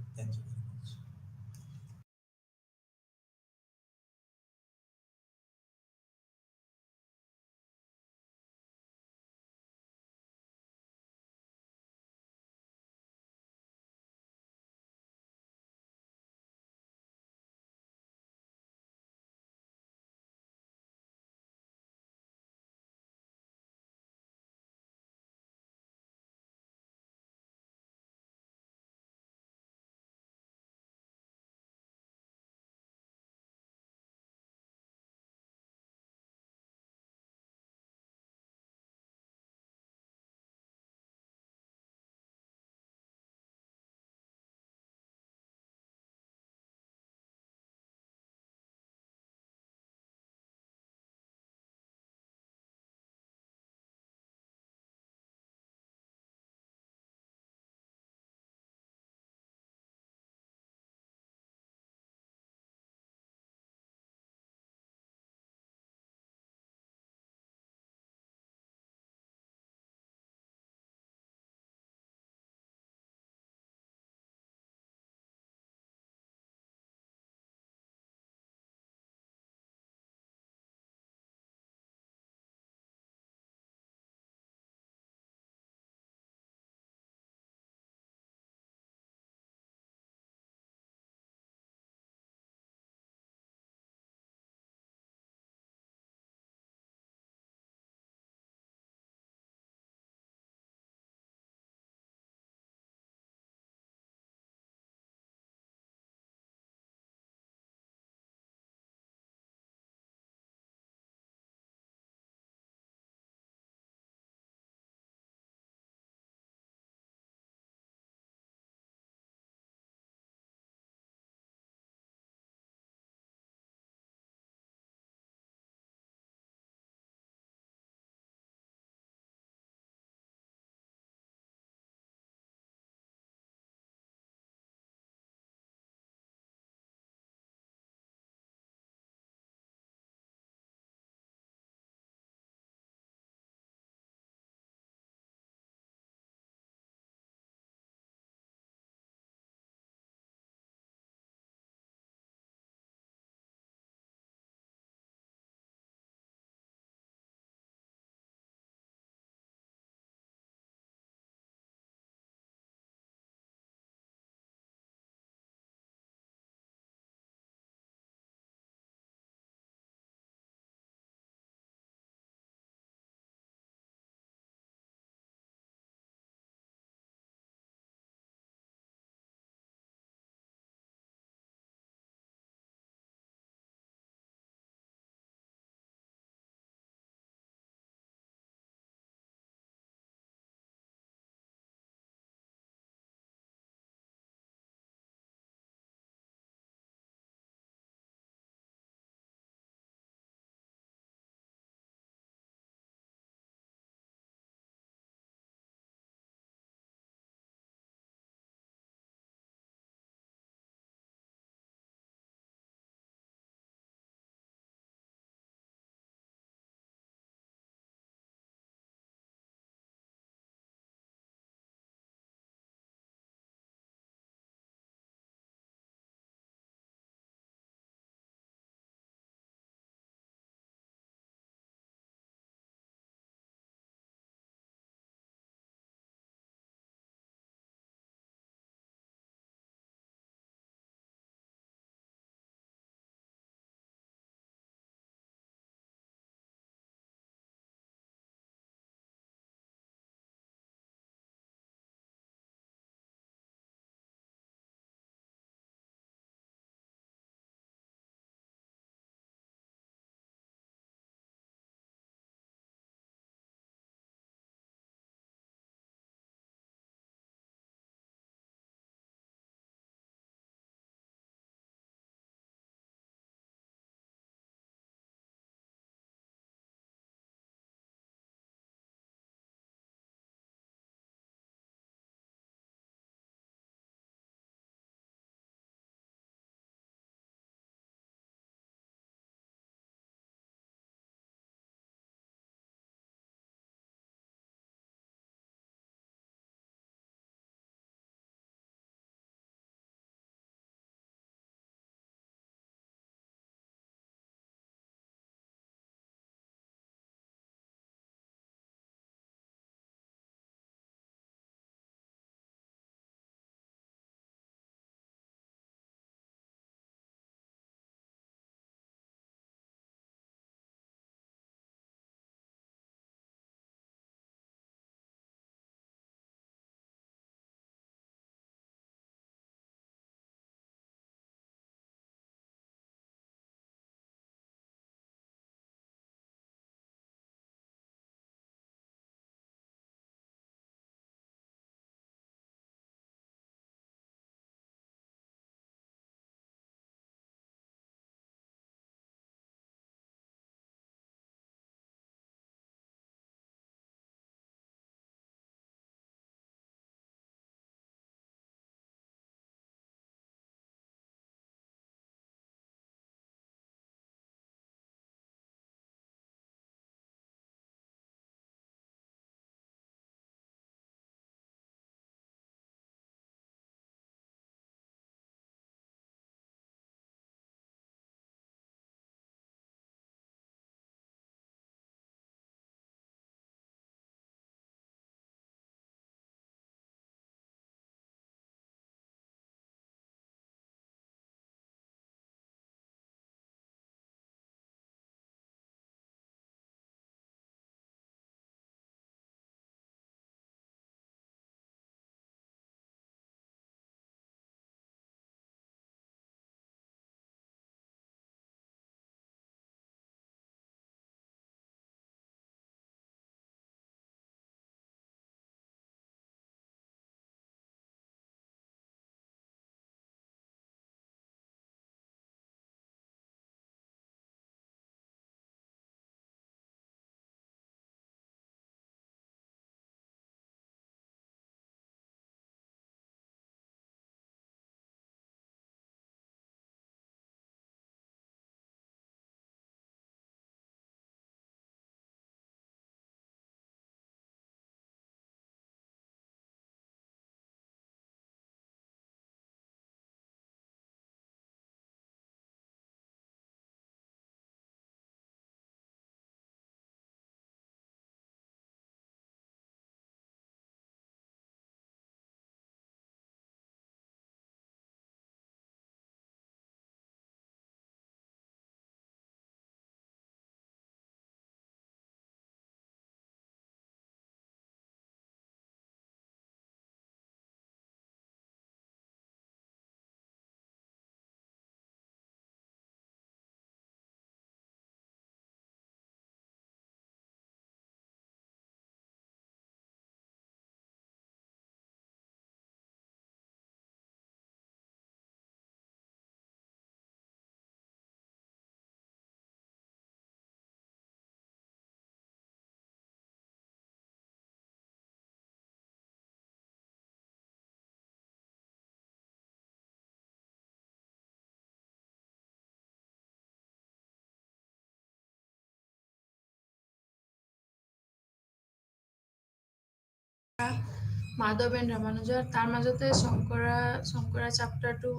মাধৱ এণ্ড ৰামানুজৰ তাৰ মাজতে শংকৰা চেপ্টাৰটো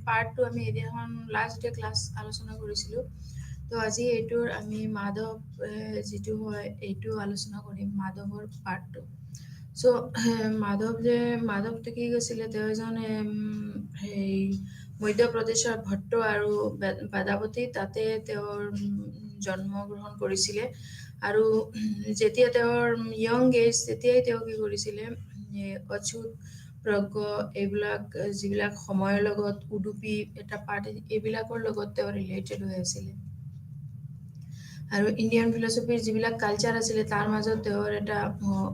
পাৰ্টটো আমি এদিনাখন লাষ্ট ডে ক্লাছ আলোচনা কৰিছিলোঁ। তো আজি এইটোৰ আমি মাধৱ যিটো হয় এইটো আলোচনা কৰিম, মাধৱৰ পাৰ্টটো। চ' মাধৱটো কি কৈছিলে, তেওঁ এজন মধ্যপ্ৰদেশৰ ভট্ট আৰু বাদাৱতী তাতে তেওঁৰ জন্মগ্ৰহণ কৰিছিলে। আৰু যেতিয়া তেওঁৰ য়ং এজ তেতিয়াই তেওঁ কি কৰিছিলে, অচ্যুত প্ৰজ্ঞ এইবিলাক যিবিলাক সময়ৰ লগত উডুপি এটা পাৰ্ট এইবিলাকৰ লগত তেওঁ ৰিলেটেড হৈ আছিলে। আৰু ইণ্ডিয়ান ফিলচফিৰ যিবিলাক কালচাৰ আছিলে তাৰ মাজত তেওঁৰ এটা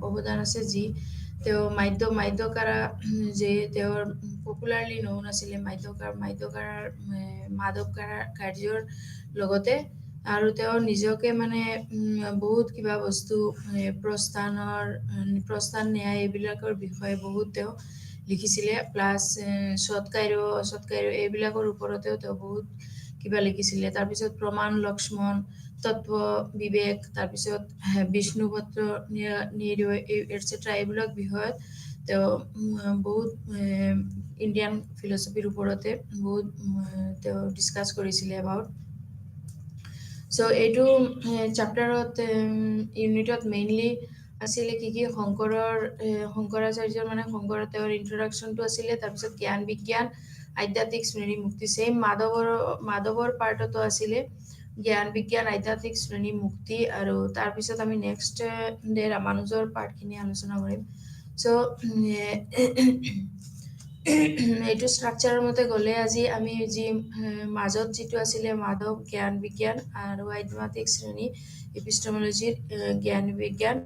অৱদান আছে, যি তেওঁ মাধ্যকাৰা যে তেওঁৰ পপুলাৰলি নৌন আছিলে মাধ্যকাৰাৰ মাধৱকাৰাৰ কাৰ্যৰ লগতে। আৰু তেওঁ নিজকে মানে বহুত কিবা বস্তু প্ৰস্থান ন্যায় এইবিলাকৰ বিষয়ে বহুত তেওঁ লিখিছিলে। প্লাছ সৎকাৰ্য এইবিলাকৰ ওপৰতেও তেওঁ বহুত কিবা লিখিছিলে। তাৰপিছত প্ৰমাণ লক্ষ্মণ, তত্ত্ব বিবেক, তাৰপিছত বিষ্ণুপত্ৰ এটচেট্ৰা এইবিলাক বিষয়ত তেওঁ বহুত ইণ্ডিয়ান ফিলচফিৰ ওপৰতে বহুত তেওঁ ডিছকাছ কৰিছিলে এবাউট। চ' এইটো চেপ্টাৰত ইউনিটত মেইনলি আছিলে কি শংকৰাচাৰ্যৰ মানে তেওঁৰ ইন্ট্ৰডাকশ্যনটো আছিলে। তাৰপিছত জ্ঞান বিজ্ঞান, আধ্যাত্মিক শ্ৰেণী মুক্তি, ছেইম মাধৱৰ পাৰ্টতো আছিলে জ্ঞান বিজ্ঞান, আধ্যাত্মিক শ্ৰেণী মুক্তি। আৰু তাৰপিছত আমি নেক্সট ডে ৰামানুজৰ পাৰ্টখিনি আলোচনা কৰিম। চ' এইটো ষ্ট্ৰাকচাৰৰ মতে গ'লে আজি আমি মাজত যিটো আছিলে মাধৱ জ্ঞান বিজ্ঞান আৰু আধ্যাত্মিক শ্ৰেণী এপিষ্টমলজিৰ জ্ঞান বিজ্ঞান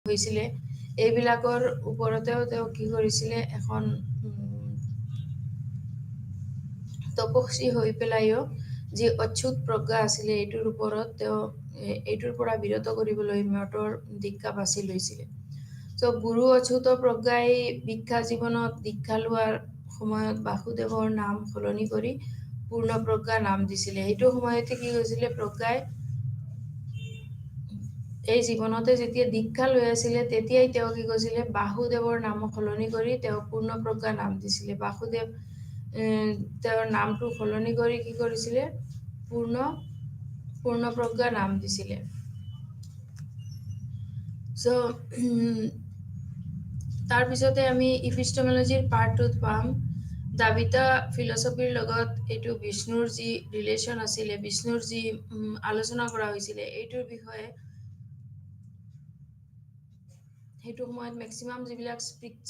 হৈছিলে, এইবিলাকৰ ওপৰতেও তেওঁ কি কৰিছিলে, এখন তপস্বী হৈ পেলাইও যি অচ্যুত প্ৰজ্ঞা আছিলে এইটোৰ ওপৰত তেওঁ এইটোৰ পৰা বিৰত কৰিবলৈ মঠৰ দীক্ষা বাছি লৈছিলে। চ' গুৰু অচ্যুত প্ৰজ্ঞাই ভিক্ষা জীৱনত দীক্ষা লোৱাৰ সময়ত বাসুদেৱৰ নাম সলনি কৰি পূৰ্ণ প্ৰজ্ঞা নাম দিছিলে। সেইটো সময়তে কি হৈছিলে, প্ৰজ্ঞাই এই জীৱনতে যেতিয়া দীক্ষা লৈ আছিলে তেতিয়াই তেওঁ কি কৈছিলে, বাসুদেৱৰ নাম সলনি কৰি তেওঁ পূৰ্ণ প্ৰজ্ঞা নাম দিছিলে। বাসুদেৱ তেওঁৰ নামটো সলনি কৰি কি কৰিছিলে, পূৰ্ণ পূৰ্ণপ্ৰজ্ঞা নাম দিছিলে। চ' তাৰপিছতে আমি ইপিষ্টমলজিৰ পাৰ্ট 2ত পাম দাবিতা ফিলচফিৰ লগত এইটো বিষ্ণুৰ যি ৰিলেশ্যন আছিলে, বিষ্ণুৰ যি আলোচনা কৰা হৈছিলে, এইটোৰ বিষয়ে সেইটো সময়ত মেক্সিমাম যিবিলাক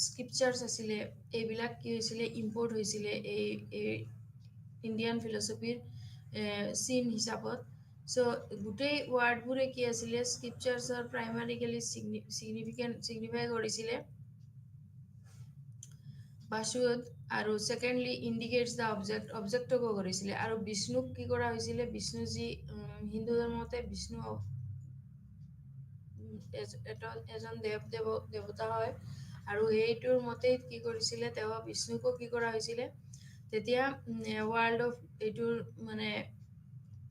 স্ক্ৰিপচাৰ্ছ আছিলে, এইবিলাক কি হৈছিলে, ইম্পৰ্ট হৈছিলে এই ইণ্ডিয়ান ফিলচফিৰ চিন হিচাপত। চ' গোটেই ৱাৰ্ডবোৰে কি আছিলে, স্ক্ৰিপচাৰ্ছৰ প্ৰাইমাৰিকেলি চিগনিফাই কৰিছিলে বাসুদ, আৰু ছেকেণ্ডলি ইণ্ডিকেটছ দ্য অবজেক্টকো কৰিছিলে। আৰু বিষ্ণুক কি কৰা হৈছিলে, বিষ্ণু যি হিন্দু ধৰ্মতে বিষ্ণু এজন দেৱতা হয়, আৰু সেইটোৰ মতে কি কৰিছিলে, তেওঁ বিষ্ণুকো কি কৰা হৈছিলে, তেতিয়া ৱৰ্ল্ড অফ এইটোৰ মানে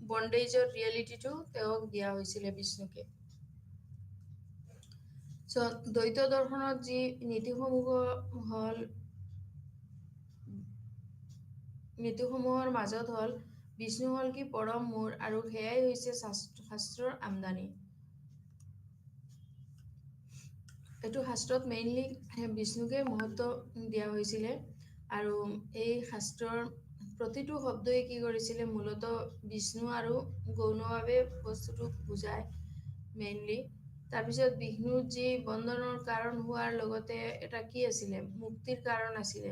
বণ্ডেজৰ ৰিয়েলিটিটো তেওঁক দিয়া হৈছিলে বিষ্ণুকে। চ' দ্বৈত দৰ্শনত যি নীতিসমূহৰ মাজত হ'ল বিষ্ণু হ'ল কি পৰম মূৰ, আৰু সেয়াই হৈছে শাস্ত্ৰৰ আমদানি। এইটো শাস্ত্ৰত মেইনলি বিষ্ণুকে মহত্ব দিয়া হৈছিলে, আৰু এই শাস্ত্ৰৰ প্ৰতিটো শব্দই কি কৰিছিলে, মূলতঃ বিষ্ণু আৰু গৌণভাৱে বস্তুটোক বুজায় মেইনলি। তাৰপিছত বিষ্ণুৰ যি বন্ধনৰ কাৰণ হোৱাৰ লগতে এটা কি আছিলে, মুক্তিৰ কাৰণ আছিলে।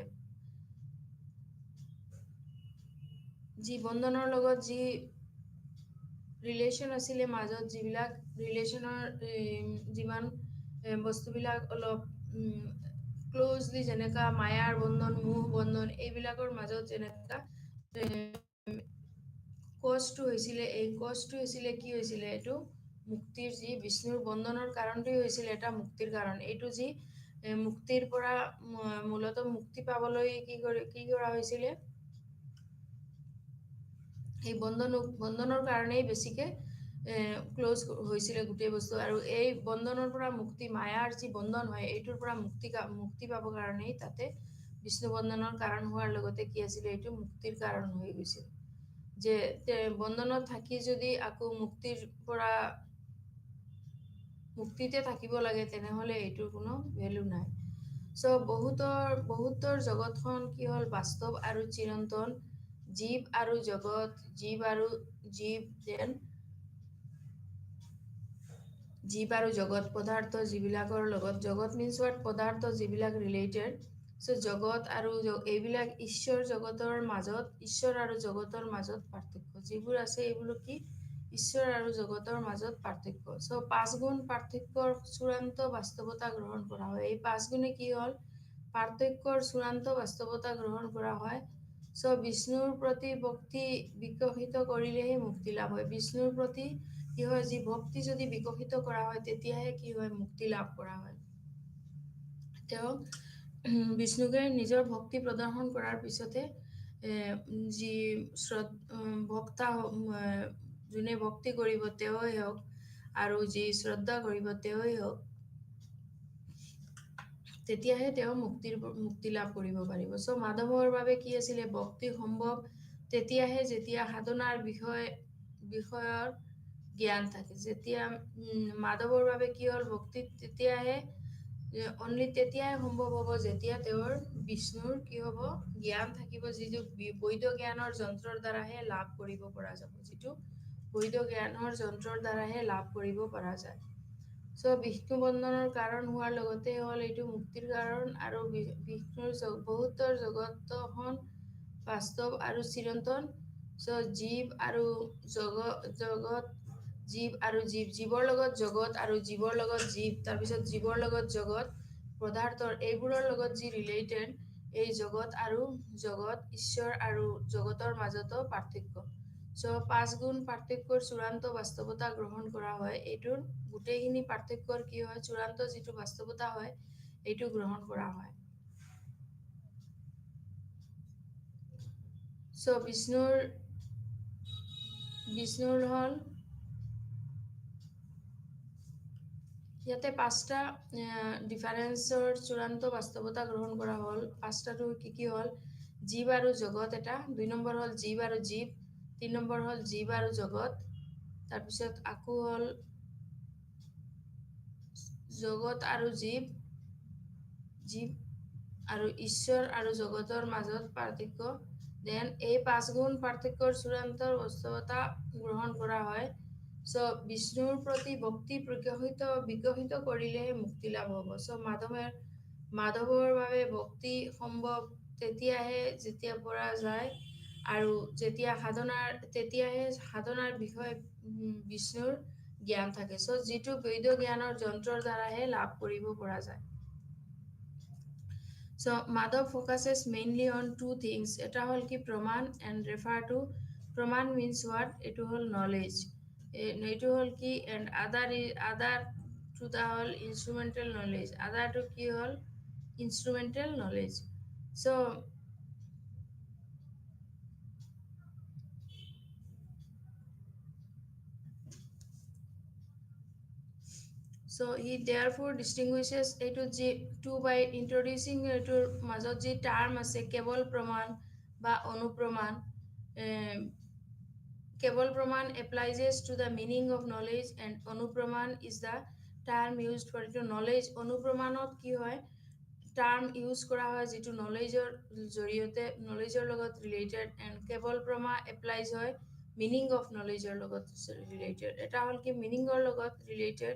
যি বন্ধনৰ লগত যি ৰিলেশ্যন আছিলে মাজত, যিবিলাক ৰিলেশ্যনৰ যিমান বস্তুবিলাক অলপ ক্ল'জলি, যেনেকা মায়াৰ বন্ধন, মোহ বন্ধন, এইবিলাকৰ মাজত যেনেকা কজটো হৈছিলে, এই কজটো হৈছিলে কি হৈছিলে, এইটো মুক্তিৰ যি বিষ্ণুৰ বন্ধনৰ কাৰণটোই হৈছিলে এটা মুক্তিৰ কাৰণ। এইটো যি মুক্তিৰ পৰা মূলতঃ মুক্তি পাবলৈ কি কৰা হৈছিলে, এই বন্ধনৰ কাৰণেই বেছিকে ক্ল'জ হৈছিলে গোটেই বস্তু। আৰু এই বন্ধনৰ পৰা মুক্তি, মায়াৰ যি বন্ধন হয়, এইটোৰ পৰা মুক্তি পাবৰ কাৰণেই তাতে বিষ্ণু বন্ধনৰ কাৰণ হোৱাৰ লগতে কি আছিলে, এইটো মুক্তিৰ কাৰণ হৈ গৈছিল। যে বন্ধনত থাকি যদি আকৌ মুক্তিতে থাকিব লাগে, তেনেহ'লে এইটোৰ কোনো ভেলু নাই। চ' বহুতৰ জগতখন কি হ'ল, বাস্তৱ আৰু চিৰন্তন, জীৱ আৰু জগত, জীৱ আৰু জগত, পদাৰ্থ যিবিলাকৰ লগত, জগত মিনছ ৱাট পদাৰ্থ যিবিলাক ৰিলেটেড। চ' জগত আৰু এইবিলাক ঈশ্বৰ আৰু জগতৰ মাজত পাৰ্থক্য যিবোৰ আছে, এইবোৰ কি ঈশ্বৰ আৰু জগতৰ মাজত পাৰ্থক্য। চ' 5 গুণ পাৰ্থক্যৰ চূড়ান্ত বাস্তৱতা গ্ৰহণ কৰা হয়। এই 5 গুণে কি হ'ল, পাৰ্থক্যৰ চূড়ান্ত বাস্তৱতা গ্ৰহণ কৰা হয়। চ' বিষ্ণুৰ প্ৰতি ভক্তি বিকশিত কৰিলেহে মুক্তি লাভ হয়। বিষ্ণুৰ প্ৰতি কি হয়, যি ভক্তি যদি বিকশিত কৰা হয়, তেতিয়াহে কি হয়, মুক্তি লাভ কৰা হয়। তেওঁ বিষ্ণুকে নিজৰ ভক্তি প্ৰদৰ্শন কৰাৰ পিছতে যি ভক্তা যোনে ভক্তি কৰিব তেওঁই হওক, আৰু যি শ্ৰদ্ধা কৰিব তেওঁই হওক, তেতিয়াহে তেওঁ মুক্তি লাভ কৰিব পাৰিব। চ' মাধৱৰ বাবে কি আছিলে, ভক্তি সম্ভৱ তেতিয়াহে যেতিয়া সাধনাৰ বিষয়ৰ জ্ঞান থাকে। যেতিয়া মাধৱৰ বাবে কি হ'ল, ভক্তি তেতিয়াহে সম্ভৱ হ'ব, যেতিয়া তেওঁৰ বিষ্ণুৰ কি হ'ব, জ্ঞান থাকিব, যিটো বৈধ জ্ঞানৰ যন্ত্ৰৰ দ্বাৰাহে লাভ কৰিব পৰা যাব, চ' বিষ্ণু বন্ধনৰ কাৰণ হোৱাৰ লগতে হ'ল এইটো মুক্তিৰ কাৰণ, আৰু বিষ্ণুৰ বহুতৰ জগতখন বাস্তৱ আৰু চিৰন্তন। চ' জীৱ আৰু জীৱৰ লগত জগত, আৰু জীৱৰ লগত জীৱ, তাৰপিছত জীৱৰ লগত জগত, পদাৰ্থৰ এইবোৰৰ লগত যি ৰিলেটেড, এই জগত আৰু জগত, ঈশ্বৰ আৰু জগতৰ মাজতো পাৰ্থক্য। চ' 5 গুণ পাৰ্থক্যৰ চূড়ান্ত বাস্তৱতা গ্ৰহণ কৰা হয়। এইটোৰ গোটেইখিনি পাৰ্থক্যৰ কি হয়, চূড়ান্ত যিটো বাস্তৱতা হয়, এইটো গ্ৰহণ কৰা হয়। চ' বিষ্ণুৰ হ'ল ইয়াতে 5টা ডিফাৰেন্সৰ চূড়ান্ত বাস্তৱতা গ্ৰহণ কৰা হ'ল। 5টাটো কি হ'ল, জীৱ আৰু জগত এটা, 2 নম্বৰ হ'ল জীৱ আৰু জীৱ, 3 নম্বৰ হ'ল জীৱ আৰু জগত, তাৰপিছত আকৌ হ'ল জগত আৰু জীৱ আৰু ঈশ্বৰ আৰু জগতৰ মাজত পাৰ্থক্য দেন এই 5 গুণ পাৰ্থক্যৰ চূড়ান্ত বাস্তৱতা গ্ৰহণ কৰা হয় সো বিষ্ণুৰ প্ৰতি ভক্তি বিকশিত কৰিলেহে মুক্তি লাভ হ'ব সো মাধৱৰ বাবে ভক্তি সম্ভৱ তেতিয়াহে যেতিয়া পৰা যায় আৰু তেতিয়াহে সাধনাৰ বিষয়ে বিষ্ণুৰ জ্ঞান থাকে সো যিটো বৈদ জ্ঞানৰ যন্ত্ৰৰ দ্বাৰাহে লাভ কৰিব পৰা যায় So Madhav focuses mainly on two things. Eta hol ki praman and refer to praman means what? It hol knowledge. It hol ki and other to the whole instrumental knowledge. Other to ki hol instrumental knowledge. So he therefore distinguishes to by introducing to মাজত যি term আছে কেৱল প্ৰমাণ বা অনুপ্ৰমাণ কেৱল প্ৰমাণ applies to the meaning of knowledge and অনুপ্ৰমাণ is the term used for knowledge অনুপ্ৰমাণত কি হয় term use কৰা হয় যিটো knowledgeৰ জৰিয়তে knowledgeৰ লগত related and কেৱল প্ৰমাণ applies হয় meaning of knowledgeৰ লগত related এটা হল কি meaningৰ লগত related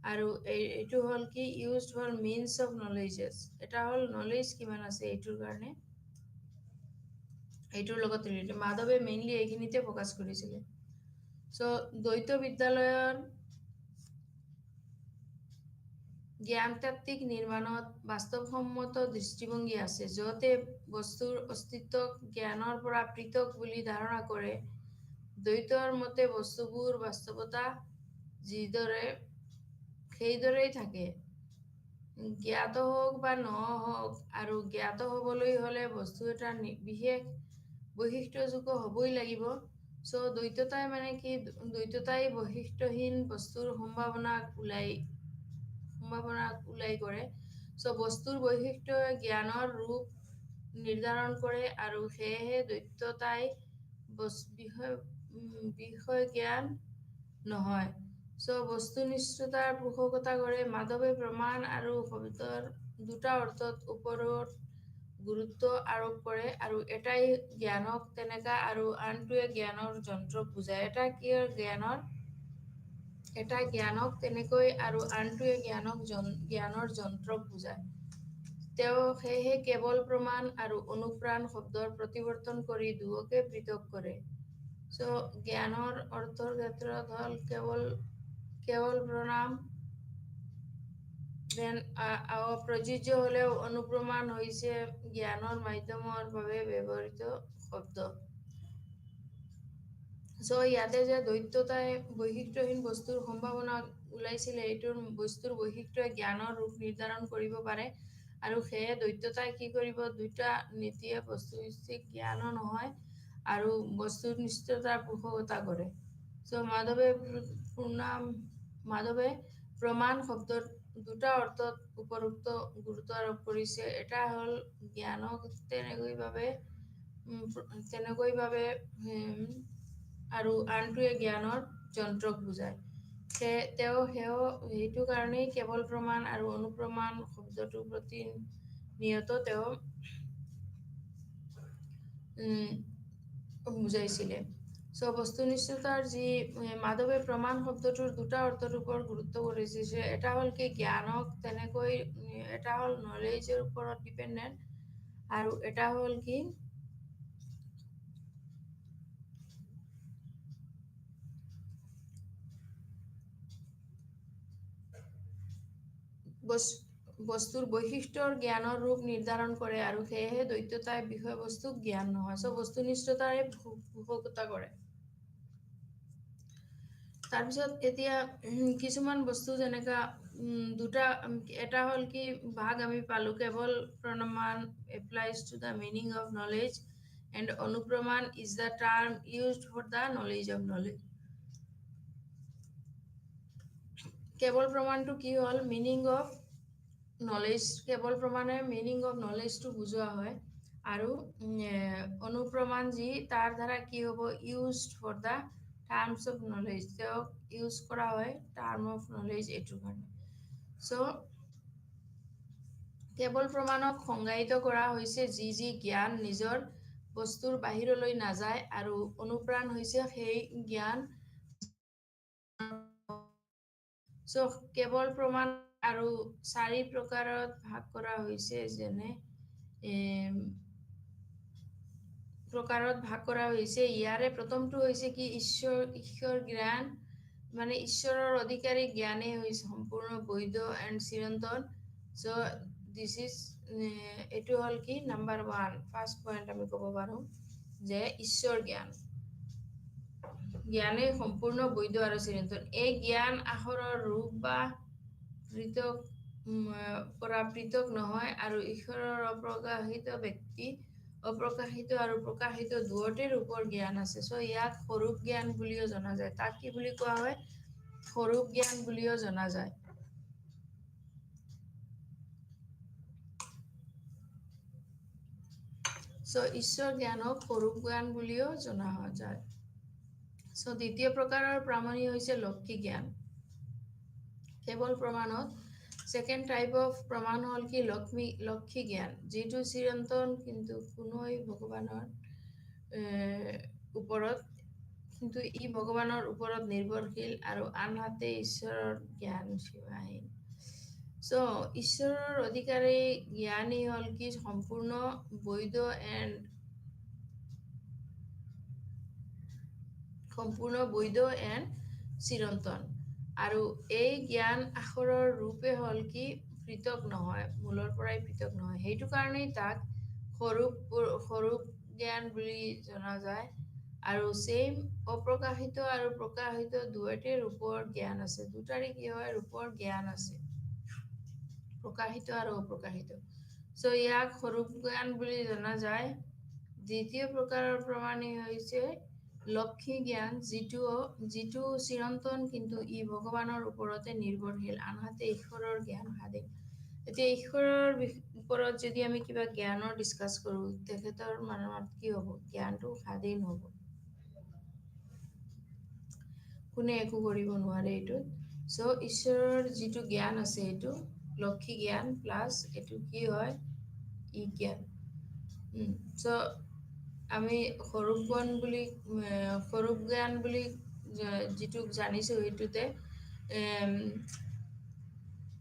আৰু এইটো হল কি used for means of knowledges এটা হল knowledge কিমান আছে এইটোৰ কাৰণে এইটোৰ লগত ৰিলেটেড মাধৱে মেইনলি এইখিনিতে ফোকাস কৰিছিলে সো দ্বৈত বিদ্যালয়ৰ জ্ঞানতাত্ত্বিক নিৰ্মাণত বাস্তৱসম্মত দৃষ্টিভংগী আছে যতে বস্তুৰ অস্তিত্বক জ্ঞানৰ পৰা পৃথক বুলি ধাৰণা কৰে দ্বৈতৰ মতে বস্তুবোৰ বাস্তৱতা যিদৰে সেইদৰেই থাকে জ্ঞাত হোক বা নহওক আৰু জ্ঞাত হ'বলৈ হলে বস্তু এটা বিশেষ বৈশিষ্ট্যযুক্ত হ'বই লাগিব সো দ্বৈততাই মানে কি দ্বৈততাই বৈশিষ্ট্যহীন বস্তুৰ সম্ভাৱনা উলাই কৰে সো বস্তুৰ বৈশিষ্ট্য জ্ঞানৰ ৰূপ নিৰ্ধাৰণ কৰে আৰু সেয়েহে দ্বৈততাই বিষয় জ্ঞান নহয় সো বস্তুনিষ্ঠতাৰ পোষকতা কৰে মাধৱে প্ৰমাণ আৰু শব্দৰ দুটা অৰ্থত ওপৰত গুৰুত্ব আৰোপ কৰে আৰু এটাই জ্ঞানক তেনেকা আৰু আনটোৱে জ্ঞানৰ যন্ত্ৰক বুজায় এটা জ্ঞানক তেনেকৈ আৰু আনটোৱে জ্ঞানৰ যন্ত্ৰক বুজায় তেওঁ সেয়েহে কেৱল প্ৰমাণ আৰু অনুপ্ৰাণ শব্দৰ প্ৰতিৱৰ্তন কৰি দুয়োকে পৃথক কৰে সো জ্ঞানৰ অৰ্থৰ ক্ষেত্ৰত হল কেৱল প্ৰণাম দেন প্ৰযোজ্য হলেও অনুপ্ৰমাণ হৈছে জ্ঞানৰ মাধ্যমৰ বাবে ব্যৱহৃত শব্দ সো ইয়াতে যে দ্বৈততাই বৈশিষ্ট্যহীন বস্তুৰ সম্ভাৱনা উলাইছিলে এইটোৰ বস্তুৰ বৈশিষ্ট্যই জ্ঞানৰ ৰূপ নিৰ্ধাৰণ কৰিব পাৰে আৰু সেয়ে দ্বৈততাই কি কৰিব দুটা নীতিয়ে বস্তুনিষ্ঠ জ্ঞানো নহয় আৰু বস্তুনিষ্ঠতাৰ পোষকতা কৰে সো মাধৱে প্ৰমাণ শব্দৰ দুটা অৰ্থত উপৰোক্ত গুৰুত্ব আৰোপ কৰিছে এটা হল জ্ঞানক তেনেকৈ ভাবে আৰু আনটোৱে জ্ঞানৰ যন্ত্ৰক বুজায় তেওঁ সেইটো কাৰণেই কেৱল প্ৰমাণ আৰু অনুপ্ৰমাণ শব্দটোৰ প্ৰতি নিয়ত তেওঁ বুজাইছিলে সো বস্তুনিষ্ঠতাৰ যি মাধৱে প্ৰমাণ শব্দটোৰ দুটা অৰ্থৰ ওপৰত গুৰুত্ব কৰিছে এটা হল কি জ্ঞানক তেনেকৈ এটা হল নলেজৰ ওপৰত ডিপেন্ডেন্ট আৰু এটা হল কি বস্তুৰ বৈশিষ্ট্যৰ জ্ঞানৰ ৰূপ নিৰ্ধাৰণ কৰে আৰু সেয়েহে দ্বৈততাই বিষয়বস্তুক জ্ঞান নহয় সো বস্তুনিষ্ঠতাৰে পোষকতা কৰে তাৰপিছত এতিয়া কিছুমান বস্তু যেনেকা দুটা এটা হল কি ভাগ আমি পালো কেৱল প্ৰমাণ applies to the meaning of knowledge and অনুপ্ৰমাণ is the term used for the knowledge of knowledge কেৱল প্ৰমাণটো কি হল মিনিং অফ নলেজ কেৱল প্ৰমাণে মিনিং অফ নলেজটো বুজোৱা হয় আৰু অনুপ্ৰমাণ যি তাৰ দ্বাৰা কি হ'ব used for the terms of knowledge তেওঁক ইউজ কৰা হয় টাৰ্ম অফ নলেজ এইটোৰ কাৰণে চ' কেৱল প্ৰমাণক সংজ্ঞায়িত কৰা হৈছে যি জ্ঞান নিজৰ বস্তুৰ বাহিৰলৈ নাযায় আৰু অনুপ্ৰাণ হৈছে সেই জ্ঞান চ' কেৱল প্ৰমাণ আৰু 4 প্ৰকাৰত ভাগ কৰা হৈছে যেনে ইয়াৰে প্ৰথমটো হৈছে কি ঈশ্বৰ জ্ঞান মানে ঈশ্বৰৰ অধিকাৰী জ্ঞানেই হৈছে সম্পূৰ্ণ বৈধ এণ্ড চিৰন্তন চ' দিছ ইজ এইটো হ'ল কি নাম্বাৰ 1 ফাৰ্ষ্ট পইণ্ট আমি ক'ব পাৰোঁ যে ঈশ্বৰ জ্ঞানেই সম্পূৰ্ণ বৈধ আৰু চিৰন্তন এই জ্ঞান আখৰৰ ৰূপ বা পৃথক নহয় আৰু ঈশ্বৰৰ অপ্ৰকাশিত আৰু প্ৰকাশিত দুয়োটাই ৰূপৰ জ্ঞান আছে চ' ইয়াক স্বৰূপ জ্ঞান বুলিও জনা যায় তাক কি বুলি কোৱা হয় স্বৰূপ জ্ঞান বুলিও জনা যায় চ' ঈশ্বৰ জ্ঞানক স্বৰূপ জ্ঞান বুলিও জনা যায় চ' দ্বিতীয় প্ৰকাৰৰ প্ৰামাণিক হৈছে লক্ষী জ্ঞান কেৱল প্ৰমাণত ছেকেণ্ড টাইপ অফ প্ৰমাণ হ'ল কি লক্ষী জ্ঞান যিটো চিৰন্তন কিন্তু কোনোই ভগৱানৰ ওপৰত নিৰ্ভৰশীল আৰু আনহাতে ঈশ্বৰৰ জ্ঞান সীমাহীন চ' ঈশ্বৰৰ অধিকাৰী জ্ঞানী হ'ল কি সম্পূৰ্ণ বৈধ এণ্ড চিৰন্তন আৰু এই জ্ঞান আখৰৰ ৰূপে হ'ল কি পৃথক নহয় মূলৰ পৰাই পৃথক নহয় সেইটো কাৰণেই তাক স্বৰূপ জ্ঞান বুলি জনা যায় আৰু চেম অপ্ৰকাশিত আৰু প্ৰকাশিত দুয়োটাই ৰূপৰ জ্ঞান আছে দুটাৰে কি হয় ৰূপৰ জ্ঞান আছে প্ৰকাশিত আৰু অপ্ৰকাশিত চ' ইয়াক স্বৰূপ জ্ঞান বুলি জনা যায় দ্বিতীয় প্ৰকাৰৰ প্ৰমাণী হৈছে লক্ষী জ্ঞান যিটো চিৰন্তন কিন্তু ই ভগৱানৰ ওপৰতে নিৰ্ভৰশীল আনহাতে ঈশ্বৰৰ জ্ঞান স্বাধীন এতিয়া ঈশ্বৰৰ ওপৰত যদি আমি কিবা জ্ঞানৰ ডিছকাছ কৰোঁ তেখেতৰ মনত কি হ'ব জ্ঞানটো স্বাধীন হ'ব কোনে একো কৰিব নোৱাৰে এইটো চ' ঈশ্বৰৰ যিটো জ্ঞান আছে এইটো লক্ষী জ্ঞান প্লাছ এইটো কি হয় ই জ্ঞান চ' আমি স্বৰূপ জ্ঞান বুলি যিটো জানিছোঁ সেইটোতে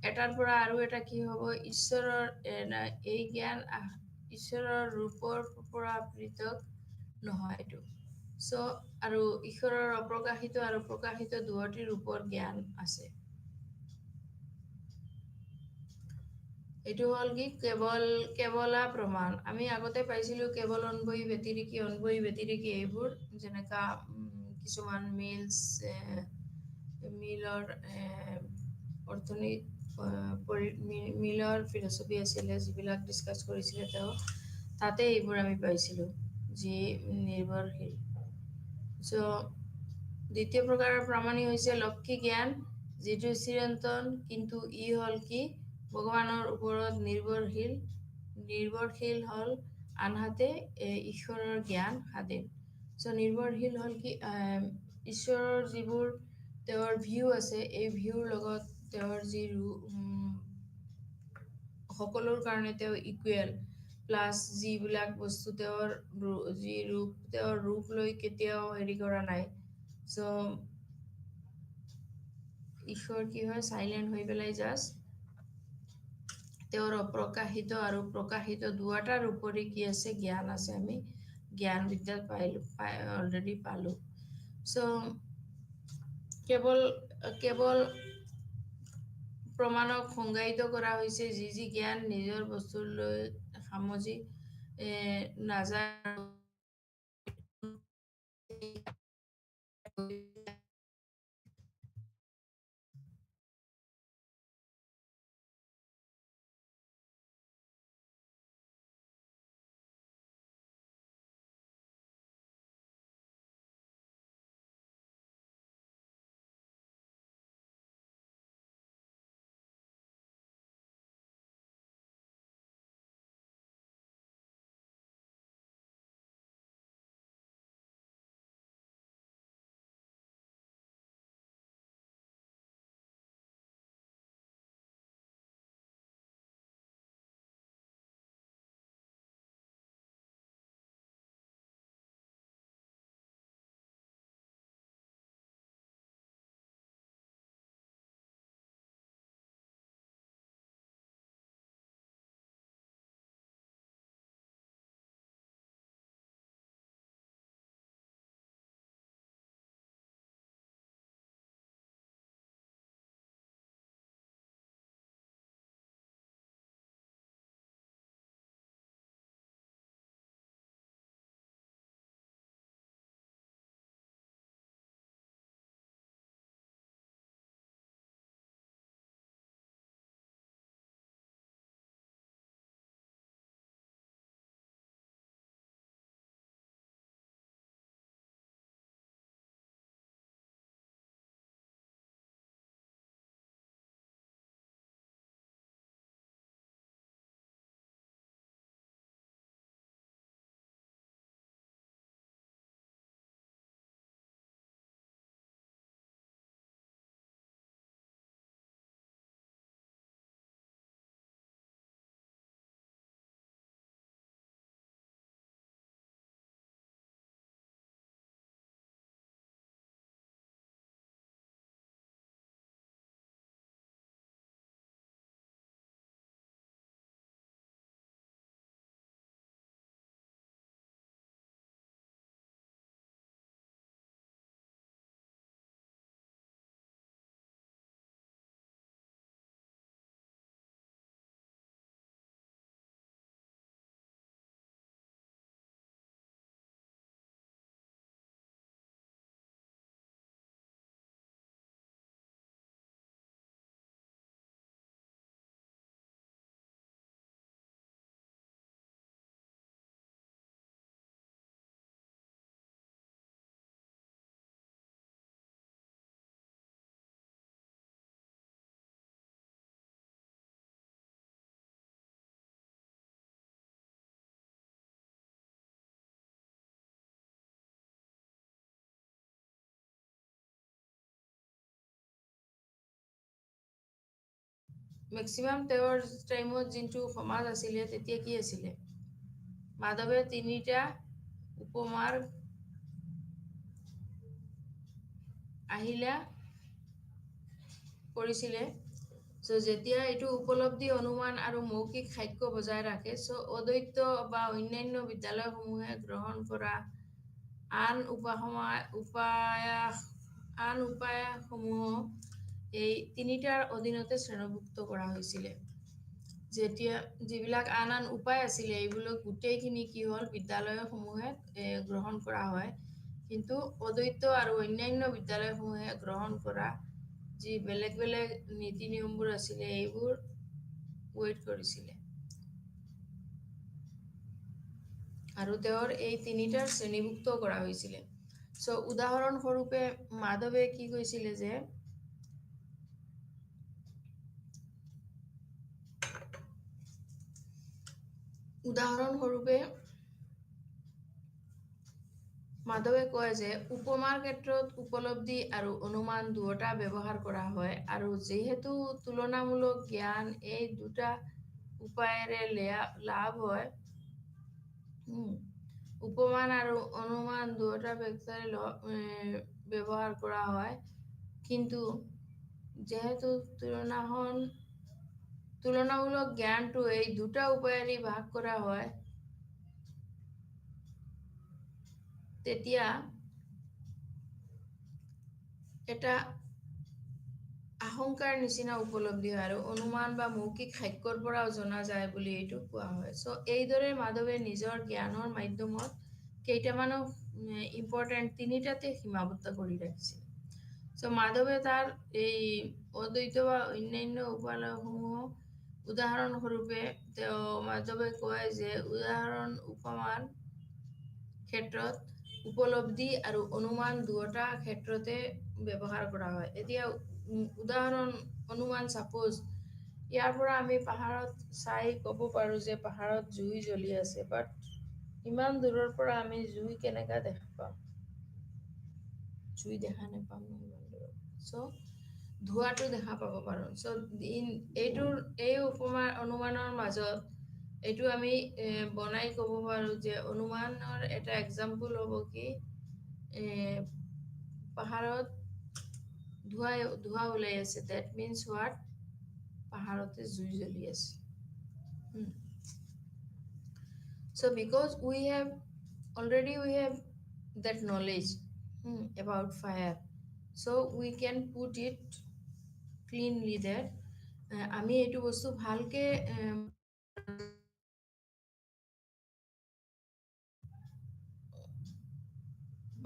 এটাৰ পৰা আৰু এটা কি হ'ব ঈশ্বৰৰ এই জ্ঞান ঈশ্বৰৰ ৰূপৰ পৰা পৃথক নহয় এইটো চ' আৰু ঈশ্বৰৰ অপ্ৰকাশিত আৰু প্ৰকাশিত দুয়োটি ৰূপৰ জ্ঞান আছে এইটো হ'ল কি কেৱলা প্ৰমাণ আমি আগতে পাইছিলোঁ কেৱল অন্বয়ী ব্যতিৰেকী এইবোৰ যেনেকা কিছুমান মিলৰ মিলৰ ফিলচফি আছিলে যিবিলাক ডিছকাছ কৰিছিলে তেওঁ তাতে এইবোৰ আমি পাইছিলোঁ যি নিৰ্ভৰশীল চ' দ্বিতীয় প্ৰকাৰৰ প্ৰামাণিক হৈছে লক্ষী জ্ঞান যিটো চিৰন্তন কিন্তু ই হ'ল কি ভগৱানৰ ওপৰত নিৰ্ভৰশীল হ'ল আনহাতে ঈশ্বৰৰ জ্ঞান স্বাধীন চ' নিৰ্ভৰশীল হ'ল কি ঈশ্বৰৰ যিবোৰ তেওঁৰ ভিউ আছে এই ভিউৰ লগত তেওঁৰ যি সকলোৰ কাৰণে তেওঁ ইকুৱেল প্লাছ যিবিলাক বস্তু তেওঁৰ ৰূপ লৈ কেতিয়াও হেৰি কৰা নাই চ' ঈশ্বৰ কি হয় চাইলেণ্ট হৈ পেলাই জাষ্ট তেওঁৰ অপ্ৰকাশিত আৰু প্ৰকাশিত দুয়োটাৰ ৰূপৰে কি আছে জ্ঞান আছে আমি জ্ঞান বিদ্যাত অলৰেডি পালোঁ চ' কেৱল প্ৰমাণক সংজ্ঞায়িত কৰা হৈছে যি জ্ঞান নিজৰ বস্তুলৈ সামজি নাযায় মেক্সিমাম তেওঁৰ টাইমত যোনটো সমাজ আছিলে তেতিয়া কি আছিলে মাধৱে 3টা উপমাৰ আহিলা কৰিছিলে চ' যেতিয়া এইটো উপলব্ধি অনুমান আৰু মৌখিক সাক্ষ্য বজাই ৰাখে চ' অদ্বৈত বা অন্যান্য বিদ্যালয়সমূহে গ্ৰহণ কৰা আন উপায়সমূহ এই 3টাৰ অধীনতে শ্ৰেণীভুক্ত কৰা হৈছিলে যেতিয়া যিবিলাক আন উপায় আছিলে এইবিলাক গোটেইখিনি কি হ'ল বিদ্যালয়সমূহে গ্ৰহণ কৰা হয় কিন্তু অদ্বৈত আৰু অন্যান্য বিদ্যালয়সমূহে গ্ৰহণ কৰা যি বেলেগ বেলেগ নীতি নিয়মবোৰ আছিলে এইবোৰ ৱেইট কৰিছিলে আৰু তেওঁৰ এই 3টাৰ শ্ৰেণীভুক্ত কৰা হৈছিলে চ' উদাহৰণস্বৰূপে মাধৱে কি কৈছিলে যে উদাহৰণস্বৰূপে মাধৱে কয় যে উপমাৰ ক্ষেত্ৰত উপলব্ধি আৰু অনুমান দুয়োটা ব্যৱহাৰ কৰা হয় আৰু যিহেতু তুলনামূলক জ্ঞান এই দুটা উপায়েৰে লাভ হয় উপমান আৰু অনুমান দুয়োটা ভেক্টৰে ব্যৱহাৰ কৰা হয় কিন্তু যেহেতু তুলনামূলক জ্ঞানটো এই দুটা উপায়েৰে ভাগ কৰা হয় তেতিয়া এটা আশংকাৰ নিচিনা উপলব্ধি হয় আৰু অনুমান বা মৌখিক সাক্ষ্যৰ পৰাও জনা যায় বুলি এইটো কোৱা হয় চ' এইদৰে মাধৱে নিজৰ জ্ঞানৰ মাধ্যমত কেইটামানক ইম্পৰ্টেণ্ট 3টাতে সীমাবদ্ধ কৰি ৰাখিছিল চ' মাধৱে তাৰ এই অদ্বৈত বা অন্যান্য উপায়সমূহ উদাহৰণস্বৰূপে মাধৱে কয় যে উপমান ক্ষেত্ৰত উপলব্ধি আৰু অনুমান দুয়োটা ক্ষেত্ৰতে ব্যৱহাৰ কৰা হয় এতিয়া উদাহৰণ অনুমান সাপোজ ইয়াৰ পৰা আমি পাহাৰত চাই ক'ব পাৰো যে পাহাৰত জুই জ্বলি আছে বাট ইমান দূৰৰ পৰা আমি জুই কেনেকা দেখা পাম জুই দেখা নাপাম ইমান দূৰত চ' ধোঁৱাটো দেখা পাব পাৰো চ' এই উপমাৰ অনুমানৰ মাজত এইটো আমি বনাই ক'ব পাৰো যে অনুমানৰ এটা এক্সাম্পল হ'ব কি পাহাৰত ধোঁৱা ওলাই আছে that means what পাহাৰতে জুই জ্বলি আছে so because we have that knowledge about fire so we can put it cleanly that আমি এইটো বস্তু ভালকে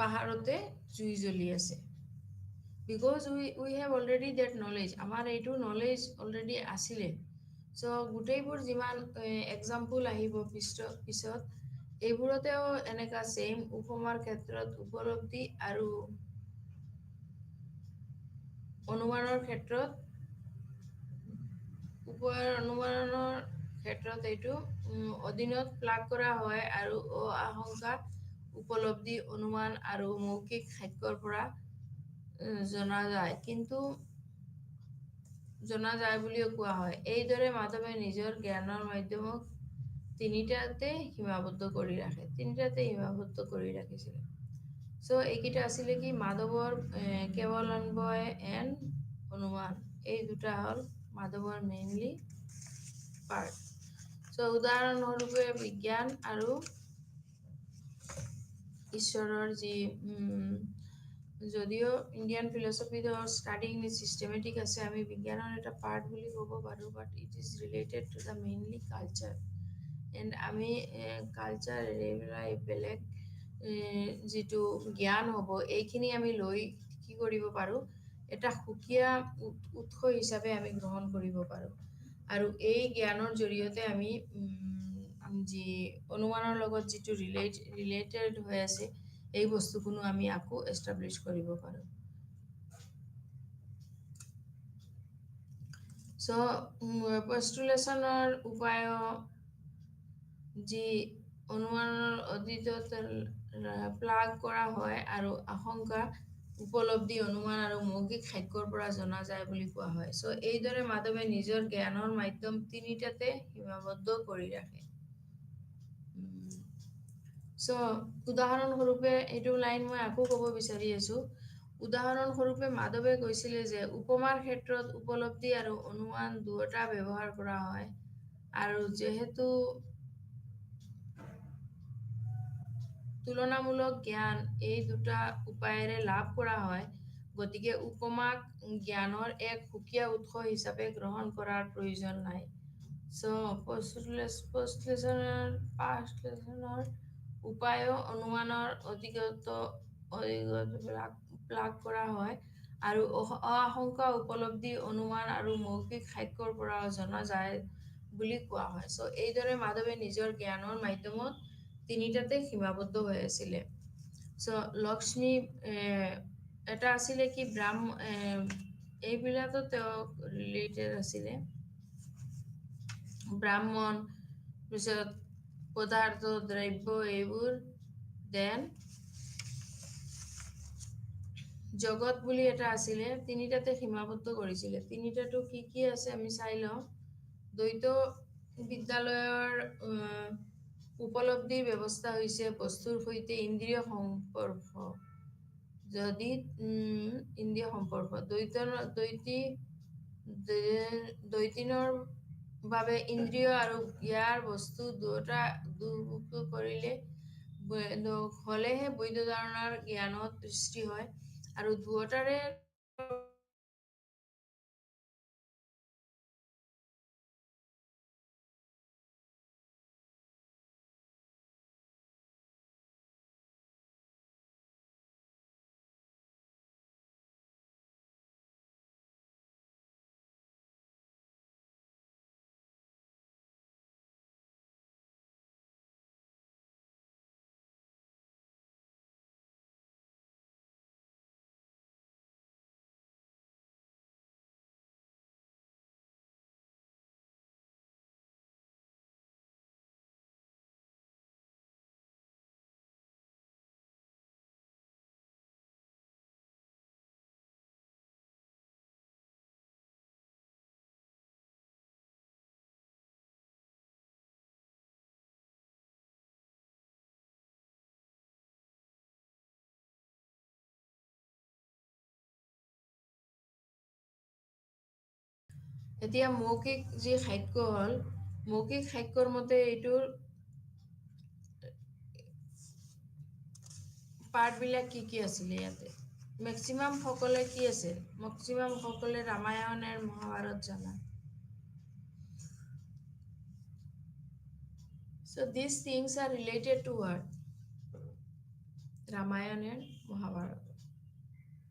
পাহাৰতে জুই জ্বলি আছে because we have already that knowledge আমাৰ এইটো knowledge already আছিলে so গোটেইবোৰ যিমান এক্সাম্পল আহিব পিছত এইবোৰতেও এনেকা সেম উপমাৰ ক্ষেত্ৰত উপলব্ধি আৰু অনুমানৰ ক্ষেত্ৰত অনুমানৰ ক্ষেত্ৰত এইটো অধীনত প্লাগ কৰা হয় আৰু আশংকা উপলব্ধি অনুমান আৰু মৌখিক সাক্ষ্যৰ পৰা জনা যায় বুলিও কোৱা হয় এইদৰে মাধৱে নিজৰ জ্ঞানৰ মাধ্যমক 3টাতে সীমাবদ্ধ কৰি ৰাখিছিলে চ' এইকেইটা আছিলে কি মাধৱৰ কেৱল অন্বয় এণ্ড অনুমান এই দুটা হ'ল মাধৱৰ মেইনলি পাৰ্ট চ' উদাহৰণস্বৰূপে বিজ্ঞান আৰু ঈশ্বৰৰ যি যদিও ইণ্ডিয়ান ফিলচফিটো ষ্টাডিং চিষ্টেমেটিক আছে আমি বিজ্ঞানৰ এটা পাৰ্ট বুলি ক'ব পাৰোঁ but it is related to the mainly culture and আমি কালচাৰ বেলেগ যিটো জ্ঞান হ'ব এইখিনি আমি লৈ কি কৰিব পাৰোঁ এটা সুকীয়া উৎস হিচাপে আমি গ্ৰহণ কৰিব পাৰোঁ আৰু এই জ্ঞানৰ জৰিয়তে আমি যি অনুমানৰ লগত যিটো ৰিলেটেড হৈ আছে এই বস্তুখিনি আমি আকৌ এষ্টাব্লিছ কৰিব পাৰোঁ চ' পষ্টুলেশ্যনৰ উপায় যি অনুমানৰ অতীতত প্লাগ কৰা হয় আৰু আশংকা উপলব্ধি অনুমান আৰু মৌখিক সাক্ষ্যৰ পৰা জনা যায় বুলি কোৱা হয়। চ' এইদৰে মাধৱে নিজৰ জ্ঞানৰ মাধ্যম তিনিটাতে সীমাবদ্ধ কৰি ৰাখে। চ' উদাহৰণস্বৰূপে এইটো লাইন মই আকৌ ক'ব বিচাৰি আছো। উদাহৰণস্বৰূপে মাধৱে কৈছিলে যে উপমাৰ ক্ষেত্ৰত উপলব্ধি আৰু অনুমান দুয়োটা ব্যৱহাৰ কৰা হয়, আৰু যিহেতু তুলনামূলক জ্ঞান এই দুটা উপায়েৰে লাভ কৰা হয়, গতিকে উপমাক জ্ঞানৰ এক সুকীয়া উৎস হিচাপে গ্ৰহণ কৰাৰ প্ৰয়োজন নাই। পাষ্টলেশনৰ উপায়ো অনুমানৰ অধিগত লাভ কৰা হয়, আৰু অআশংকা উপলব্ধি অনুমান আৰু মৌখিক সাক্ষ্যৰ পৰা জনা যায় বুলি কোৱা হয়। চ' এইদৰে মাধৱে নিজৰ জ্ঞানৰ মাধ্যমত তিনিটাতে সীমাবদ্ধ হৈ আছিলে। চ' লক্ষ্মী এটা আছিলে কি এইবিলাকতো তেওঁ ৰিলেটেড আছিলে। ব্ৰাহ্মণ, পিছত পদাৰ্থ দ্ৰব্য এইবোৰ, দেন জগত বুলি এটা আছিলে, তিনিটাতে সীমাবদ্ধ কৰিছিলে। তিনিটাতো কি কি আছে আমি চাই লওঁ। দ্বৈত বিদ্যালয়ৰ উপলব্ধিৰ ব্যৱস্থা হৈছে বস্তুৰ সৈতে ইন্দ্ৰিয় সম্পৰ্ক। যদি ইন্দ্ৰিয় সম্পৰ্ক দ্বৈতিনৰ বাবে ইন্দ্ৰিয় আৰু ইয়াৰ বস্তু দুয়োটা দুৰ্ভোগ কৰিলে হলেহে বৈধ ধাৰণাৰ জ্ঞানত সৃষ্টি হয়, আৰু দুয়োটাৰে এতিয়া মৌখিক যি সাক্ষ্য হ'ল, মৌখিক সাক্ষ্যৰ মতে এইটোৰ পাৰ্টবিলাক কি কি আছিলে ইয়াতে। মেক্সিমাম সকলে কি আছে, মেক্সিমাম সকলে ৰামায়ণ আৰু মহাভাৰত জানা। So these things are related to what? Ramayana and Mahabharata,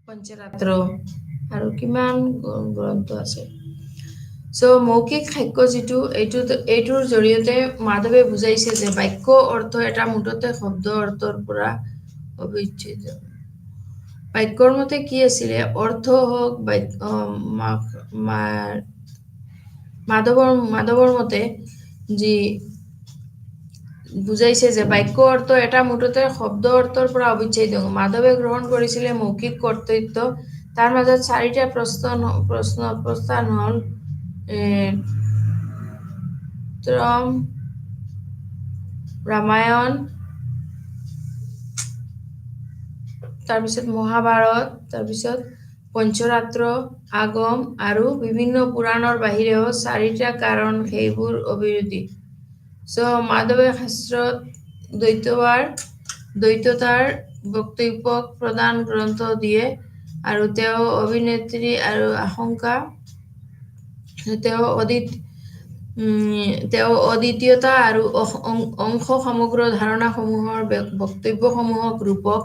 পঞ্চৰাত্ৰ আৰু কিমান গ্ৰন্থ আছে। চ' মৌখিক সাক্ষ্য যিটো এইটোৰ জৰিয়তে মাধৱে বুজাইছে যে বাক্য অৰ্থ এটা মুঠতে শব্দ অৰ্থৰ পৰা অবিচ্ছেদ্য। বাক্যৰ মতে কি আছিলে, অৰ্থ হওক মাধৱৰ মতে যি বুজাইছে যে বাক্য অৰ্থ এটা মুঠতে শব্দ অৰ্থৰ পৰা অবিচ্ছেদ্য। মাধৱে গ্ৰহণ কৰিছিলে মৌখিক কৰ্তৃত্ব। তাৰ মাজত চাৰিটা প্ৰস্থান হ'ল ৰামায়ণ, তাৰপিছত মহাভাৰত, তাৰপিছত পঞ্চৰাত্ৰ, আগম আৰু বিভিন্ন পুৰাণৰ বাহিৰেও চাৰিটা কাৰণ, সেইবোৰ অবিৰোধী। চ' মাধৱে শাস্ত্ৰত দ্বৈততাৰ বক্তব্যক প্ৰধান গ্ৰন্থ দিয়ে, আৰু তেওঁ অভিনেত্ৰী আৰু আশংকা, তেওঁ অদ্বিতীয়তা আৰু অংশ সমগ্ৰ ধাৰণাসমূহৰ বক্তব্যসমূহক ৰূপক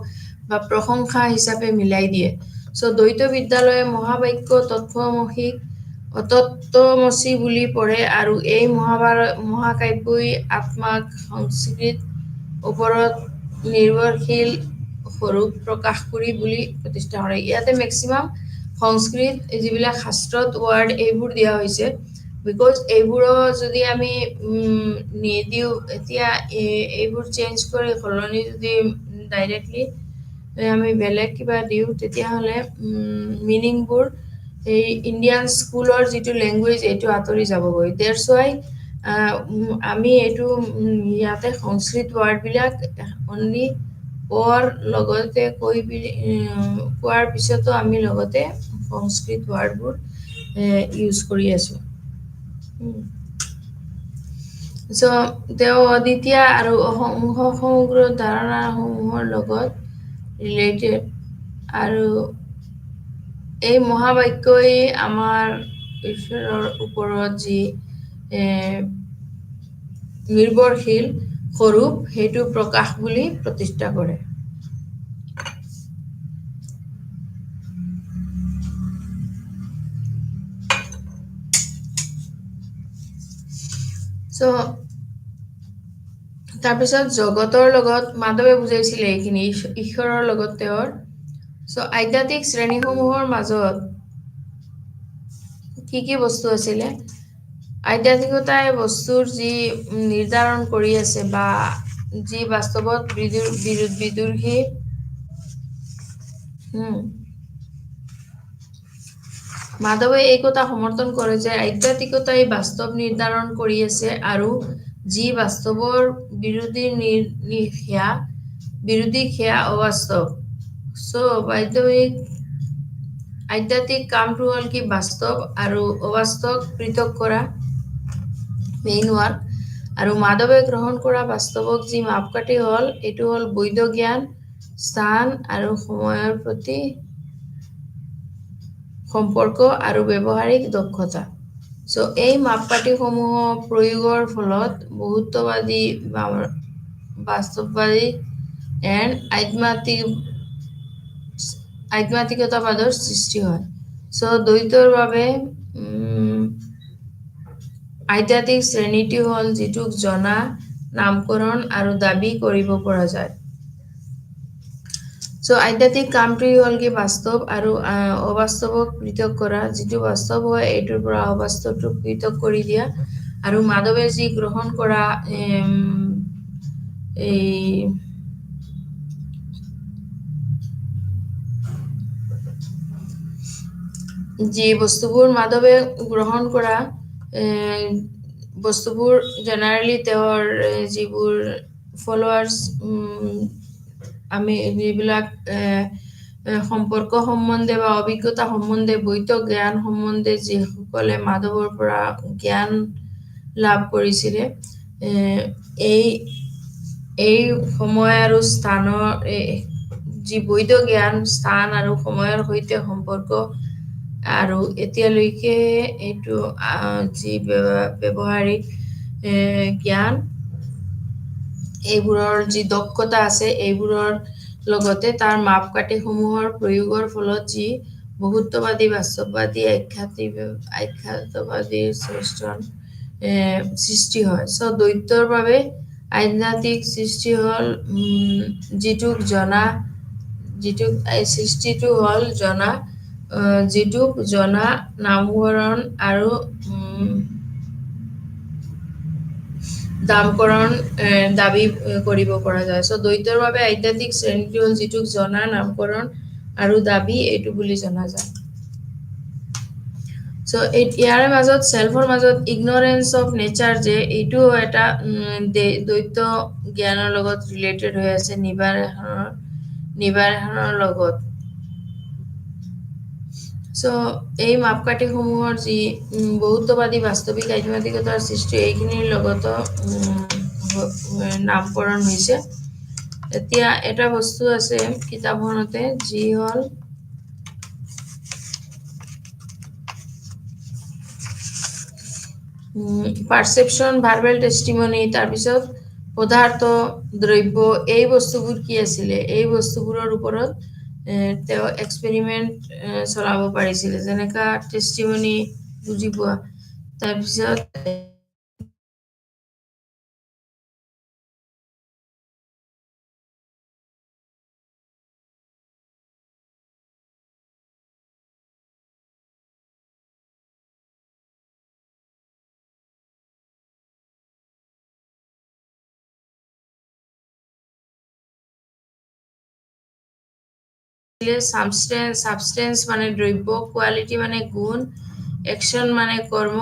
বা প্ৰশংসা হিচাপে মিলাই দিয়ে। চ' দ্বৈত বিদ্যালয়ে মহাবাক্য তত্ত্বমসি বুলি পঢ়ে, আৰু এই মহাকাব্যই আত্মাক সংস্কৃত ওপৰত নিৰ্ভৰশীল স্বৰূপ প্ৰকাশ কৰি বুলি প্ৰতিষ্ঠা কৰে। ইয়াতে মেক্সিমাম সংস্কৃত যিবিলাক শাস্ত্ৰত ৱাৰ্ড এইবোৰ দিয়া হৈছে, বিকজ এইবোৰৰ যদি আমি নিদিওঁ, এতিয়া এইবোৰ চেঞ্জ কৰি সলনি যদি ডাইৰেক্টলি আমি বেলেগ কিবা দিওঁ তেতিয়াহ'লে মিনিংবোৰ এই ইণ্ডিয়ান স্কুলৰ যিটো লেংগুৱেজ এইটো আঁতৰি যাবগৈ। দেটছ ৱাই আমি এইটো ইয়াতে সংস্কৃত ৱাৰ্ডবিলাক অনলি অৰ লগতে কোৱাৰ পিছতো আমি লগতে সংস্কৃত ৱাৰ্ডবোৰ ইউজ কৰি আছোঁ। তেওঁ অদ্বিতীয় আৰু সমগ্ৰ ধাৰণাসমূহৰ লগত ৰিলেটেড, আৰু এই মহাবাক্যই আমাৰ ঈশ্বৰৰ ওপৰত যি নিৰ্ভৰশীল স্বৰূপ সেইটো প্ৰকাশ বুলি প্ৰতিষ্ঠা কৰে। তাৰপিছত জগতৰ লগত মাধৱে বুজাইছিলে এইখিনি ঈশ্বৰৰ লগত তেওঁৰ। আধ্যাত্মিক শ্ৰেণীসমূহৰ মাজত কি বস্তু আছিলে? আধ্যাত্মিকতাই বস্তুৰ যি নিৰ্ধাৰণ কৰি আছে বা যি বাস্তৱত বিদুৰ্শী মাধৱে এই কথা সমৰ্থন কৰে যে আধ্যাত্মিকতাই বাস্তৱ নিৰ্ধাৰণ কৰি আছে আৰু যি বাস্তৱৰ বিৰোধী সেয়া অবাস্তৱ। আধ্যাত্মিক কামটো হ'ল কি বাস্তৱ আৰু অবাস্তৱ পৃথক কৰা মেইন ৱাৰ্ক। আৰু মাধৱে গ্ৰহণ কৰা বাস্তৱক যি মাপকাঠি হ'ল এইটো হ'ল বৈধ জ্ঞান, স্থান আৰু সময়ৰ প্ৰতি সম্পৰ্ক আৰু ব্যৱহাৰিক দক্ষতা। এই মাপকাঠিসমূহ প্ৰয়োগৰ ফলত বহুত্ববাদী বাস্তৱবাদী এণ্ড আধ্যাত্মিকতাবাদৰ সৃষ্টি হয়। দ্বৈতৰ বাবে আধ্যাত্মিক শ্ৰেণীটো হ'ল যিটোক জনা, নামকৰণ আৰু দাবী কৰিব পৰা যায়। আধ্যাত্মিক কামটোৱেই হ'ল কি বাস্তৱ আৰু অবাস্তৱক পৃথক কৰা। যিটো বাস্তৱ হয় এইটোৰ পৰা অবাস্তৱটোক পৃথক কৰি দিয়া। আৰু মাধৱে যি গ্ৰহণ কৰা যি বস্তুবোৰ মাধৱে গ্ৰহণ কৰা বস্তুবোৰ জেনেৰেলি তেওঁৰ যিবোৰ ফলোৱাৰ্ছ আমি যিবিলাক সম্পৰ্ক সম্বন্ধে বা অভিজ্ঞতা সম্বন্ধে বৈধ জ্ঞান সম্বন্ধে যিসকলে মাধৱৰ পৰা জ্ঞান লাভ কৰিছিলে, এই সময় আৰু স্থানৰ যি বৈধ জ্ঞান, স্থান আৰু সময়ৰ সৈতে সম্পৰ্ক আৰু এতিয়ালৈকে এইটো যি ব্যৱহাৰিক জ্ঞান, এইবোৰৰ যি দক্ষতা আছে এইবোৰৰ লগতে তাৰ মাপকাঠিসমূহৰ প্ৰয়োগৰ ফলত যি বহুত্ববাদী বাস্তৱবাদী আখ্যাতবাদীৰ সৃষ্টি হয়। দ্বৈতৰ বাবে আধ্যাত্মিক সৃষ্টি হ'ল সৃষ্টিটো হ'ল জনা, যিটোক জনা, নামকৰণ আৰু দাবী কৰিব পৰা যায়। দ্বৈতৰ বাবে আধ্যাত্মিক শ্ৰেণীটো হ'ল যিটোক জনা, নামকৰণ আৰু দাবী এইটো বুলি জনা যায়। ইয়াৰে মাজত চেল্ফৰ মাজত ইগনৰেঞ্চ অফ নেচাৰ যে এইটো এটা দ্বৈত জ্ঞানৰ লগত ৰিলেটেড হৈ আছে নিবাৰণৰ লগত। এই মাপকাঠিসমূহৰ যি বহুত্ববাদী বাস্তৱিক আধ্যাত্মিকতাৰ সৃষ্টি এইখিনিৰ লগত নামকৰণ হৈছে। এতিয়া এটা বস্তু আছে কিতাপখনতে যি হ'ল পাৰচেপশ্যন, ভাৰ্বেল টেষ্টিমনি, তাৰপিছত পদাৰ্থ, দ্ৰব্য, এই বস্তুবোৰ কি আছিলে? এই বস্তুবোৰৰ ওপৰত তেওঁ এক্সপেৰিমেণ্ট চলাব পাৰিছিলে, যেনেকা টেষ্টিমনি বুজি পোৱা। তাৰপিছত সাবস্টেন্স মানে দ্ৰব্য, কোৱালিটি মানে গুণ, একশন মানে কৰ্ম,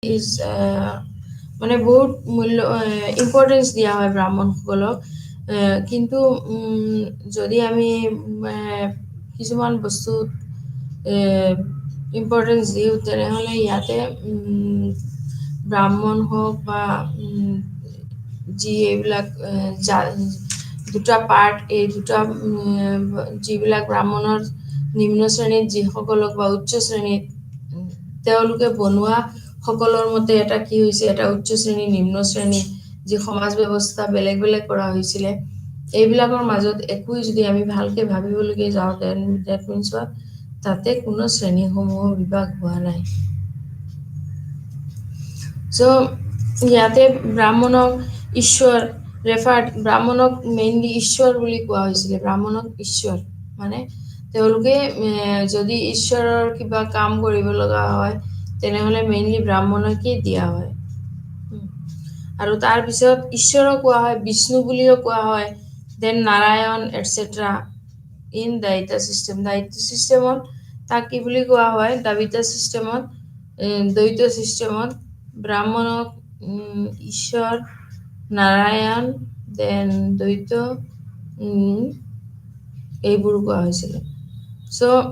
ইজ মানে বহুত ইম্পৰ্টেঞ্চ দিয়া হয় ব্ৰাহ্মণসকলক। কিন্তু যদি আমি কিছুমান বস্তুত ইম্পৰ্টেঞ্চ দিওঁ, তেনেহ'লে ইয়াতে ব্ৰাহ্মণ হওক বা যি এইবিলাক দুটা পাৰ্ট, এই দুটা যিবিলাক ব্ৰাহ্মণৰ নিম্ন শ্ৰেণীত যিসকলক বা উচ্চ শ্ৰেণীত তেওঁলোকে বনোৱা সকলৰ মতে এটা কি হৈছে, এটা উচ্চ শ্ৰেণী নিম্ন শ্ৰেণী যি সমাজ ব্যৱস্থা বেলেগ বেলেগ কৰা হৈছিলে, এইবিলাকৰ মাজত একোই যদি আমি ভালকে ভাবিবলৈকে যাওঁ, ডেট মিনছ তাতে কোনো শ্ৰেণীসমূহ বিভাগ হোৱা নাই। চ' ইয়াতে ব্ৰাহ্মণক ঈশ্বৰ ব্ৰাহ্মণক মেইনলি ঈশ্বৰ বুলি কোৱা হৈছিলে। ব্ৰাহ্মণক ঈশ্বৰ মানে তেওঁলোকে যদি ঈশ্বৰৰ কিবা কাম কৰিব লগা হয়, তেনেহ'লে মেইনলি ব্ৰাহ্মণকেই দিয়া হয়। আৰু তাৰপিছত ঈশ্বৰক কোৱা হয়, বিষ্ণু বুলিও কোৱা হয়, দেন নাৰায়ণ এটচেট্ৰা ইন দ্বৈত চিষ্টেমত তাক কি বুলি কোৱা হয়, দ্ৰাবিড় চিষ্টেমত, দ্বৈত চিষ্টেমত ব্ৰাহ্মণক ঈশ্বৰ, নাৰায়ণ, দেন দ্বৈত এইবোৰ কোৱা হৈছিলে। চ'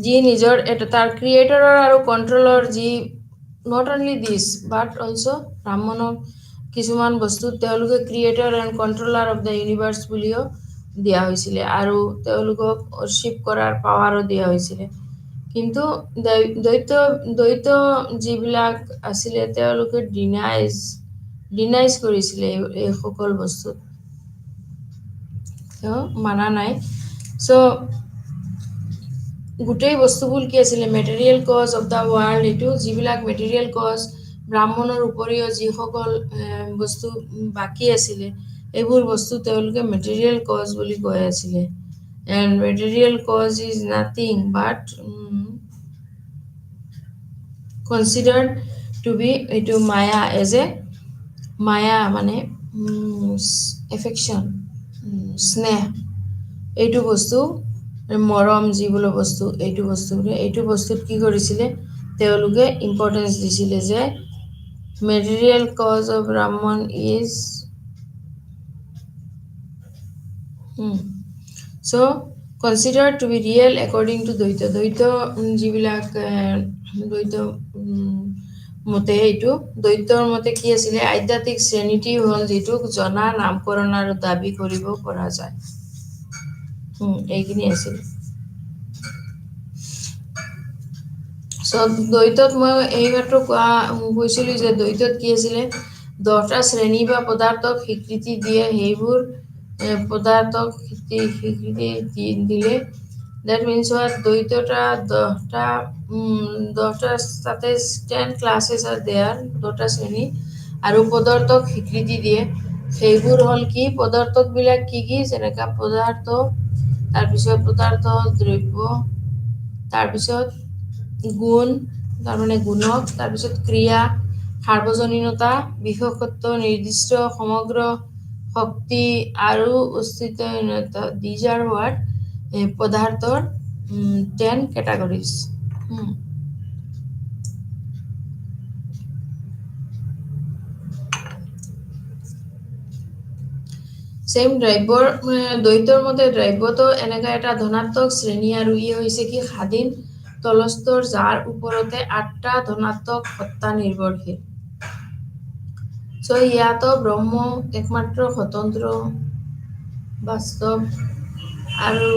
যি নিজৰ তাৰ ক্ৰিয়েটৰৰ আৰু কণ্ট্ৰলৰ যি নট অনলি দিছ বাট অলছ' ব্ৰাহ্মণক কিছুমান বস্তুত তেওঁলোকে creator and controller of the universe বুলিও দিয়া হৈছিলে, আৰু তেওঁলোকক ৱৰ্শ্বিপ কৰাৰ পাৱাৰো দিয়া হৈছিলে। কিন্তু দ্বৈত যিবিলাক আছিলে তেওঁলোকে ডিনাইজ কৰিছিলে এই সকল বস্তুত তেওঁ মানা নাই চ' গোটেই বস্তুবোৰ কি আছিলে material cause of the world এইটো যিবিলাক মেটেৰিয়েল কজ ব্ৰাহ্মণৰ উপৰিও যিসকল বস্তু বাকী আছিলে এইবোৰ বস্তু তেওঁলোকে মেটেৰিয়েল কজ বুলি কৈ আছিলে and material cause is nothing but considered to be এইটো মায়া এজ এ মায়া মানে এফেকশ্যন স্নেহ এইটো বস্তু মৰম যিবোলো বস্তু এইটো বস্তুত কি কৰিছিলে তেওঁলোকে ইম্পৰ্টেঞ্চ দিছিলে যে material cause of Brahman is so' considered to be real according to দ্বৈত যিবিলাক দ্বৈত মতে এইটো দ্বৈতৰ মতে কি আছিলে আধ্যাত্মিক শ্ৰেণীটি হ'ল যিটোক জনা নামকৰণ আৰু দাবী কৰিব পৰা যায় এইখিনি আছিল দ্বৈতত মই এইমাত্ৰ কৈছিলোঁ যে দ্বৈতত কি আছিলে 10টা শ্ৰেণী বা পদাৰ্থক স্বীকৃতি দিয়ে সেইবোৰ পদাৰ্থক স্বীকৃতি দিলে দ্যাট মিনছ হোৱাট দ্বৈতটা 10টা তাতে 10 ক্লাছেছ আৰ দেয়াৰ 10টা শ্ৰেণী আৰু পদাৰ্থক স্বীকৃতি দিয়ে সেইবোৰ হ'ল কি পদাৰ্থকবিলাক কি যেনেকা পদাৰ্থ তাৰপিছত পদাৰ্থ দ্ৰব্য তাৰপিছত গুণ তাৰমানে গুণক তাৰপিছত ক্ৰিয়া সাৰ্বজনীনতা বিশেষত্ব নিৰ্দিষ্ট সমগ্ৰ শক্তি আৰু অস্তিত্বহীনতা দিজ আৰ হোৱাট পদাৰ্থৰ 10 কেটাগৰিজ সেম দ্ৰব্যৰ দ্বৈতৰ মতে দ্ৰব্যটো এনেকা এটা ধনাত্মক শ্ৰেণী আৰু ই হৈছে কি স্বাধীন তলস্তৰ যাৰ ওপৰতে 8টা ধনাত্মক সত্তা নিৰ্ভৰশীল চ' ইয়াতো ব্ৰহ্ম একমাত্ৰ স্বতন্ত্ৰ বাস্তৱ আৰু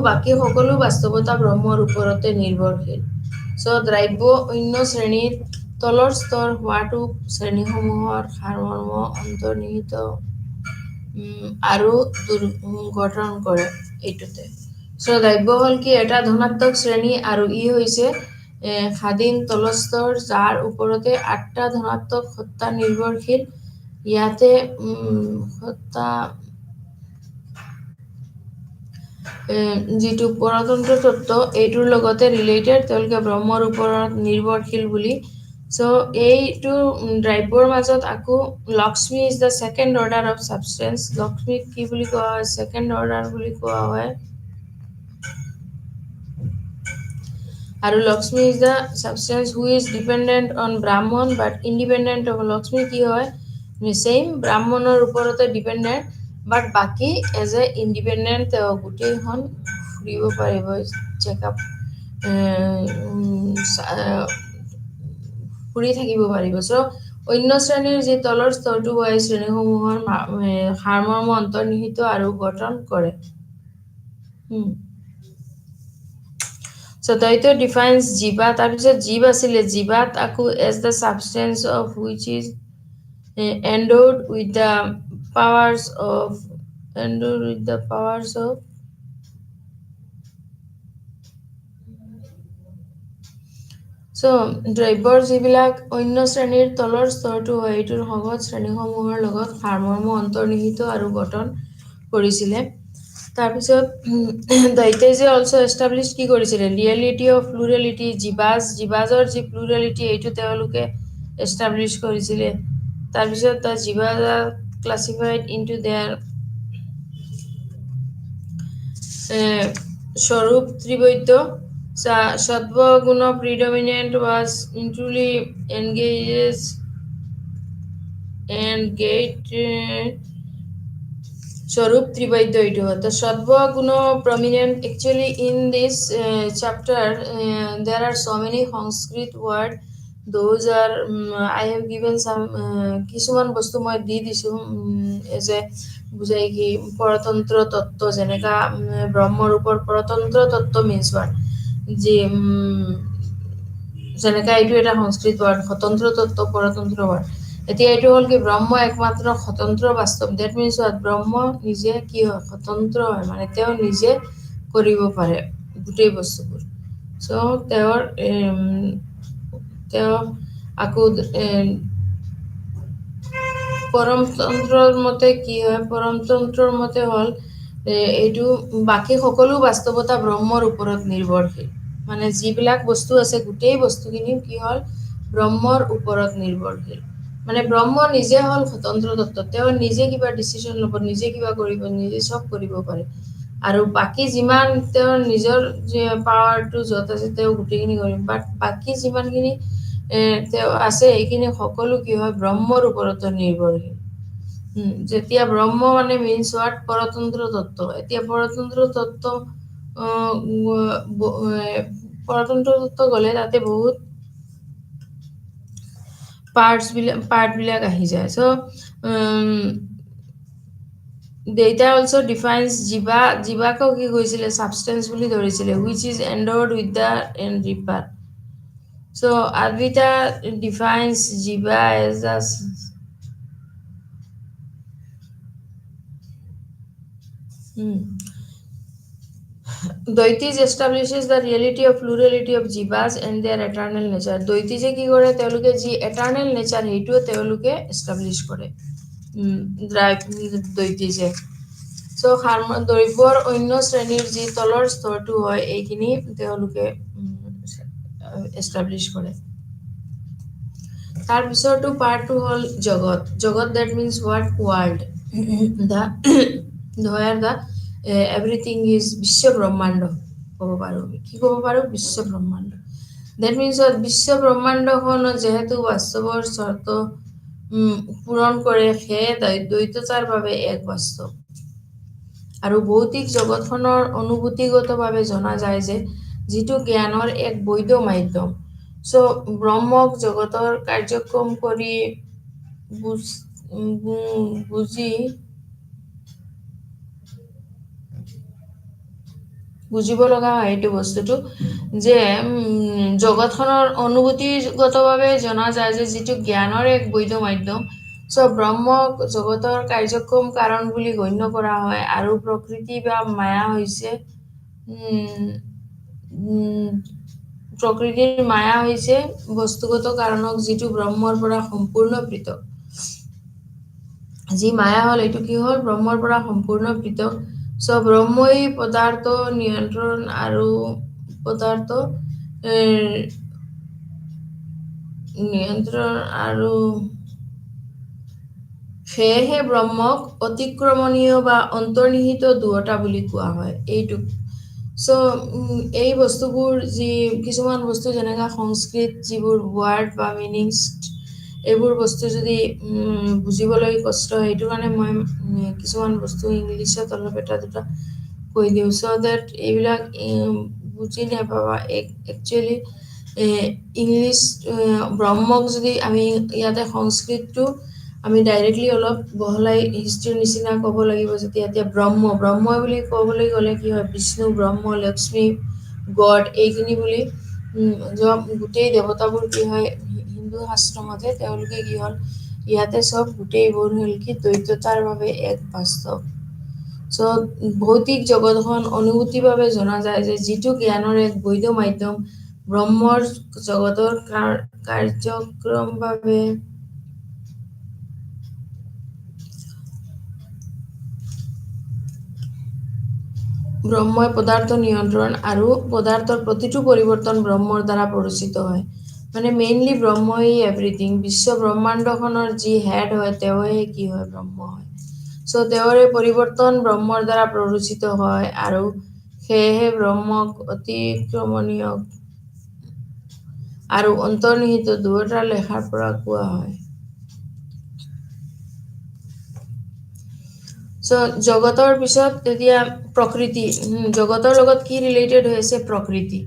বাকী সকলো বাস্তৱতা ব্ৰহ্মৰ ওপৰতে নিৰ্ভৰশীল চ' দ্ৰব্য অন্য শ্ৰেণীৰ তলৰ স্তৰ হোৱাটো শ্ৰেণীসমূহৰ সাৰমৰ্ম অন্তৰ্নিহিত আৰু গঠন কৰে এইটোতে চ' দ্ৰব্য হ'ল কি এটা ধনাত্মক শ্ৰেণী আৰু ই হৈছে স্বাধীন তলস্তৰ যাৰ ওপৰতে 8টা ধনাত্মক সত্তা নিৰ্ভৰশীল ইয়াতে সত্তা যিটো পৰতন্ত্ৰ তত্ত্ব এইটোৰ লগতে ৰিলেটেড তেওঁলোকে ব্ৰহ্মৰ ওপৰত নিৰ্ভৰশীল বুলি চ' এইটো দ্ৰব্যৰ মাজত আকৌ Lakshmi is the second order of substance লক্ষ্মীক কি বুলি কোৱা হয় ছেকেণ্ড অৰ্ডাৰ বুলি কোৱা হয় আৰু Lakshmi is the substance who is dependent on ব্ৰাহ্মণ বাট ইণ্ডিপেণ্ডেণ্ট অফ লক্ষ্মী কি হয় ছেইম ব্ৰাহ্মণৰ ওপৰতে ডিপেণ্ডেণ্ট বাট বাকী এজ এ ইণ্ডিপেণ্ডেণ্ট গোটেইখন ফুৰিব পাৰিব চেকআপ ফুৰি থাকিব পাৰিব চ' অন্য শ্ৰেণীৰ যি তলৰ স্তৰটো হয় শ্ৰেণীসমূহৰ সাৰমৰ্ম অন্তৰ্নিহিত আৰু গঠন কৰে চ' দ্বৈত ডিফাইন্স জীৱা তাৰপিছত জীৱ আছিলে জীৱাত আকৌ as the substance of which is endowed with the powers of দ্ৰব্যৰ যিবিলাক অন্য শ্ৰেণীৰ তলৰ স্তৰটো হয় এইটোৰ সহজ শ্ৰেণীসমূহৰ লগত সাৰমৰ্ম অন্তৰ্নিহিত আৰু গঠন কৰিছিলে তাৰপিছত দ্বৈতে যে অলছ' এষ্টাব্লিছ কি কৰিছিলে ৰিয়েলিটি অফ প্লুৰেলিটি জীৱাজৰ যি প্লুৰেলিটি এইটো তেওঁলোকে এষ্টাব্লিছ কৰিছিলে তাৰপিছত জীৱাজ ক্লাছিফাইড ইনটু দেয়াৰ স্বৰূপ ত্ৰিবৈত সত্ব গুণ প্ৰিডমিনেণ্ট ৱাজ ইনট্ৰুলি এনগেজেছ এণ্ড গেট স্বৰূপ ত্ৰিবৈত এইটো হয় তো সত্ব গুণ prominent actually in this chapter দেৰ আৰ চ' many Sanskrit word those are I have given some কিছুমান বস্তু মই দি দিছোঁ এজ এ বুজাই কি পৰতন্ত্ৰ তত্ত্ব যেনেকা ব্ৰহ্মৰূপৰ পৰতন্ত্ৰ তত্ত্ব মিন্স হোৱাট যে যেনেকা এইটো এটা সংস্কৃত ৱাৰ্ড স্বতন্ত্ৰ তত্ত্ব পৰতন্ত্ৰ ৱাৰ্ড এতিয়া এইটো হ'ল কি ব্ৰহ্ম একমাত্ৰ স্বতন্ত্ৰ বাস্তৱ ডেট মিন্স হোৱাট ব্ৰহ্ম নিজে কি হয় স্বতন্ত্ৰ হয় মানে তেওঁ নিজে কৰিব পাৰে গোটেই বস্তুবোৰ চ' তেওঁ আকৌ পৰমতন্ত্ৰৰ মতে কি হয় পৰমতন্ত্ৰৰ মতে হ'ল এইটো বাকী সকলো বাস্তৱতা ব্ৰহ্মৰ ওপৰত নিৰ্ভৰশীল মানে যিবিলাক বস্তু আছে গোটেই বস্তুখিনি কি হ'ল ব্ৰহ্মৰ ওপৰত নিৰ্ভৰশীল মানে ব্ৰহ্ম নিজে হ'ল স্বতন্ত্ৰ তত্ত্ব তেওঁ নিজে কিবা ডিচিশ্যন ল'ব নিজে কিবা কৰিব নিজে চব কৰিব পাৰে আৰু বাকী যিমান তেওঁৰ নিজৰ পাৱাৰটো য'ত আছে তেওঁ গোটেইখিনি কৰিম বাট বাকী যিমানখিনি তেওঁ আছে এইখিনি সকলো কি হয় ব্ৰহ্মৰ ওপৰতো নিৰ্ভৰশীল যেতিয়া ব্ৰহ্ম মানে মিন্স হোৱাট পৰতন্ত্ৰ তত্ত্ব এতিয়া পৰতন্ত্ৰ তত্ত্ব পৰতন্ত্ৰ তত্ত্ব গ'লে তাতে বহুত পাৰ্টবিলাক আহি যায় চ' Data also defines জীৱাকো কি কৈছিলে substance বুলি ধৰিছিলে which is endowed with the reaper. So Advaita defines jiva as a Daitis establishes the reality of plurality of jivas and their eternal nature. Daitise কি কৰে তেওঁলোকে যি eternal nature হেইটো তেওঁলোকে establish কৰে দৈতিছে চ' দ্ৰব্যৰ অন্য শ্ৰেণীৰ যি তলৰ স্তৰটো হয় এইখিনি তেওঁলোকে এষ্টাব্লিছ কৰে তাৰপিছতো পাৰ্টটো হ'ল jagat that means what world the everything is বিশ্ব ব্ৰহ্মাণ্ড ক'ব পাৰোঁ কি ক'ব পাৰোঁ বিশ্ব ব্ৰহ্মাণ্ড ডেট মিন্স বিশ্ব ব্ৰহ্মাণ্ডখনত যেহেতু বাস্তৱৰ চৰ্ত পূৰণ কৰে সেয়ে দ্বৈততাৰ বাবে এক বাস্তৱ আৰু ভৌতিক জগতখনৰ অনুভূতিগতভাৱে জনা যায় যে যিটো জ্ঞানৰ এক বৈধ মাধ্যম চ' ব্ৰহ্মক জগতৰ কাৰ্যক্ৰম কৰি বুজিব লগা হয় এইটো বস্তুটো যে জগতখনৰ অনুভূতিগতভাৱে জনা যায় যে যিটো জ্ঞানৰ এক বৈধ মাধ্যম চ' ব্ৰহ্মক জগতৰ কাৰ্যক্ৰম কাৰণ বুলি গণ্য কৰা হয় আৰু প্ৰকৃতি বা মায়া হৈছে প্ৰকৃতিৰ মায়া হৈছে বস্তুগত কাৰণক যিটো ব্ৰহ্মৰ পৰা সম্পূৰ্ণ পৃথক যি মায়া হ'ল এইটো কি হ'ল ব্ৰহ্মৰ পৰা সম্পূৰ্ণ পৃথক চ' ব্ৰহ্মই পদাৰ্থ নিয়ন্ত্ৰণ আৰু পদাৰ্থ নিয়ন্ত্ৰণ আৰু সেয়েহে ব্ৰহ্মক অতিক্ৰমণীয় বা অন্তৰ্নিহিত দুৱতা বুলি কোৱা হয় এইটো চ' এই বস্তুবোৰ যি কিছুমান বস্তু যেনেকা সংস্কৃত যিবোৰ ৱাৰ্ড বা মিনিংছ এইবোৰ বস্তু যদি বুজিবলৈ কষ্ট হয় সেইটো কাৰণে মই কিছুমান বস্তু ইংলিছত অলপ এটা দুটা কৈ দিওঁ চ' ডেট এইবিলাক বুজি নাপাবা একচুৱেলি ইংলিছ ব্ৰহ্মক যদি আমি ইয়াতে সংস্কৃতটো আমি ডাইৰেক্টলি অলপ বহলাই হিষ্ট্ৰীৰ নিচিনা ক'ব লাগিব যেতিয়া এতিয়া ব্ৰহ্ম বুলি ক'বলৈ গ'লে কি হয় বিষ্ণু ব্ৰহ্ম লক্ষ্মী গড এইখিনি বুলি গোটেই দেৱতাবোৰ কি হয় হিন্দু শাস্ত্ৰ মতে তেওঁলোকে কি হ'ল ইয়াতে চব গোটেইবোৰ হ'ল কি দ্বৈততাৰ বাবে এক বাস্তৱ চ' ভৌতিক জগতখন অনুভূতিৰ বাবে জনা যায় যে যিটো জ্ঞানৰ এক বৈধ মাধ্যম ব্ৰহ্মৰ জগতৰ কাৰ্যক্ৰম বাবে ব্ৰহ্মই পদাৰ্থ নিয়ন্ত্ৰণ আৰু পদাৰ্থৰ প্ৰতিটো পৰিৱৰ্তন ব্ৰহ্মৰ দ্বাৰা পৰিচিত হয় মানে মেইনলি ব্ৰহ্মই এভৰিথিং বিশ্ব ব্ৰহ্মাণ্ডখনৰ যি হেড হয় তেওঁহে কি হয় ব্ৰহ্ম হয় চ' তেওঁৰে পৰিৱৰ্তন ব্ৰহ্মৰ দ্বাৰা প্ৰৰোচিত হয় আৰু সেয়েহে ব্ৰহ্মক অতিক্ৰমণীয় আৰু অন্তৰ্নিহিত দুয়োটা লেখাৰ পৰা কোৱা হয় চ' জগতৰ পিছত এতিয়া প্ৰকৃতি জগতৰ লগত কি ৰিলেটেড হৈ আছে প্ৰকৃতি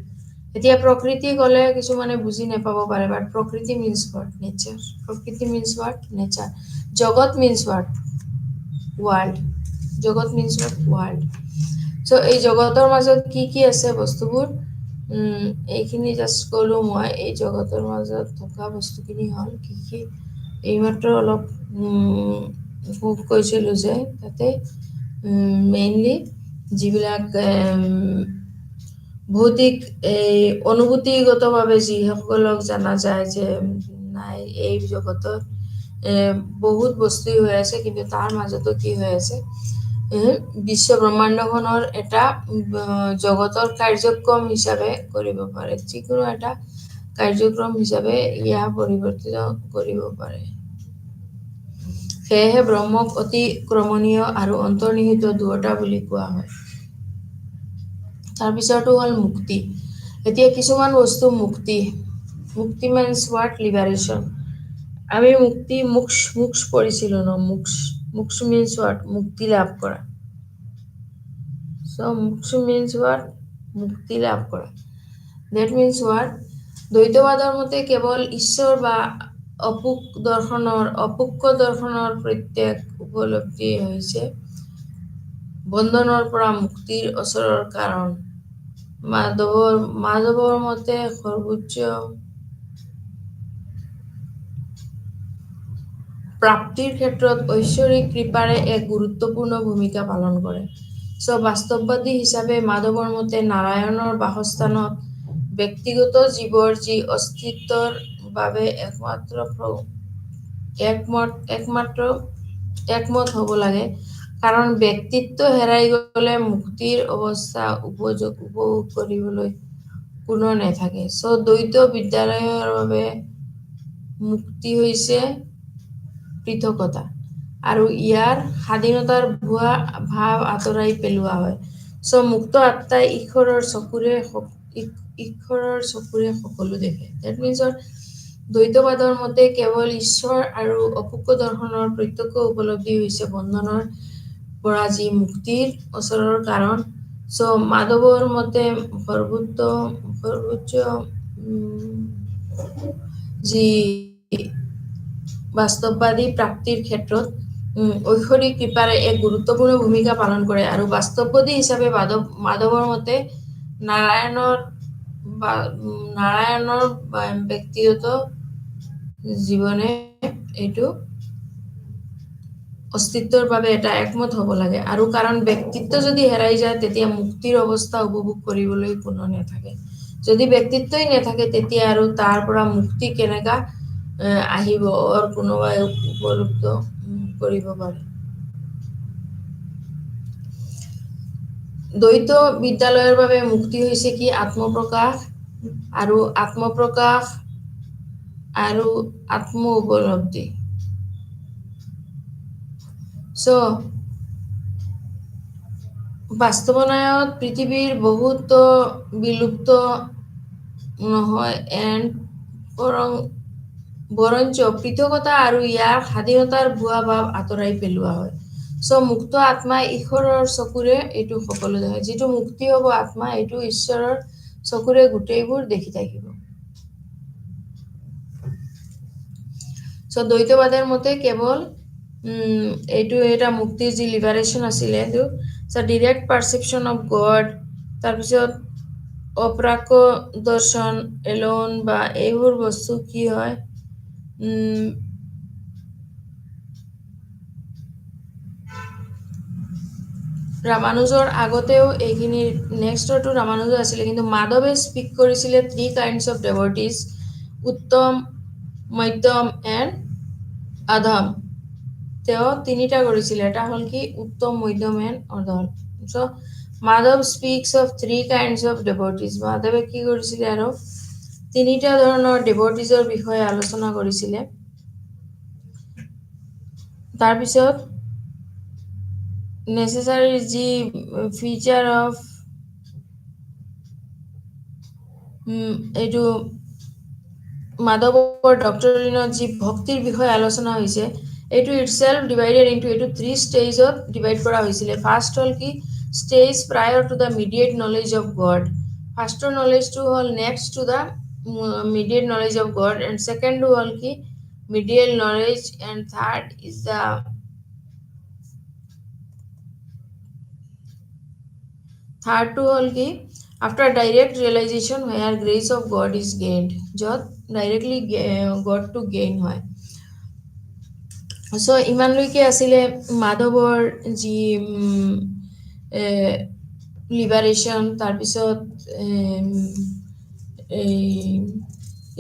এতিয়া প্ৰকৃতি ক'লে কিছুমানে বুজি নাপাব পাৰে বাট প্ৰকৃতি মিন্স হোৱাট নেচাৰ প্ৰকৃতি মিন্স হোৱাট নেচাৰ জগত means what world. Jagat means what? World. So এই জগতৰ মাজত কি কি আছে বস্তুবোৰ এইখিনি জাষ্ট ক'লো মই এই জগতৰ মাজত থকা বস্তুখিনি হ'ল কি কি এইমাত্ৰ অলপ কৈছিলোঁ যে তাতে মেইনলি যিবিলাক ভৌতিক এই অনুভূতিগতভাৱে যিসকলক জনা যায় যে নাই এই জগতত বহুত বস্তুই হৈ আছে কিন্তু তাৰ মাজতো কি হৈ আছে বিশ্ব ব্ৰহ্মাণ্ডখনৰ এটা জগতৰ কাৰ্যক্ৰম হিচাপে কৰিব পাৰে যিকোনো এটা কাৰ্যক্ৰম হিচাপে ইয়া পৰিৱৰ্তিত কৰিব পাৰে সেয়েহে ব্ৰহ্মক অতি ক্ৰমণীয় আৰু অন্তৰ্নিহিত দুয়োটা বুলি কোৱা হয় তাৰপিছতো হ'ল মুক্তি এতিয়া কিছুমান বস্তু মুক্তি মিন্স হোৱাট লিবাৰেশ্যন আমি মুক্তি মোক্ষ পঢ়িছিলোঁ ন মোক্ষ মিন্স হোৱাট মুক্তি লাভ কৰা So, moksha means what? মুক্তি লাভ কৰা That means what? দ্বৈতবাদৰ মতে কেৱল ঈশ্বৰ বা অপুক্ষ দৰ্শনৰ প্ৰত্যেক উপলব্ধি হৈছে বন্ধনৰ পৰা মুক্তিৰ ওচৰৰ কাৰণ মাধৱৰ মতে সৰ্বোচ্চ প্ৰাপ্তিৰ ক্ষেত্ৰত ঐশ্বৰিক কৃপাৰে এক গুৰুত্বপূৰ্ণ ভূমিকা পালন কৰে বাস্তৱবাদী হিচাপে মাধৱৰ মতে নাৰায়ণৰ বাসস্থানত ব্যক্তিগত জীৱৰ যি অস্তিত্বৰ বাবে একমত হ'ব লাগে কাৰণ ব্যক্তিত্ব হেৰাই গ'লে মুক্তিৰ অৱস্থা উপভোগ কৰিবলৈ কোনো নাথাকে দ্বৈত বিদ্যালয়ৰ বাবে মুক্তি হৈছে পৃথকতা আৰু ইয়াৰ স্বাধীনতাৰ ভুৱা ভাৱ আঁতৰাই পেলোৱা হয় মুক্ত আত্মাই ঈশ্বৰৰ চকুৰে সকলো দেখে That means দ্বৈতবাদৰ মতে কেৱল ঈশ্বৰ আৰু অপুক্ষ দৰ্শনৰ প্ৰত্যক্ষ উপলব্ধি হৈছে বন্ধনৰ পৰা যি মুক্তিৰ ওচৰৰ কাৰণ মাধৱৰ মতে সৰ্বোচ্চ যি বাস্তৱবাদী প্ৰাপ্তিৰ ক্ষেত্ৰত ঐশ্বৰিক কৃপাৰে এক গুৰুত্বপূৰ্ণ ভূমিকা পালন কৰে আৰু বাস্তৱবাদী হিচাপে মাধৱৰ মতে নাৰায়ণৰ ব্যক্তিগত জীৱনে এইটো অস্তিত্বৰ বাবে এটা একমত হ'ব লাগে আৰু কাৰণ ব্যক্তিত্ব যদি হেৰাই যায় তেতিয়া মুক্তিৰ অৱস্থা উপভোগ কৰিবলৈ কোনো নাথাকে যদি ব্যক্তিত্বই নাথাকে তেতিয়া আৰু তাৰ পৰা মুক্তি কেনেকা আহিব কোনোবাই উপলব্ধ কৰিব পাৰে দ্বৈত বিদ্যালয়ৰ বাবে মুক্তি হৈছে কি আত্মপ্ৰকাশ আৰু আত্ম উপলব্ধি বাস্তৱনায়ত পৃথিৱীৰ বহুত বিলুপ্ত নহয় বৰঞ্চ পৃথকতা আৰু ইয়াৰ স্বাধীনতাৰ ভুৱা ভাৱ আঁতৰাই পেলোৱা হয় মুক্ত আত্মাই ঈশ্বৰৰ চকুৰে এইটো সকলো দেখে যিটো মুক্তি হ'ব আত্মা এইটো ঈশ্বৰৰ চকুৰে গোটেইবোৰ দেখি থাকিব দ্বৈতবাদৰ মতে কেৱল এইটো এটা মুক্তিৰ যি লিবাৰেশ্যন আছিলে এইটো ডিৰেক্ট পাৰচেপশ্যন অফ গড তাৰপিছত অপ্ৰাক দৰ্শন এলোন বা এইবোৰ বস্তু কি হয় ৰামানুজৰ আগতেও এইখিনি নেক্সটটো ৰামানুজ আছিলে কিন্তু মাধৱে স্পীক কৰিছিলে 3 kinds of devotees উত্তম মধ্যম এণ্ড অধম তেওঁ তিনিটা কৰিছিলে এটা হ'ল কি উত্তম মধ্যম এণ্ড অধম Madhav স্পীক্স of 3 kinds of devotees মাধৱে কি কৰিছিলে আৰু তিনিটা ধৰণৰ ডিভোটিজৰ বিষয়ে আলোচনা কৰিছিলে তাৰপিছত necessary যি feature of এইটো মাধৱৰ ডক্টৰিনত যি ভক্তিৰ বিষয়ে আলোচনা হৈছে এইটো itself divided into এইটো 3 stageত divide কৰা হৈছিলে ফাৰ্স্ট হ'ল কি stage prior to the immediate knowledge of God ফাৰ্স্টৰ knowledge হ'ল next to the immediate knowledge of God and second হ'ল কি medial knowledge and third is the থাৰ্ডটো হ'ল কি after direct realisation wear Grace of god is gained, য'ত directly গডটো gain হয়। চ' ইমানলৈকে আছিলে মাধৱৰ যি লিবাৰেশ্যন, তাৰপিছত এই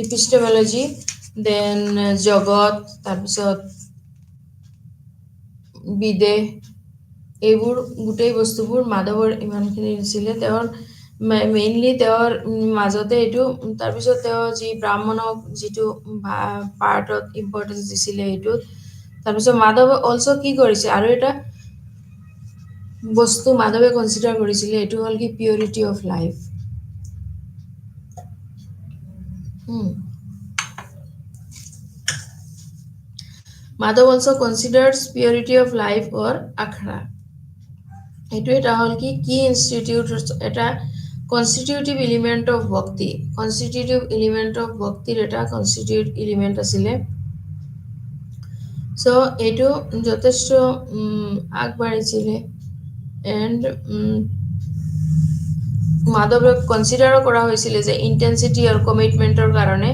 ইপিষ্টেমলজি, দেন জগত, তাৰপিছত বিদেহ, এইবোৰ গোটেই বস্তুবোৰ মাধৱৰ ইমানখিনি আছিলে। তেওঁৰ মেইনলি তেওঁৰ মাজতে এইটো, তাৰপিছত তেওঁ যি ব্ৰাহ্মণক যিটো পাৰ্টত ইম্পৰ্টেঞ্চ দিছিলে এইটোত। তাৰপিছত মাধৱে অলছ' কি কৰিছে, আৰু এটা বস্তু মাধৱে কনচিডাৰ কৰিছিলে, এইটো হ'ল কি purity of life. Madhav also' considers purity of life or আখৰা। এইটো এটা হ'ল কি ইনষ্টিটিউট, এটা কনষ্টিটিউটিভ এলিমেণ্ট অফ ভক্তি। কনষ্টিটিউটিভ এলিমেণ্ট অফ ভক্তিৰ এটা কনষ্টিটিউট এলিমেণ্ট আছিলে। চ' এইটো যথেষ্ট আগবাঢ়িছিলে। এণ্ড মাধৱক কনচিডাৰো কৰা হৈছিলে যে ইণ্টেনচিটি আৰু কমিটমেণ্টৰ কাৰণে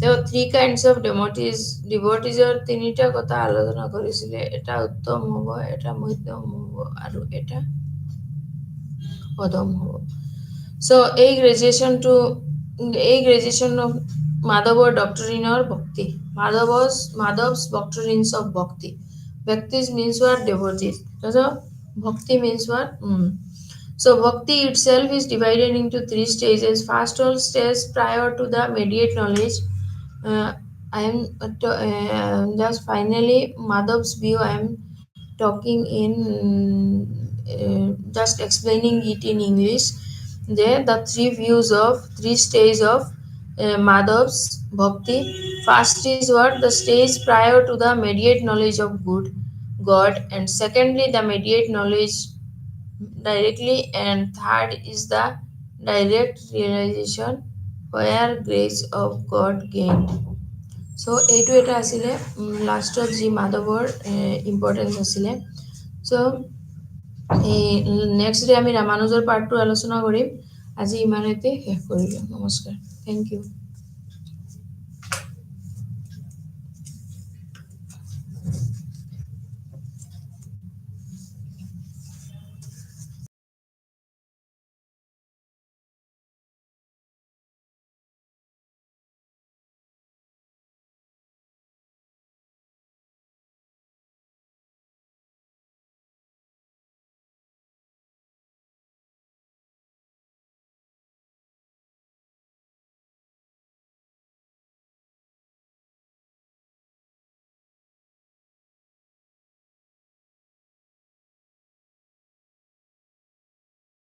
তেওঁ 3 kinds অফ ডিভটিজৰ 3টা কথা আলোচনা কৰিছিলে। এটা উত্তম হ'ব, এটা মধ্যম হ'ব, আৰু এটা অধম হ'ব। চ' এই গ্ৰেজুৱেশ্যন অফ মাধৱৰ ডক্টৰিনৰ ভক্তি, মাধৱ's doctrines of bhakti. Bhaktis means what? Devotees. So bhakti means what? So bhakti itself is divided into 3 stages. First all stage prior to the immediate knowledge. I am just finally Madhav's view. I am talking in just explaining it in English. There the 3 stages of Madhav's bhakti. First is what? The stage prior to the immediate knowledge of God, and secondly the immediate knowledge directly, and third is the direct realization where grace of God gained. So এইটো এটা আছিলে লাষ্টত যি মাধৱৰ importance আছিলে। চ' next day আমি ৰামানুজৰ পাৰ্টটো আলোচনা কৰিম। আজি ইমানতে শেষ কৰিলোঁ। নমস্কাৰ, থেংক ইউ।